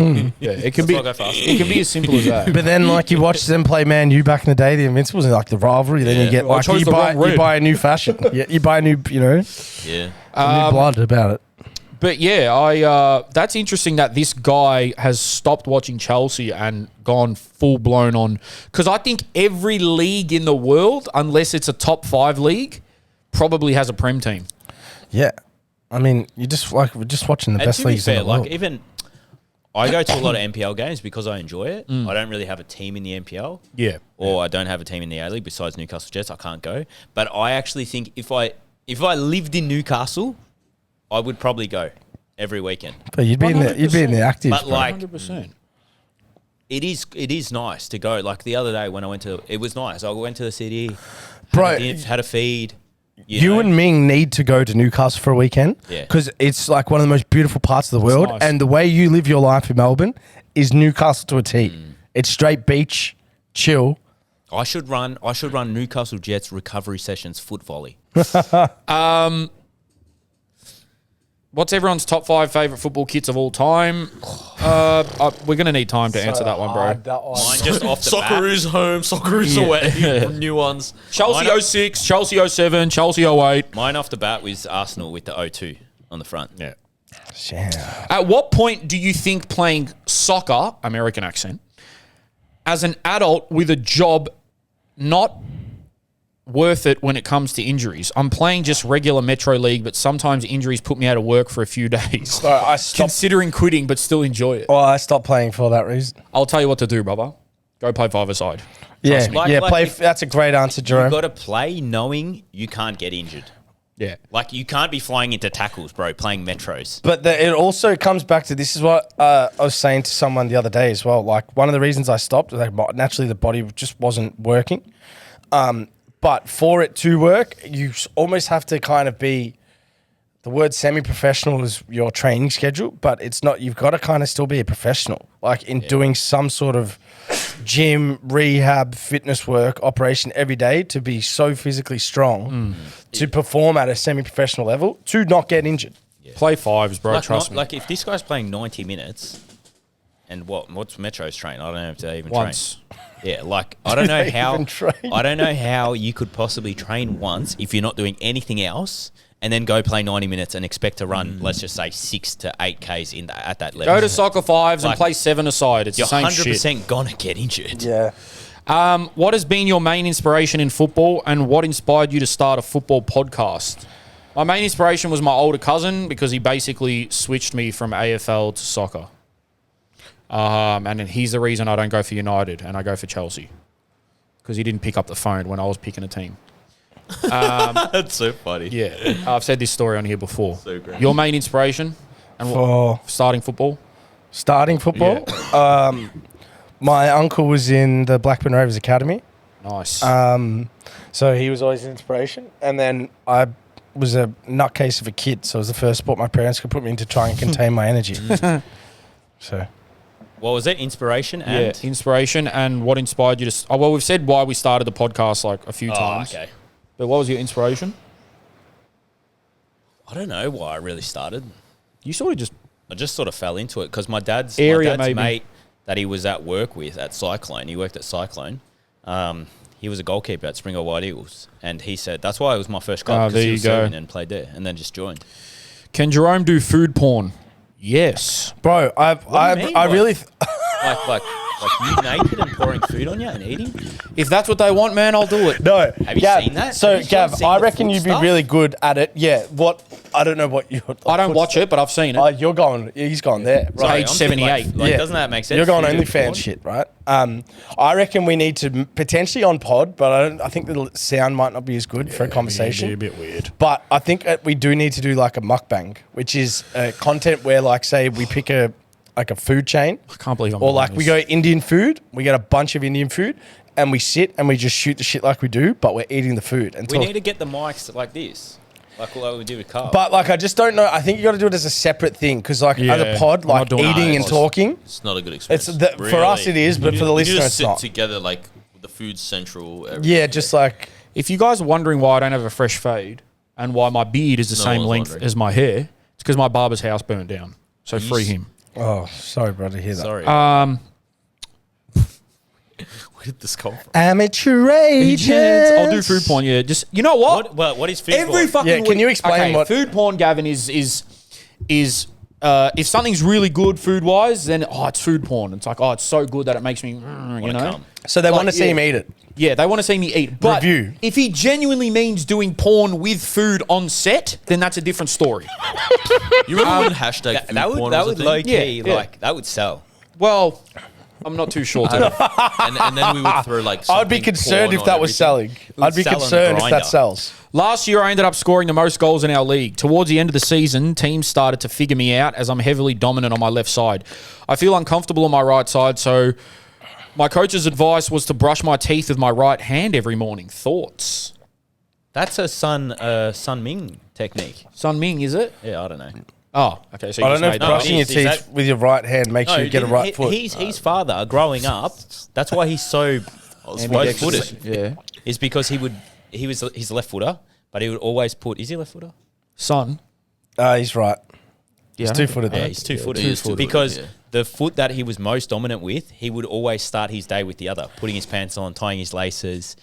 Yeah, it can That's be. why I go for Arsenal. It can be as simple as that. But then, like, you watch them play Man U back in the day, the Invincibles, and like the rivalry. Then you Yeah. get Well, I like chose you the wrong red. buy a new fashion. You buy a new, Yeah. new blood about it. But yeah, that's interesting that this guy has stopped watching Chelsea and gone full blown on. Because I think every league in the world, unless it's a top 5 league, probably has a Prem team. Yeah, I mean, we're just watching the And best to be leagues fair, in the world. like even I go to a lot of NPL games because I enjoy it. I don't really have a team in the NPL. Yeah. Or I don't have a team in the A-League besides Newcastle Jets. I can't go. But I actually think if I lived in Newcastle, I would probably go every weekend. But you'd be in the actives. But bro. like 100%. it is nice to go. Like the other day when I went to, it was nice. I went to the city, Bro, had a feed. You know. and Ming need to go to Newcastle for a weekend. Yeah. Because it's like one of the most beautiful parts of the world. nice. And the way you live your life in Melbourne is Newcastle to a T. It's straight beach, chill. I should run Newcastle Jets recovery sessions foot volley. What's everyone's top 5 favourite football kits of all time? We're going to need time to answer that one, bro. Mine just off the bat. Socceroos home, Socceroos away. New ones. Chelsea 06, Chelsea 07, Chelsea 08. Mine off the bat was Arsenal with the 0-2 on the front. Yeah. Shit. At what point do you think playing soccer, American accent, as an adult with a job, not worth it when it comes to injuries. I'm playing just regular Metro League, but sometimes injuries put me out of work for a few days. So I stopped. Considering quitting, but still enjoy it. Well, I stopped playing for that reason. I'll tell you what to do, brother. Go play five-a-side. Yeah, me. yeah. Like That's a great answer, You Jerome. got to play knowing you can't get injured. Yeah. Like you can't be flying into tackles, bro. Playing metros. But it also comes back to this is what I was saying to someone the other day as well. Like one of the reasons I stopped, like, naturally the body just wasn't working. But for it to work, you almost have to kind of be. The word semi-professional is your training schedule, but it's not. You've got to kind of still be a professional, like in doing some sort of gym, rehab, fitness work, operation every day to be so physically strong to perform at a semi-professional level to not get injured. Play fives, bro. Trust me. Like if this guy's playing 90 minutes, and what's Metro's train? I don't know if they even Once. train. Yeah, like I don't know they how. even train? I don't know how you could possibly train once if you're not doing anything else, and then go play 90 minutes and expect to run, let's just say 6 to 8 Ks at that level. Go to soccer fives and Like, play 7-a-side. It's the You're same 100% shit. gonna get injured. Yeah. What has been your main inspiration in football, and what inspired you to start a football podcast? My main inspiration was my older cousin because he basically switched me from AFL to soccer. And then he's the reason I don't go for United and I go for Chelsea because he didn't pick up the phone when I was picking a team. That's so funny. Yeah, I've said this story on here before. So great. Your main inspiration and For starting football? starting football, my uncle was in the Blackburn Rovers Academy. Nice. So he was always an inspiration. And then I was a nutcase of a kid. So it was the first sport my parents could put me in to try and contain my energy. So What was it? Inspiration and yeah, inspiration and what inspired you to... well, we've said why we started the podcast like a few times. okay. But what was your inspiration? I don't know why I really started. You sort of just... I just sort of fell into it because my dad's Area, maybe. mate that he was at work with at Cyclone. He worked at Cyclone. He was a goalkeeper at Springall White Eagles, and he said that's why it was my first goal because there he you was go. serving and played there, and then just joined. Can Jerome do food porn? Yes. bro, do you mean? I really... Like you naked and pouring food on you and eating. If that's what they want, man, I'll do it. No. Have you Gav, seen that? So, Have you Gav, seen I the reckon food you'd be stuff? really good at it. Yeah. What... I don't know what you... I don't watch it, but I've seen it. Oh, you're going... He's gone there. Sorry, Right. age I'm thinking, 78. Like, Yeah. doesn't that make sense? You're going Food and OnlyFans porn? shit, right? I reckon we need to potentially on pod, but I think the sound might not be as good for a conversation. It'd be a bit weird. But I think we do need to do like a mukbang, which is content where, like, say we pick a food chain, I can't believe I'm or doing like we this. go Indian food. We get a bunch of Indian food, and we sit and we just shoot the shit like we do, but we're eating the food. And We talk. need to get the mics like this, like what we do with Carl. But like, I just don't know. I think you got to do it as a separate thing because, like, as Yeah, a pod, I'm not like doing eating that. and talking, It's not a good it's experience. for us it is, but for the You listener just it's sit not. together like the food central. Yeah, just like If you guys are wondering why I don't have a fresh fade and why my beard is the No same one's length wondering. as my hair, it's because my barber's house burned down. So free him. oh, sorry, bro, to hear that. Sorry. Where did this come from? Amateur agents. I'll do food porn. Yeah, just you know what? what is food Every porn? fucking Yeah, can week- you explain okay, what- food porn, Gavin, is if something's really good food wise, then it's food porn. It's like it's so good that it makes me you know. come. So they Like, want to see yeah. him eat it. Yeah, they want to see me eat. But Review. if he genuinely means doing porn with food on set, then that's a different story. You remember when hashtag That, food that would porn that was would a low thing? key Yeah. like that would sell. Well, I'm not too sure. To and then we would throw like. I'd be something concerned porn if that on was everything. selling. I'd be sell on concerned if that Grinder. sells. Last year, I ended up scoring the most goals in our league. Towards the end of the season, teams started to figure me out as I'm heavily dominant on my left side. I feel uncomfortable on my right side, so my coach's advice was to brush my teeth with my right hand every morning. Thoughts? That's a Sun Ming technique. Sun Ming, is it? Yeah, I don't know. Oh, okay. So you I don't just know made if that up. brushing your Is teeth that- with your right hand makes you get a right foot. His father, growing up, that's why he's so both footed. Yeah. Is because he's a left footer, but he would always put. Is he left footer? Son. He's right. He's Yeah. 2 footed though. Yeah, he's 2 footed. he is 2-footed, Because yeah. the foot that he was most dominant with, he would always start his day with the other, putting his pants on, tying his laces.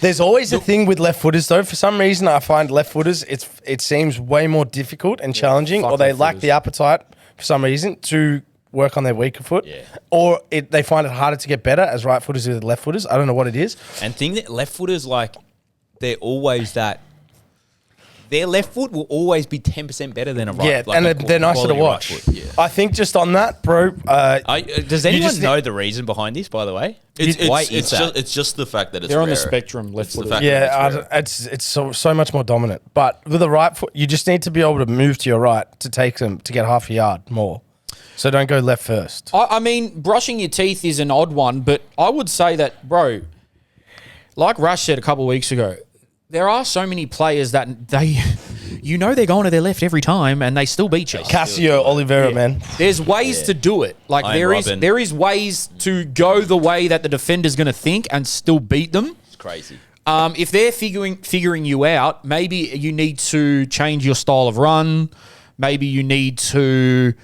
There's always a thing with left footers though. For some reason, I find left footers it seems way more difficult and challenging, fuck or they left lack footers. the appetite for some reason to work on their weaker foot, Yeah. or they find it harder to get better as right footers with left footers. I don't know what it is. And think that left footers, like, they're always that. Their left foot will always be 10% better than a right. Yeah, like and a they're nicer to quality right watch. foot. Yeah. I think just on that, bro. Does anyone just know the reason behind this? By the way, It's, why it's, is it's, that? just, it's just the fact that it's They're on the rarer. spectrum, left It's the footers. fact Yeah, that it's rarer. it's so much more dominant. But with the right foot, you just need to be able to move to your right to take them to get half a yard more. So don't go left first. I mean, brushing your teeth is an odd one, but I would say that, bro, like Rush said a couple of weeks ago, there are so many players that they're going to their left every time and they still beat you. Casio Oliveira, man. There's ways to do it. Like Iron Robin. there is ways to go the way that the defender's going to think and still beat them. It's crazy. If they're figuring you out, maybe you need to change your style of run. Maybe you need to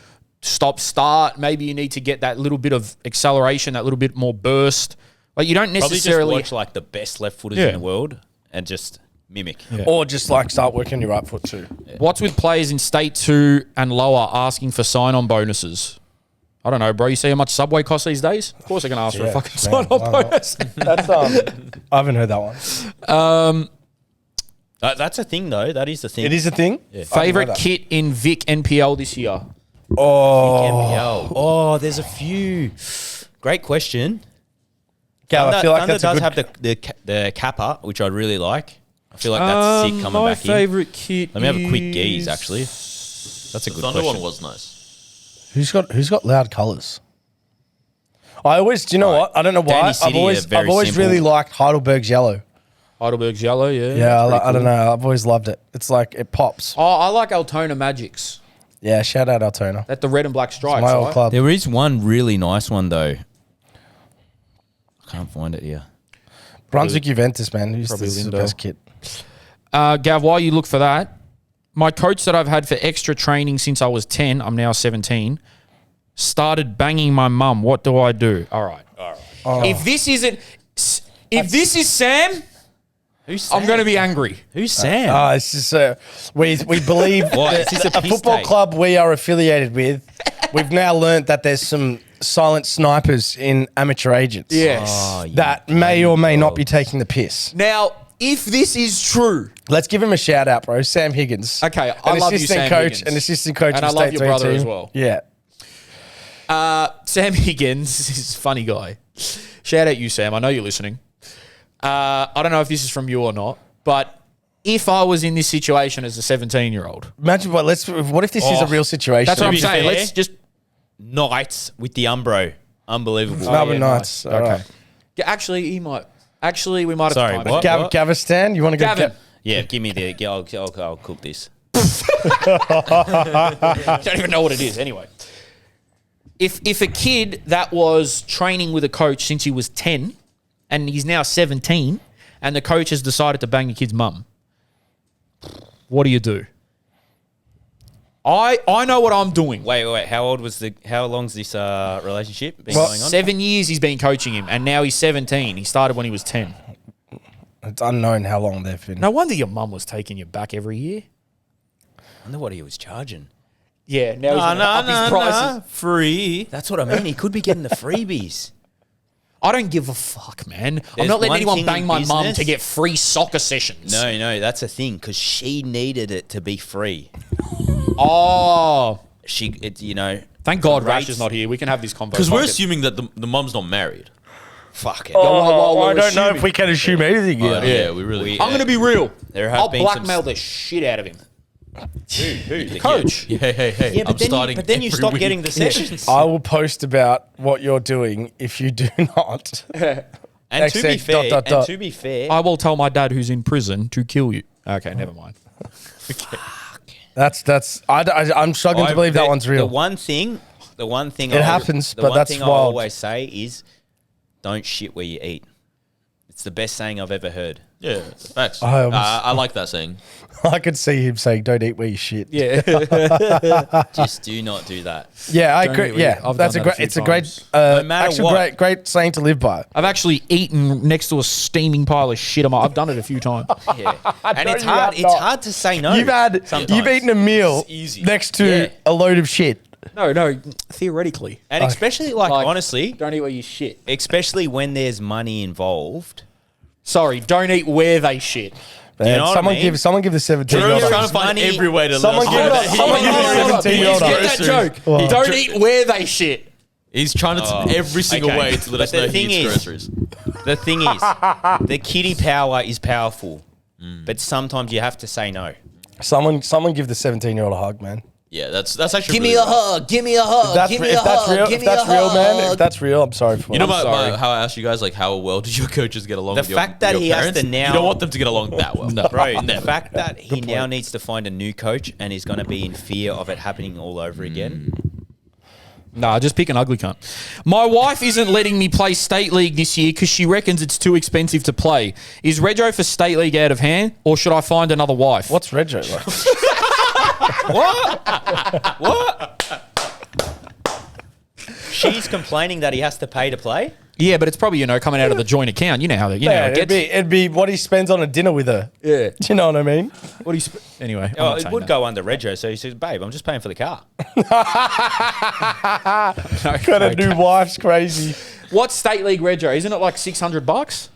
start. Maybe you need to get that little bit of acceleration, that little bit more burst. Like you don't Probably necessarily just watch like the best left footers Yeah. in the world and just mimic. Or just like start working your right foot too. What's with players in state 2 and lower asking for sign-on bonuses? I don't know, bro. You see how much Subway costs these days? Of course they're going to ask for a fucking sign-on bonus. That's I haven't heard that one. That's a thing, though. That is the thing. It is a thing. Favorite kit in Vic NPL this year? Oh, NPL. Oh, there's a few. Great question. Gav, I feel like Thunder that's a does good. have the kappa, which I really like. I feel like that's sick coming my back in. favorite kit. Let me have a quick is- gaze, actually. That's a The good Thunder question. one was nice. Who's got loud colours? I always, do you know what? I don't know why. Danny City are very I've always simple. really liked Heidelberg's yellow. Heidelberg's yellow, yeah. Yeah, Pretty I don't cool. know. I've always loved it. It's like it pops. Oh, I like Altona Magics. Yeah, shout out Altona. That the red and black stripes, My old right? club. There is one really nice one, though. I can't find it here. Brunswick Juventus, man. This probably is the Lindo. best kit. Gav, while you look for that, my coach that I've had for extra training since I was 10, I'm now 17, started banging my mum. What do I do? All right. If this isn't... If this is Sam, Who's Sam? I'm going to be angry. Who's Sam? It's just we believe What? that Is this a a piss football take? club we are affiliated with. We've now learnt that there's some silent snipers in amateur agents. Yes. Oh, you That may or may not dogs. be taking the piss. Now, if this is true... Let's give him a shout out, bro. Sam Higgins. Okay, I love you, Sam coach, Higgins. an assistant coach, And of I love State your 3 brother team. as well. Yeah. Sam Higgins is a funny guy. Shout out you, Sam. I know you're listening. I don't know if this is from you or not, but if I was in this situation as a 17-year-old, Imagine what if this is a real situation? that's what I'm be saying. fair- Let's just Knights with the Umbro. Unbelievable. Melbourne yeah, Knights. nice. All Okay. right. Actually, he might. Actually, we might have. Sorry, timed what? it. Gavistan, you want to go? Gavin. Yeah, give me the... I'll cook this. Don't even know what it is. Anyway, if a kid that was training with a coach since he was 10 and he's now 17 and the coach has decided to bang the kid's mum, what do you do? I know what I'm doing. Wait. How long's this relationship been Well, going on? 7 years he's been coaching him, and now he's 17. He started when he was 10. It's unknown how long they've been. No wonder your mum was taking you back every year. I wonder what he was charging. Yeah, now he's gonna up his prices. Free. That's what I mean. He could be getting the freebies. I don't give a fuck, man. I'm There's not letting one anyone thing bang in my mum business- to get free soccer sessions. No, that's a thing because she needed it to be free. Oh, thank God Rash Rates- is not here. We can have this convo. Because we're Fuck it. assuming that the mum's not married. Fuck it. well, I we're don't know assuming. if we can assume anything yet. Yeah, we really. I'm going to be real. There have I'll been blackmail some- the shit out of him. Who? The Coach. Hey, Yeah, I'm starting. but then you every stop week. getting the sessions. I will post about what you're doing if you do not. And to be XX fair, dot, dot. to be fair, I will tell my dad who's in prison to kill you. Okay, never mind. I'm struggling to believe that one's real. The one thing It happens, the but one that's thing I wild. always say is, don't shit where you eat. It's the best saying I've ever heard. Yeah, facts. I almost- I like that saying. I could see him saying, "Don't eat where you shit." Yeah. Just do not do that. Yeah, I Don't agree. eat where Yeah, you- I've that's done a that a great. few It's a great, times. No matter actually what. great saying to live by. I've actually eaten next to a steaming pile of shit. I've done it a few times. Yeah, and it's you hard. have It's not. hard to say no. You've sometimes. eaten a meal It's easy. next to Yeah. a load of shit. No, theoretically. And especially, like, Like- honestly, Don't eat where you shit. especially when there's money involved. Sorry, don't eat where they shit. Man, know what I someone mean? give the 17-year-old. Jerome's trying to find money- every way to Someone let give us it know up. Someone give it that a 17-year-old. Get that joke. What? Don't eat where they shit. He's trying to every single Okay. way to let But us the know he thing eats is- groceries. The thing is, the kiddie power is powerful, but sometimes you have to say no. Someone give the 17-year-old a hug, man. Yeah, that's actually Give me really a rough. hug. Give me a hug. If that's, Give me if a that's hug. real, Give if me that's a real, hug. man. If that's real, I'm sorry for You know it. sorry. how I asked you guys, like, how well did your coaches get along The with your, fact that your he has parents? to now- You don't want them to get along that well. Bro, the fact that he now needs to find a new coach and is going to be in fear of it happening all over again. Nah, just pick an ugly cunt. My wife isn't letting me play State League this year because she reckons it's too expensive to play. Is Rego for State League out of hand, or should I find another wife? What's Rego like? She's complaining that he has to pay to play. Yeah, but it's probably, coming out of the joint account. You know how that, how it it'd gets. be what he spends on a dinner with her. Yeah. Do you know what I mean? What do you anyway, I'm Oh, not it saying would that. go under Rego, so he says, babe, I'm just paying for the car. Got a new wife's crazy. What's State League Rego? Isn't it like $600?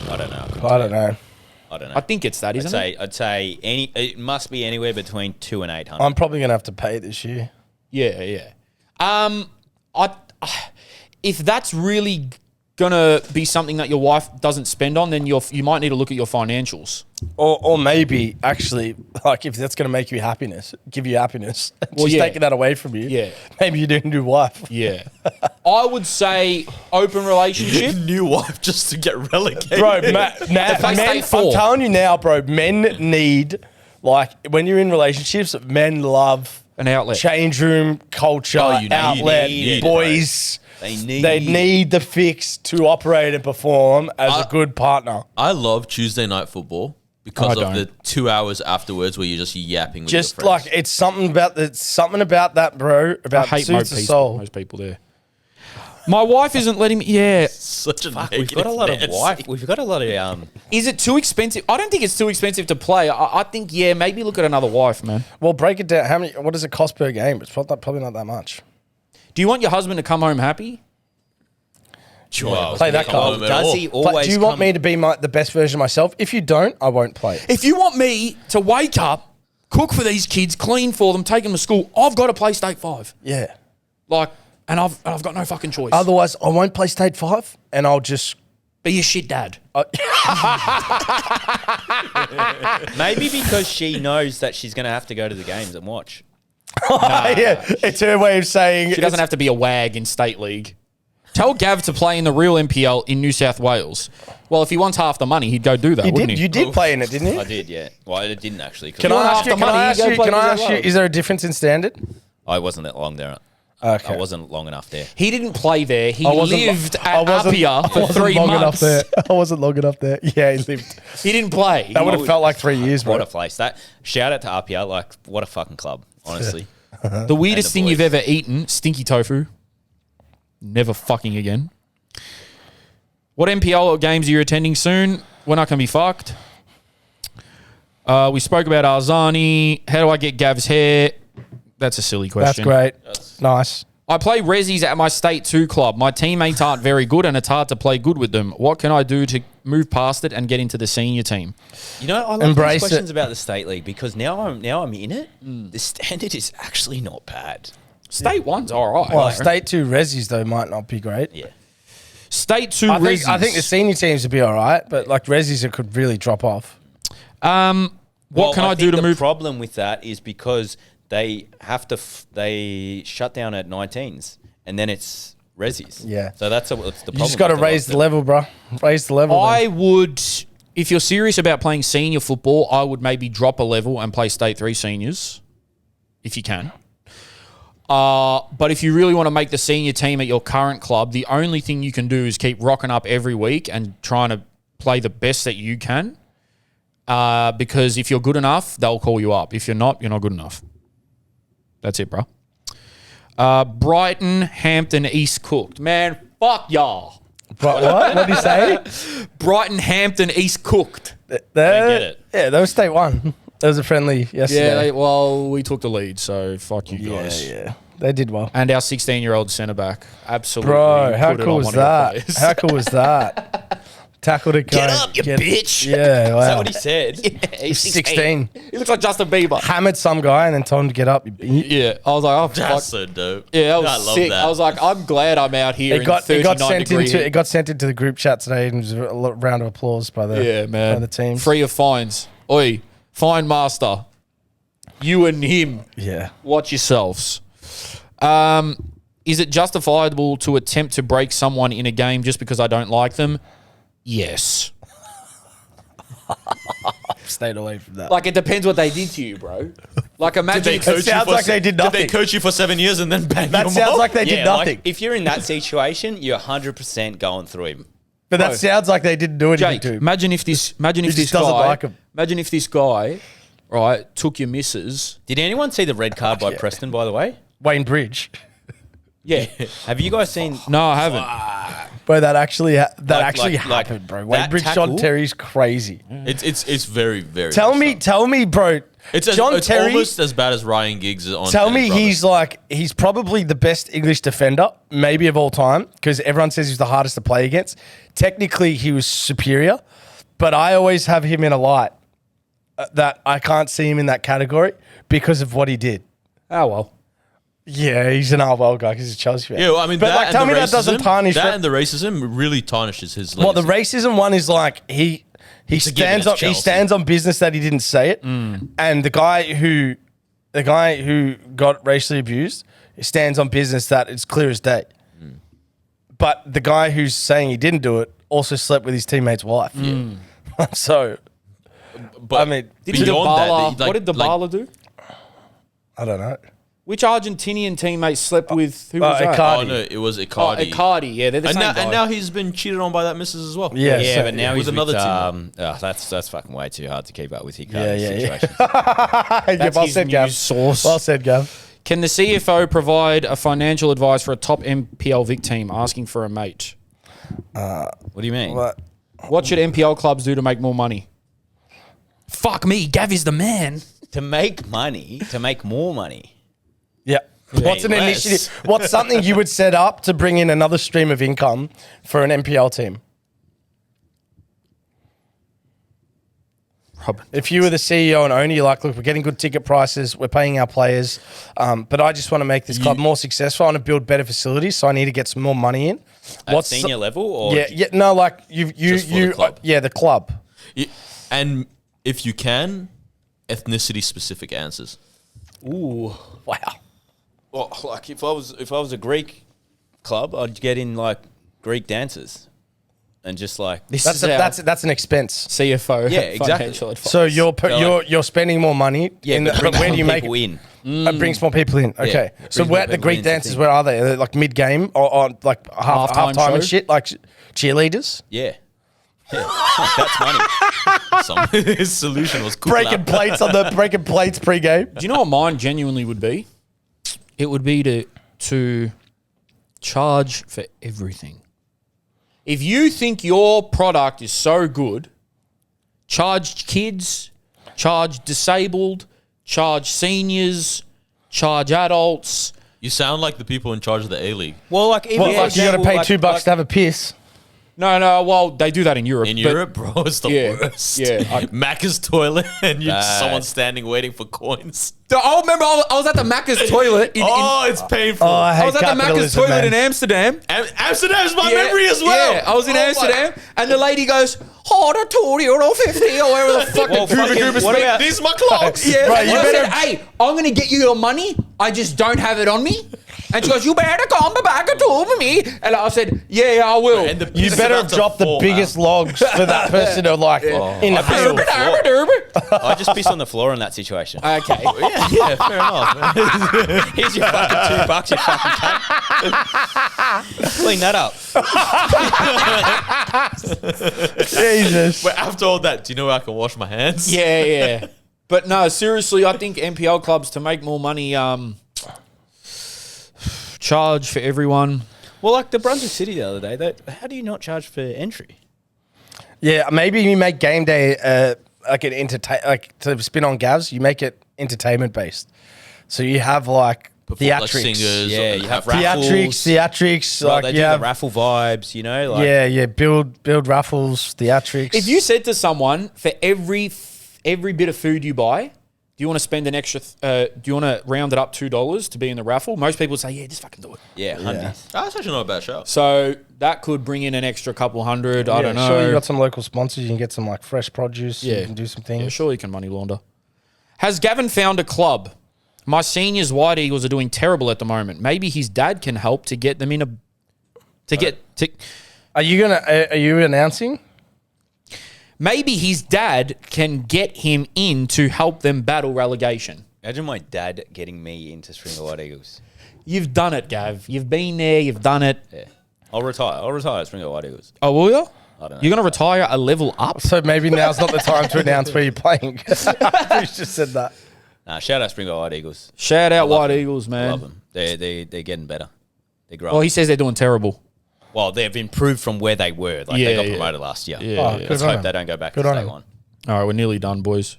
I don't know. I don't know. I don't know. I think it's that, isn't it? I'd say it must be anywhere between 200 and 800. I'm probably gonna have to pay this year. Yeah. If that's really gonna be something that your wife doesn't spend on, then you might need to look at your financials. Or maybe actually, like if that's gonna make you give you happiness, Well, she's yeah. taking that away from you. Yeah. Maybe you do a new wife. Yeah. I would say open relationship. New wife just to get relegated. Bro, play men, State 4. I'm telling you now, bro, men need, like, when you're in relationships, men love An outlet. change room culture, Oh, you need outlet, it, boys. They need They need the fix to operate and perform as a good partner. I love Tuesday night football because I of don't. the 2 hours afterwards where you're just yapping with Just your friends. like it's something about that, bro. I About hate suits the most soul. people there. My wife isn't letting me. Yeah. Such a We've negative got a lot of Nancy. We've got a lot of Is it too expensive? I don't think it's too expensive to play. I think, maybe look at another wife, man. Well, break it down. What does it cost per game? It's probably not that much. Do you want your husband to come home happy? Well, Play that come card. home at Does all. he always? Do you want me to be the best version of myself? If you don't, I won't play. If you want me to wake up, cook for these kids, clean for them, take them to school, I've got to play State 5. Yeah. Like, and I've got no fucking choice. Otherwise, I won't play State 5 and I'll just... Be a shit dad. Maybe because she knows that she's going to have to go to the games and watch. yeah, it's her way of saying... She doesn't have to be a wag in State League. Tell Gav to play in the real NPL in New South Wales. Well, if he wants half the money, he'd go do that, wouldn't he? You did play in it, didn't you? I did, yeah. Well, I didn't actually. 'Cause Can want I half ask you, the can money, I you ask go you, play can New I South ask you, Wales. is there a difference in standard? I wasn't that long there. Okay. I wasn't long enough there. He didn't play there. He I wasn't- lived I at wasn't- Apia I for wasn't 3 long enough months. there. I wasn't long enough there. Yeah, he lived. He didn't play. That would have felt like 3 years, bro. What a place. That shout out to Apia. Like, what a fucking club, honestly. The weirdest And the thing you've boys. ever eaten, stinky tofu. Never fucking again. What NPL games are you attending soon? When I can be fucked? We spoke about Arzani. How do I get Gav's hair? That's a silly question. That's great. Nice. I play resis at my State 2 club. My teammates aren't very good and it's hard to play good with them. What can I do to move past it and get into the senior team? You know, I like Embrace these questions it. about the state league because now I'm in it. The standard is actually not bad. State 1's all right. Well, State 2 resis, though, might not be great. Yeah. State 2 I resis. think the senior teams would be all right, but like resis, it could really drop off. What can I do to the move? problem with that is because they have to they shut down at 19s and then it's resis. Yeah. So that's it's the problem. You just got to with a lot raise of the level, bro. Raise the level. I would, if you're serious about playing senior football, I would maybe drop a level and play State 3 seniors, if you can. But if you really want to make the senior team at your current club, the only thing you can do is keep rocking up every week and trying to play the best that you can. Because if you're good enough, they'll call you up. If you're not good enough. That's it, bro. Brighton, Hampton, East Cooked. Man, fuck y'all. What? What did you say? Brighton, Hampton, East Cooked. They get it. Yeah, that was State 1. It was a friendly yesterday. well, we took the lead, so fuck you guys. Yeah. They did well. And our 16-year-old centre back, absolutely. Bro, how put it cool on was one of our that? players. How cool was that? Tackled a guy. Get up, you bitch. Yeah, wow. Is that what he said? He's 16. He looks like Justin Bieber. Hammered some guy and then told him to get up. Yeah, I was like, oh, fuck. That's so dope. Yeah, I was I love sick. that. I was like, I'm glad I'm out here It got, in 39 degree it got sent into the group chat today and it was a round of applause by the, man. by the team. Free of fines. Oi, fine master. You and him. Yeah. Watch yourselves. Is it justifiable to attempt to break someone in a game just because I don't like them? Yes. Stayed away from that. Like, it depends what they did to you, bro. Like, imagine... It sounds like they did Did nothing. they coach you for 7 years and then bang That your sounds mom? like they did nothing. Like, if you're in that situation, you're 100% going through him. But that sounds like they didn't do anything Jake, to him. imagine if this just doesn't guy... like him. Imagine if this guy, right, took your missus... Did anyone see the red card by Preston, by the way? Wayne Bridge. Yeah. Have you guys seen? No, I haven't. Bro, that actually like- happened, bro. Wayne that Bridge, tackle- John Terry's crazy. It's very, very Tell messed up. me, bro. It's John Terry. almost as bad as Ryan Giggs on. Tell Band me Brothers. he's probably the best English defender, maybe of all time, because everyone says he's the hardest to play against. Technically, he was superior, but I always have him in a light that I can't see him in that category because of what he did. Oh, well. Yeah, he's an Arwell guy because he's a Chelsea fan. Yeah, well, I mean, but that like, and tell the me that doesn't racism- tarnish. that and the racism really tarnishes his legacy. Well, the racism one is like he stands on business that he didn't say it, and the guy who got racially abused stands on business that it's clear as day. But the guy who's saying he didn't do it also slept with his teammate's wife. So, But I mean, beyond that, what did Dybala do? I don't know. Which Argentinian teammate slept with... Who was that? Icardi. Oh no, it was Oh, Icardi. Icardi. Yeah, they're the and, same now, guy. and now he's been cheated on by that missus as well. Yeah, Yeah, so- but now with he's another with team. that's fucking way too hard to keep up with Icardi Yeah, yeah, yeah. situation. Yeah, well his said, news Gav. source. Well said, Gav. Can the CFO provide a financial advice for a top NPL Vic team asking for a mate? What do you mean? What? What should NPL clubs do to make more money? Fuck me, Gav is the man. To make money, to make more money. Yeah. What's an less. initiative? What's something you would set up to bring in another stream of income for an NPL team? Robin. If you were the CEO and owner, you're like, look, we're getting good ticket prices, we're paying our players, but I just want to make this club more successful. I want to build better facilities, so I need to get some more money in. At senior level, or No, like you, Just for the club. the club. And if you can, ethnicity specific answers. Ooh. Wow. well, like if I was a Greek club, I'd get in like Greek dancers, and just like This is our That's an expense. CFO. Yeah, exactly. financial advice. So you're like- you're spending more money. but but where do you make it? in? It brings more people in. Okay. it So brings where more the people Greek in, so I dancers, think- where are they? Are they like mid game or like Halftime halftime and show? shit, like cheerleaders? Yeah, that's money. His solution was cool. Breaking plates pre-game. Do you know what mine genuinely would be? It would be to charge for everything. If you think your product is so good, charge kids, charge disabled, charge seniors, charge adults. You sound like the people in charge of the A-League. Well, like even Well, for like you got to example, pay like- $2 like- to have a piss. No, well, they do that in Europe. In but- Europe, bro, it's the Yeah, worst. yeah. Macca's toilet and Nah. someone standing waiting for coins. I remember I was at the Macca's toilet. It's painful. Oh, I I hate was at the Macca's capitalism, toilet man. in Amsterdam. Amsterdam's my memory as well. Yeah, I was in Oh my- Amsterdam, and the lady goes, "Oh, €2.50 or whatever the fuck Well, the Goober fucking- Goober what speak." about- These are my clocks. Yeah, Bro, and you I better- said, "Hey, I'm gonna get you your money. I just don't have it on me." And she goes, "You better come back and talk to me." And I said, "Yeah, I will." And the You piss better about have to dropped the fall, biggest man. logs for that person to like in the field. I just piss on the floor in that situation. Okay. Yeah, fair enough. Here's your fucking $2, you fucking cunt. Clean that up. Jesus. But after all that, do you know where I can wash my hands? Yeah. But no, seriously, I think NPL clubs, to make more money, charge for everyone. Well, like the Brunswick City the other day, how do you not charge for entry? Yeah, maybe you make game day like an to spin on Gavs, you make it entertainment based. So you have like Like theatrics. singers. Yeah, you have raffles. Theatrics. Well, Like they you do have, the raffle vibes, you know. Like, yeah. Build raffles, theatrics. If you said to someone, for every bit of food you buy, do you want to spend an extra? Do you want to round it up $2 to be in the raffle? Most people would say, yeah, just fucking do it. yeah, hundies. That's actually not a bad show. So that could bring in an extra couple hundred. I don't know. Sure, you got some local sponsors. You can get some like fresh produce. Yeah. You can do some things. Yeah, surely you can money launder. Has Gavin found a club? My seniors White Eagles are doing terrible at the moment. Maybe his dad can help to get them in a. Are you announcing? Maybe his dad can get him in to help them battle relegation. Imagine my dad getting me into Stringer White Eagles. You've done it, Gav. You've been there. You've done it. Yeah. I'll retire at Stringer White Eagles. Oh, will you? I don't know. You're going to retire a level up? So maybe now's not the time to announce where you're playing. You just said that. Nah, shout out Stringer White Eagles. Shout out White them. Eagles, man. Love them. They're getting better. They're growing. Well, he says they're doing terrible. Well, they've improved from where they were. Like, they got promoted last year. Yeah, Oh, yeah. good Let's on hope them. they don't go back Good to on day them. one. All right, we're nearly done, boys.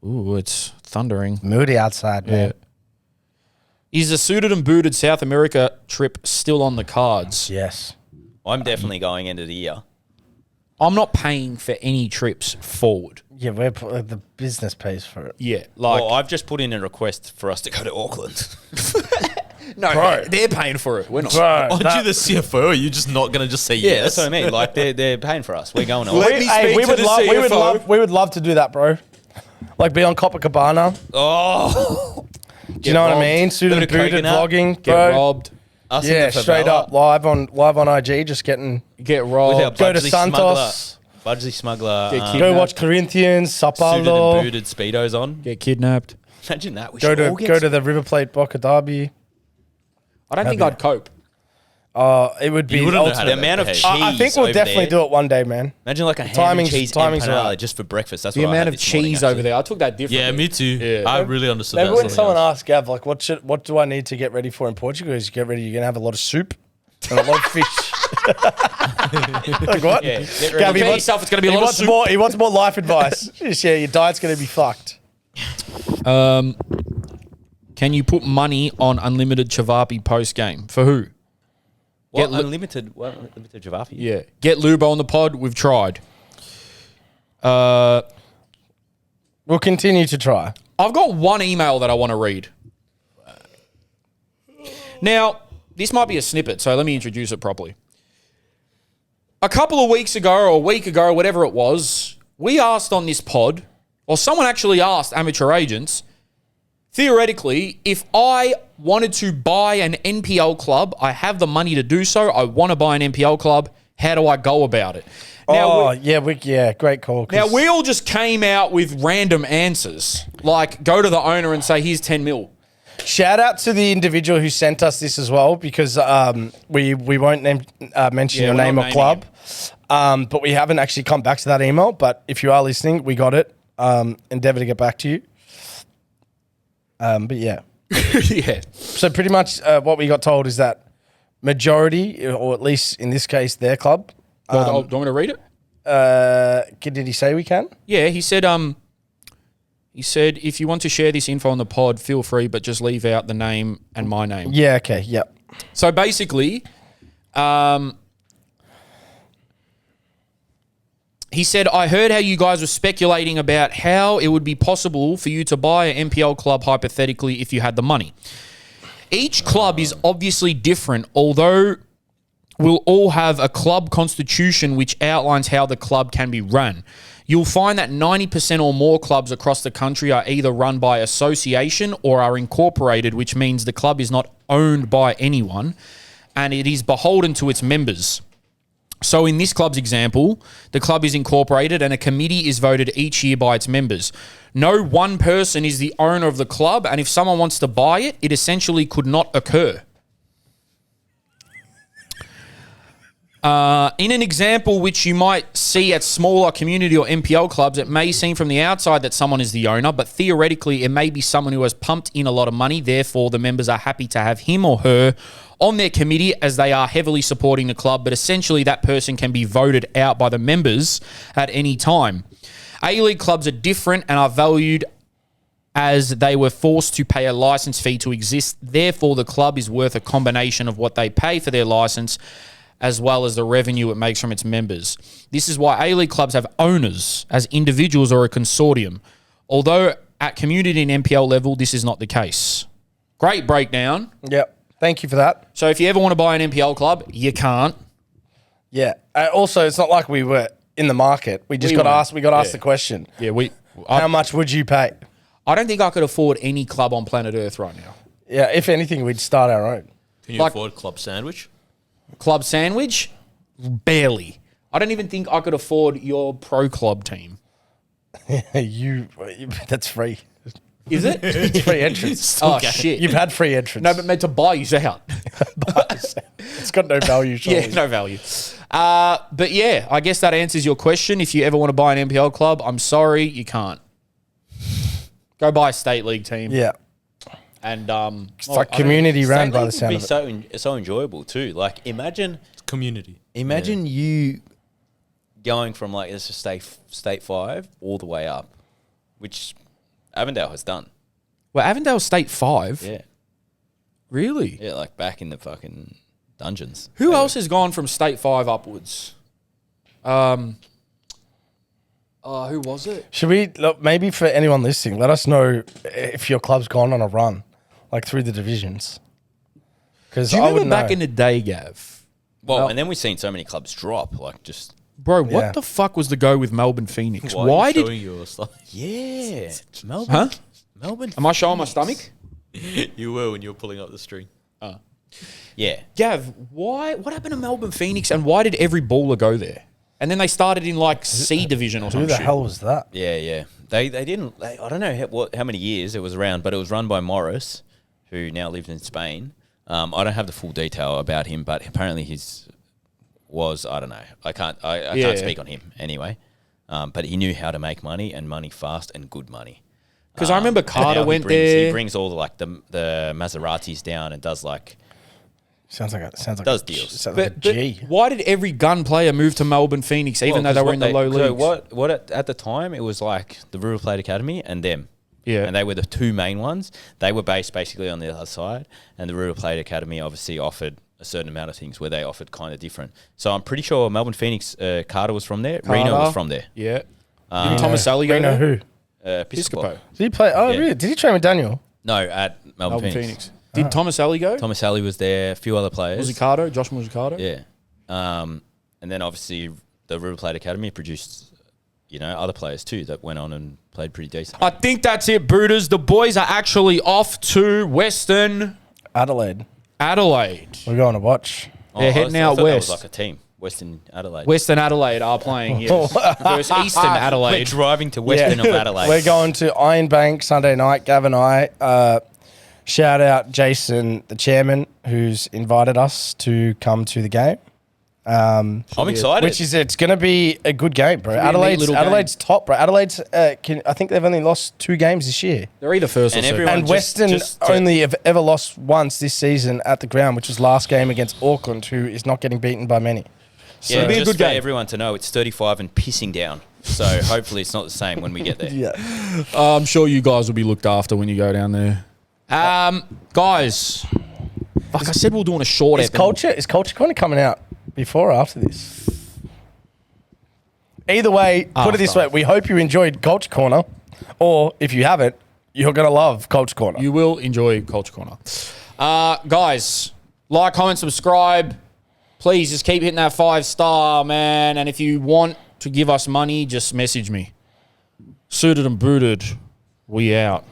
Ooh, it's thundering. Moody outside, man. Is the suited and booted South America trip still on the cards? Yes. I'm definitely going into the year. I'm not paying for any trips forward. Yeah, the business pays for it. Yeah, like Well, I've just put in a request for us to go to Auckland. no, Bro. they're paying for it. We're not. Bro, Aren't you the CFO? Are you just not going to just say Yeah, yes? that's what I mean. Like, they're paying for us. We're going to Let Auckland. me speak we to would the love, CFO. we would love to do that, bro. Like be on Copacabana. Oh, Do you know what I mean? Suited and Bit of booted coconut. vlogging, Get bro. robbed. us in Yeah, the straight favela up live on IG, just getting Get with robbed. our Go to Budgie Santos. Budgie Smuggler. Get kidnapped. go watch Corinthians, Sao suited and Paulo. booted speedos on. Get kidnapped. Imagine that. We Go should all get to the River Plate Boca Derby. I don't think I'd cope. It would be You wouldn't know how ultimate. the to amount of behave. cheese. I think we'll over definitely there. do it one day, man. Imagine like a ham Timing's- and cheese timing's empanada right. just for breakfast. That's The what I amount had of this morning, cheese over actually. there. I took that differently. Yeah, me too. Yeah. I really understood Maybe that. when Something someone else. asks Gav, like, what do I need to get ready for in Portugal? Is get ready. You're gonna have a lot of soup and a lot of fish. Like what? Yeah, get ready. Gav, he Prepare wants, yourself, it's gonna be a he lot of wants soup. more. He wants more life advice. Yeah, your diet's gonna be fucked. Can you put money on unlimited Chavapi post game for who? What? Get li- Unlimited Javafi? Yeah, get Lubo on the pod. We've tried. We'll continue to try. I've got one email that I want to read. Now, this might be a snippet, so let me introduce it properly. A couple of weeks ago, or a week ago, whatever it was, we asked on this pod, or someone actually asked amateur agents, theoretically, if I wanted to buy an NPL club, I have the money to do so, I want to buy an NPL club, how do I go about it? Now, great call. Now, we all just came out with random answers, like go to the owner and say, here's 10 mil. Shout out to the individual who sent us this as well, because we won't mention your we're name not or naming club, but we haven't actually come back to that email. But if you are listening, we got it. Endeavour to get back to you. But yeah, Yeah. so pretty much what we got told is that majority, or at least in this case, their club. Do you want me to read it? Did he say we can? Yeah, he said, if you want to share this info on the pod, feel free, but just leave out the name and my name. Yeah. Okay. Yep. So basically, he said, I heard how you guys were speculating about how it would be possible for you to buy an NPL club hypothetically if you had the money. Each club is obviously different, although we'll all have a club constitution which outlines how the club can be run. You'll find that 90% or more clubs across the country are either run by association or are incorporated, which means the club is not owned by anyone and it is beholden to its members. So in this club's example, the club is incorporated and a committee is voted each year by its members. No one person is the owner of the club, and if someone wants to buy it, it essentially could not occur. In an example which you might see at smaller community or NPL clubs, it may seem from the outside that someone is the owner, but theoretically it may be someone who has pumped in a lot of money. Therefore, the members are happy to have him or her on their committee as they are heavily supporting the club, but essentially that person can be voted out by the members at any time. A-League clubs are different and are valued as they were forced to pay a license fee to exist. Therefore, the club is worth a combination of what they pay for their license as well as the revenue it makes from its members. This is why A-League clubs have owners as individuals or a consortium. Although at community and NPL level, this is not the case. Great breakdown. Yep. Thank you for that. So if you ever want to buy an NPL club, you can't. Yeah. Also, it's not like we were in the market. We just got weren't. asked. We got asked the question. Yeah, How much would you pay? I don't think I could afford any club on planet Earth right now. Yeah. If anything, we'd start our own. Can you Like- afford club sandwich? Club sandwich? Barely. I don't even think I could afford your pro club team. That's free. Is it? It's free entrance. Oh, shit. You've had free entrance. No, but meant to buy you out. It's got no value. Surely. Yeah, no value. But yeah, I guess that answers your question. If you ever want to buy an NPL club, I'm sorry, you can't. Go buy a state league team. Yeah. And It's like community run by the State league sound would of be it. so enjoyable too. Like imagine Community. you going from like let's just say state 5 all the way up, which Avondale has done. well, Avondale State 5. Yeah, Really? yeah, like back in the fucking dungeons. Who else has gone from State 5 upwards? Who was it? Should we look? Maybe for anyone listening, let us know if your club's gone on a run, like through the divisions. Because Do you I remember would back know. in the day, Gav? Well, and then we've seen so many clubs drop, like just Bro, what Yeah. the fuck was the go with Melbourne Phoenix? Why, Why are you did... showing your stuff? yeah, Melbourne. Huh? Melbourne. Am I showing my stomach? You were when you were pulling up the string. Yeah, Gav, what happened to Melbourne Phoenix and why did every baller go there? And then they started in like C division or Who something. the hell was that? yeah. They didn't. I don't know how many years it was around, but it was run by Morris, who now lives in Spain. I don't have the full detail about him, but apparently I don't know. I can't speak on him anyway. But he knew how to make money and money fast and good money. Because I remember And Carter now went he there. brings all the Maseratis down and does like Sounds like Does deals. Sounds like a But G. why did every gun player move to Melbourne Phoenix even though they were in the low leagues? So at the time it was like the Rural Plate Academy and them. Yeah. And they were the two main ones. They were based basically on the other side, and the Rural Plate Academy obviously offered a certain amount of things where they offered kind of different. So I'm pretty sure Melbourne Phoenix, Carter was from there. Reno was from there. Yeah. Didn't Thomas Sally go Reno there? who? Piscopo. Did he play? Oh, Yeah. really? Did he train with Daniel? No, at Melbourne Melbourne Phoenix. Phoenix. Did Thomas Alley go? Thomas Alley was there, a few other players. Musicato? Josh Musicato? Yeah. And then obviously the River Plate Academy produced, other players too that went on and played pretty decent. I think that's it, Brooders. The boys are actually off to Western Adelaide. Adelaide. We're going to watch. They're heading I out thought west. That was like a team, Western Adelaide. Western Adelaide are playing, yes. Versus Eastern We're Adelaide. driving to Western of Adelaide. We're going to Iron Bank Sunday night. Gav and I. Shout out Jason, the chairman, who's invited us to come to the game. I'm excited. It's going to be a good game, bro. Should be a neat little Adelaide's top, bro. Adelaide's. I think they've only lost 2 games this year. They're either first or And second. everyone- And just- Western just to- only have ever lost once this season at the ground, which was last game against Auckland, who is not getting beaten by many. So, yeah, It'll be a just good for game. everyone to know, it's 35 and pissing down. So hopefully it's not the same when we get there. yeah. I'm sure you guys will be looked after when you go down there. Guys, fuck, I said we were doing a short Is culture kind of coming out before or after this? Either way, put it this way: we hope you enjoyed Culture Corner, or if you haven't, you're gonna love Culture Corner. You will enjoy Culture Corner. Guys, like, comment, subscribe. Please just keep hitting that 5-star, man. And if you want to give us money, just message me. Suited and booted. We out.